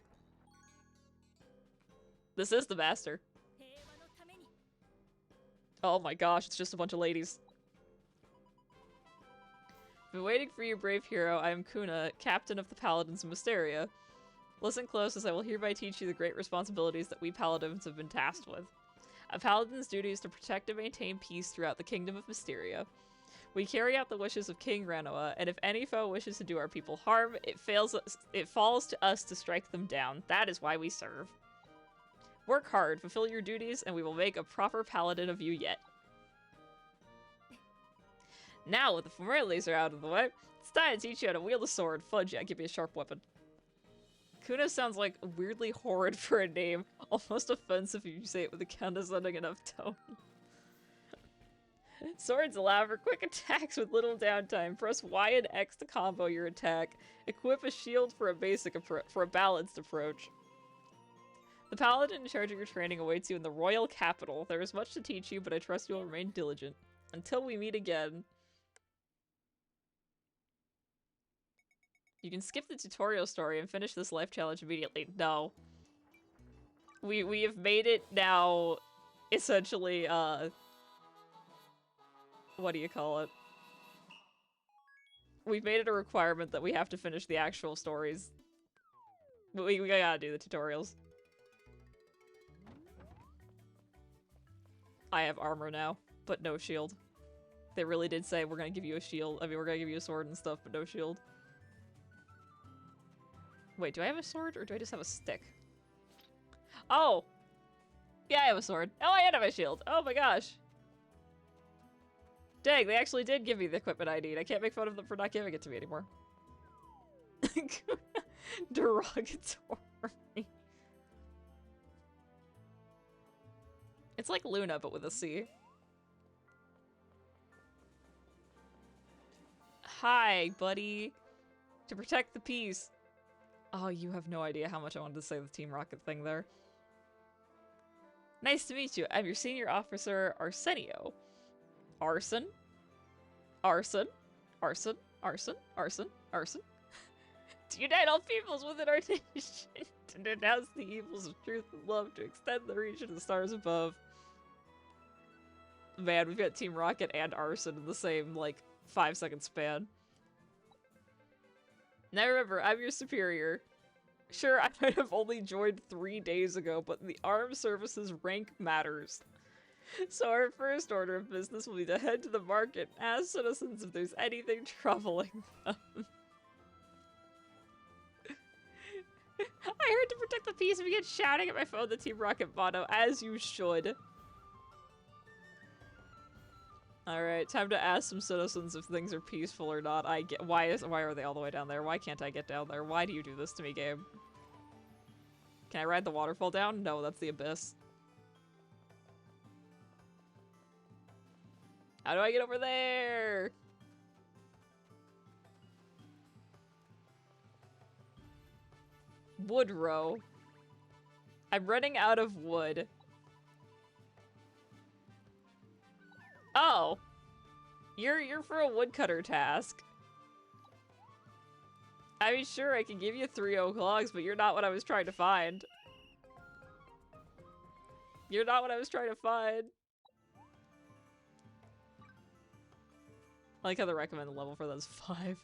This is the master. Oh my gosh, it's just a bunch of ladies. Been waiting for you, brave hero. I am Kuna, captain of the Paladins of Mysteria. Listen close, as I will hereby teach you the great responsibilities that we paladins have been tasked with. A paladin's duty is to protect and maintain peace throughout the kingdom of Mysteria. We carry out the wishes of King Renoa, and if any foe wishes to do our people harm, it falls to us to strike them down. That is why we serve. Work hard, fulfill your duties, and we will make a proper paladin of you yet. Now, with the formalities are out of the way, it's time to teach you how to wield a sword. Fudge, yeah, give me a sharp weapon. Kuna sounds like weirdly horrid for a name. Almost offensive if you say it with a condescending enough tone. Swords allow for quick attacks with little downtime. Press Y and X to combo your attack. Equip a shield for a balanced approach. The paladin in charge of your training awaits you in the royal capital. There is much to teach you, but I trust you will remain diligent. Until we meet again. You can skip the tutorial story and finish this life challenge immediately. No. We have made it now, essentially, what do you call it? We've made it a requirement that we have to finish the actual stories. We gotta do the tutorials. I have armor now, but no shield. They really did say we're gonna give you a shield. I mean, we're gonna give you a sword and stuff, but no shield. Wait, do I have a sword or do I just have a stick? Oh! Yeah, I have a sword. Oh, I have a shield. Oh my gosh. Dang, they actually did give me the equipment I need. I can't make fun of them for not giving it to me anymore. Derogatory. It's like Luna, but with a C. Hi, buddy. To protect the peace. Oh, you have no idea how much I wanted to say the Team Rocket thing there. Nice to meet you. I'm your senior officer, Arsenio. Arson? Arson? Arson? Arson? Arson? Arson? To unite all peoples within our nation, to denounce the evils of truth and love, to extend the reach of the stars above. Man, we've got Team Rocket and Arson in the same, like, 5-second span. Now remember, I'm your superior. Sure, I might have only joined 3 days ago, but the armed services rank matters. So our first order of business will be to head to the market and ask citizens if there's anything troubling them. I heard to protect the peace and began shouting at my phone the Team Rocket motto, as you should. Alright, time to ask some citizens if things are peaceful or not. Why are they all the way down there? Why can't I get down there? Why do you do this to me, game? Can I ride the waterfall down? No, that's the abyss. How do I get over there? Woodrow. I'm running out of wood. Oh. You're for a woodcutter task. I mean, sure, I can give you 3 oak logs, but you're not what I was trying to find. You're not what I was trying to find. I like how the recommended level for those 5.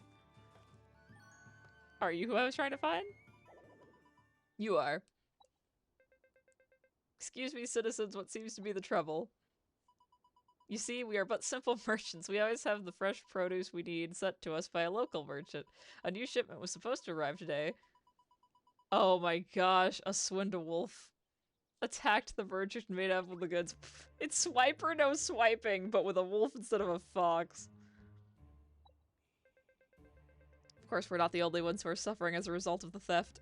Are you who I was trying to find? You are. Excuse me, citizens, what seems to be the trouble? You see, we are but simple merchants. We always have the fresh produce we need sent to us by a local merchant. A new shipment was supposed to arrive today. Oh my gosh, a Swindlewolf attacked the merchant made up of the goods. It's swiper no swiping, but with a wolf instead of a fox. Of course, we're not the only ones who are suffering as a result of the theft.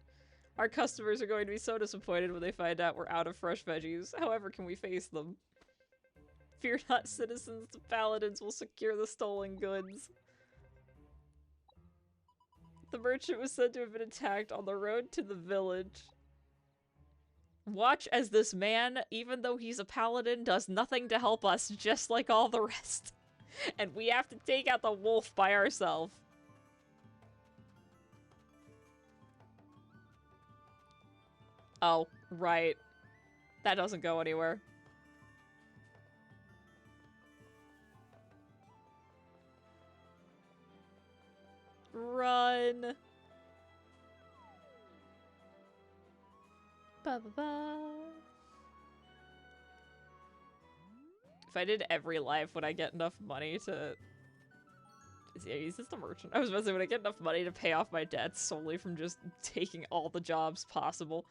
Our customers are going to be so disappointed when they find out we're out of fresh veggies. However, can we face them? Fear not, citizens, the paladins will secure the stolen goods. The merchant was said to have been attacked on the road to the village. Watch as this man, even though he's a paladin, does nothing to help us, just like all the rest. And we have to take out the wolf by ourselves. Oh, right. That doesn't go anywhere. Run! Ba-ba-ba. If I did every life, would I get enough money to... Is this the merchant? I was about to say, would I get enough money to pay off my debts solely from just taking all the jobs possible?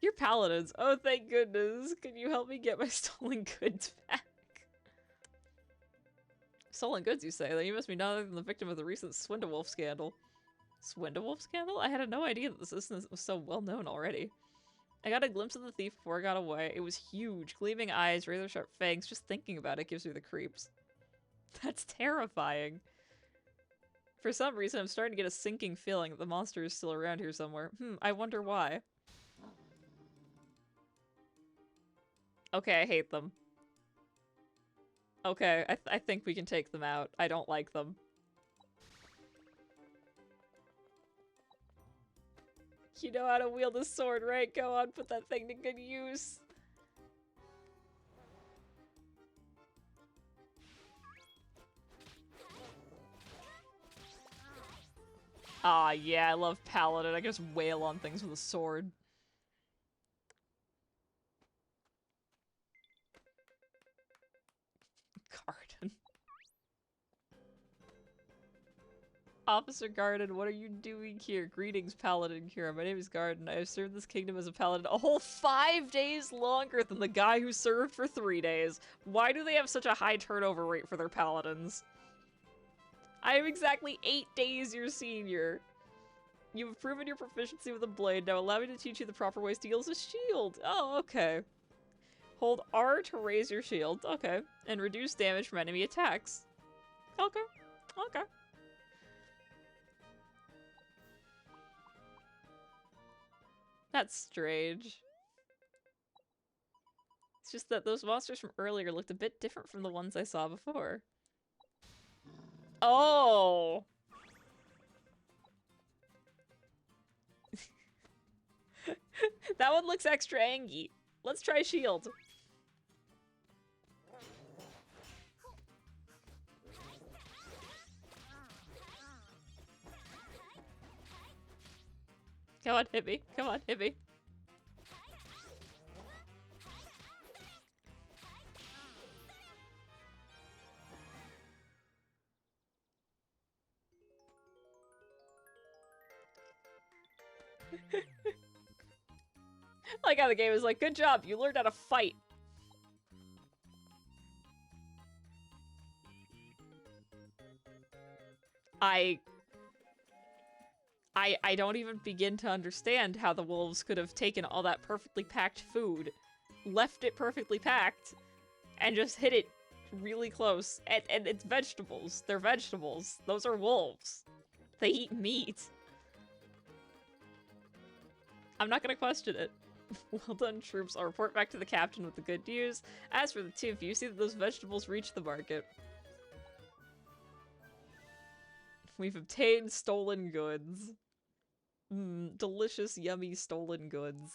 You're paladins. Oh, thank goodness. Can you help me get my stolen goods back? Stolen goods, you say? Then you must be none other than the victim of the recent Swindlewolf scandal. Swindlewolf scandal? I had no idea that this incident was so well known already. I got a glimpse of the thief before I got away. It was huge, gleaming eyes, razor sharp fangs. Just thinking about it gives me the creeps. That's terrifying. For some reason, I'm starting to get a sinking feeling that the monster is still around here somewhere. I wonder why. Okay, I hate them. Okay, I think we can take them out. I don't like them. you know how to wield a sword, right? Go on, put that thing to good use. Ah, yeah, I love Paladin. I can just wail on things with a sword. Garden. Officer Garden, what are you doing here? Greetings, Paladin Kira. My name is Garden. I have served this kingdom as a paladin a whole 5 days longer than the guy who served for 3 days. Why do they have such a high turnover rate for their paladins? I am exactly 8 days your senior. You have proven your proficiency with a blade. Now allow me to teach you the proper ways to use a shield. Oh, okay. Hold R to raise your shield. Okay. And reduce damage from enemy attacks. Okay. Okay. That's strange. It's just that those monsters from earlier looked a bit different from the ones I saw before. Oh! That one looks extra angy. Let's try shield. Come on, hit me. Come on, hit me. I like how the game is like, good job, you learned how to fight. I don't even begin to understand how the wolves could have taken all that perfectly packed food, left it perfectly packed, and just hit it really close. And it's vegetables. They're vegetables. Those are wolves. They eat meat. I'm not gonna question it. Well done, troops. I'll report back to the captain with the good news. As for the two of you, see that those vegetables reach the market. We've obtained stolen goods. Delicious, yummy stolen goods.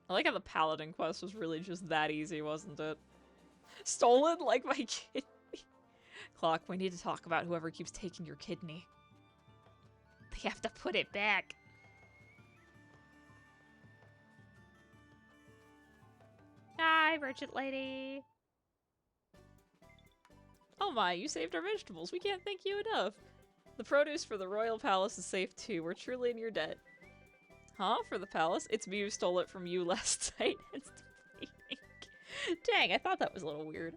I like how the paladin quest was really just that easy, wasn't it? Stolen like my kidney. Clock, we need to talk about whoever keeps taking your kidney. They have to put it back. Hi, merchant lady. Oh my, you saved our vegetables. We can't thank you enough. The produce for the royal palace is safe too. We're truly in your debt. Huh? For the palace? It's me who stole it from you last night. It's dang, I thought that was a little weird.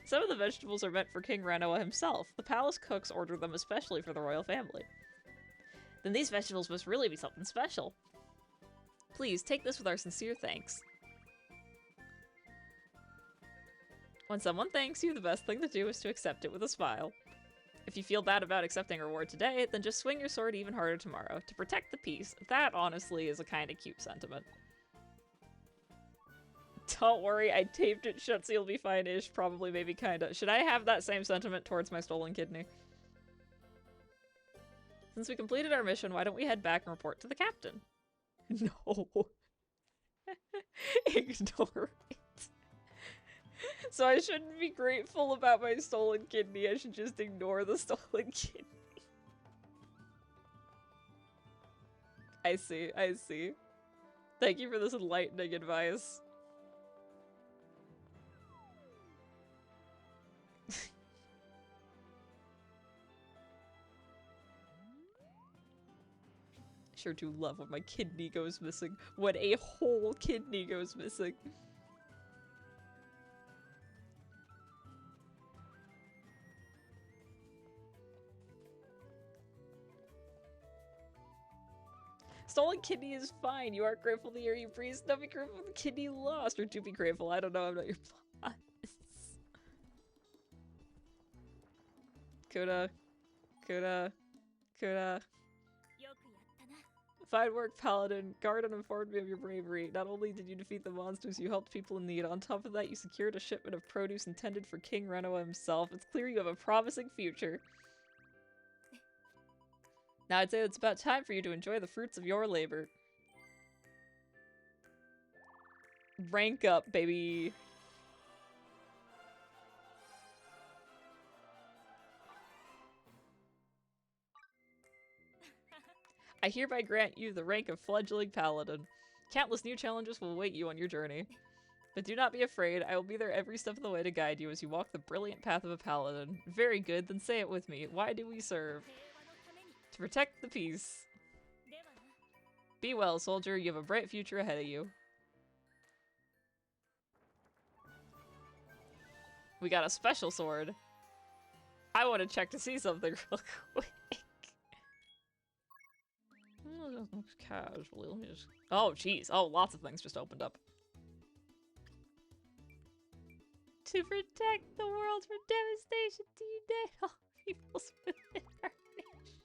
Some of the vegetables are meant for King Renoa himself. The palace cooks ordered them especially for the royal family. Then these vegetables must really be something special. Please, take this with our sincere thanks. When someone thanks you, the best thing to do is to accept it with a smile. If you feel bad about accepting a reward today, then just swing your sword even harder tomorrow, to protect the peace. That, honestly, is a kinda cute sentiment. Don't worry, I taped it shut so you'll be fine-ish, probably, maybe, kinda. Should I have that same sentiment towards my stolen kidney? Since we completed our mission, why don't we head back and report to the captain? No. Ignore it. So I shouldn't be grateful about my stolen kidney, I should just ignore the stolen kidney. I see, I see. Thank you for this enlightening advice. Sure do love when my kidney goes missing. When a whole kidney goes missing. Stolen kidney is fine. You aren't grateful the air you breathe. Don't be grateful for the kidney lost. Or do be grateful. I don't know. I'm not your boss. Kuda. Kuda. Kuda. Fine work, Paladin. Garden informed me of your bravery. Not only did you defeat the monsters, you helped people in need. On top of that, you secured a shipment of produce intended for King Renoa himself. It's clear you have a promising future. Now I'd say it's about time for you to enjoy the fruits of your labor. Rank up, baby. I hereby grant you the rank of Fledgling Paladin. Countless new challenges will await you on your journey. But do not be afraid, I will be there every step of the way to guide you as you walk the brilliant path of a paladin. Very good, then say it with me. Why do we serve? To protect the peace. Be well, soldier. You have a bright future ahead of you. We got a special sword. I want to check to see something real quick. Casually. Let me just... Oh, jeez. Oh, lots of things just opened up. To protect the world from devastation, to unite all peoples within our nation.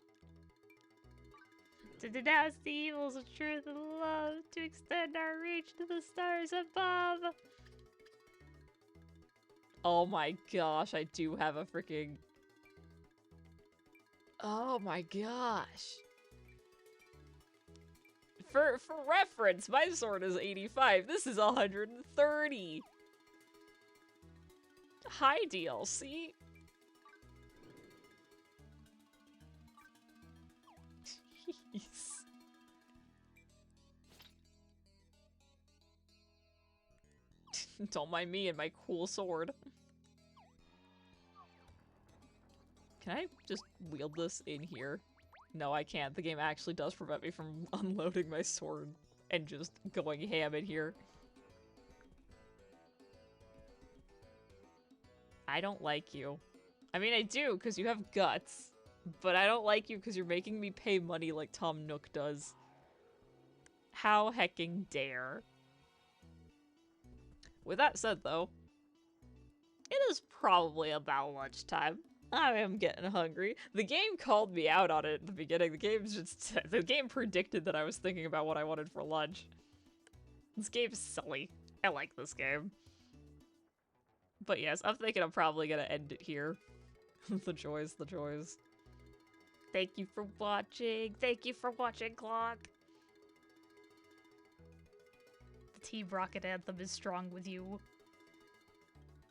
To denounce the evils of truth and love, to extend our reach to the stars above. Oh my gosh, I do have a freaking... Oh my gosh. For reference, my sword is 85. This is 130. Hi, DLC. Jeez. Don't mind me and my cool sword. Can I just wield this in here? No, I can't. The game actually does prevent me from unloading my sword and just going ham in here. I don't like you. I mean, I do, because you have guts. But I don't like you because you're making me pay money like Tom Nook does. How hecking dare. With that said, though, it is probably about lunchtime. I am getting hungry. The game called me out on it at the beginning. The game predicted that I was thinking about what I wanted for lunch. This game's silly. I like this game. But yes, I'm thinking I'm probably gonna end it here. The joys, the joys. Thank you for watching. Thank you for watching, Clock. The Team Rocket anthem is strong with you.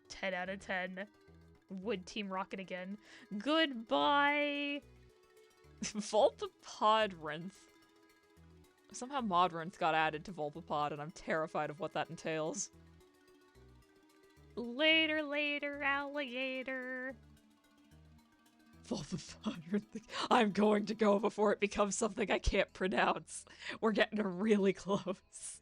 10 out of 10. Would Team Rocket again. Goodbye! Volpapod Somehow Modrinth got added to Volpapod, and I'm terrified of what that entails. Later, later, alligator. Volpapod. I'm going to go before it becomes something I can't pronounce. We're getting really close.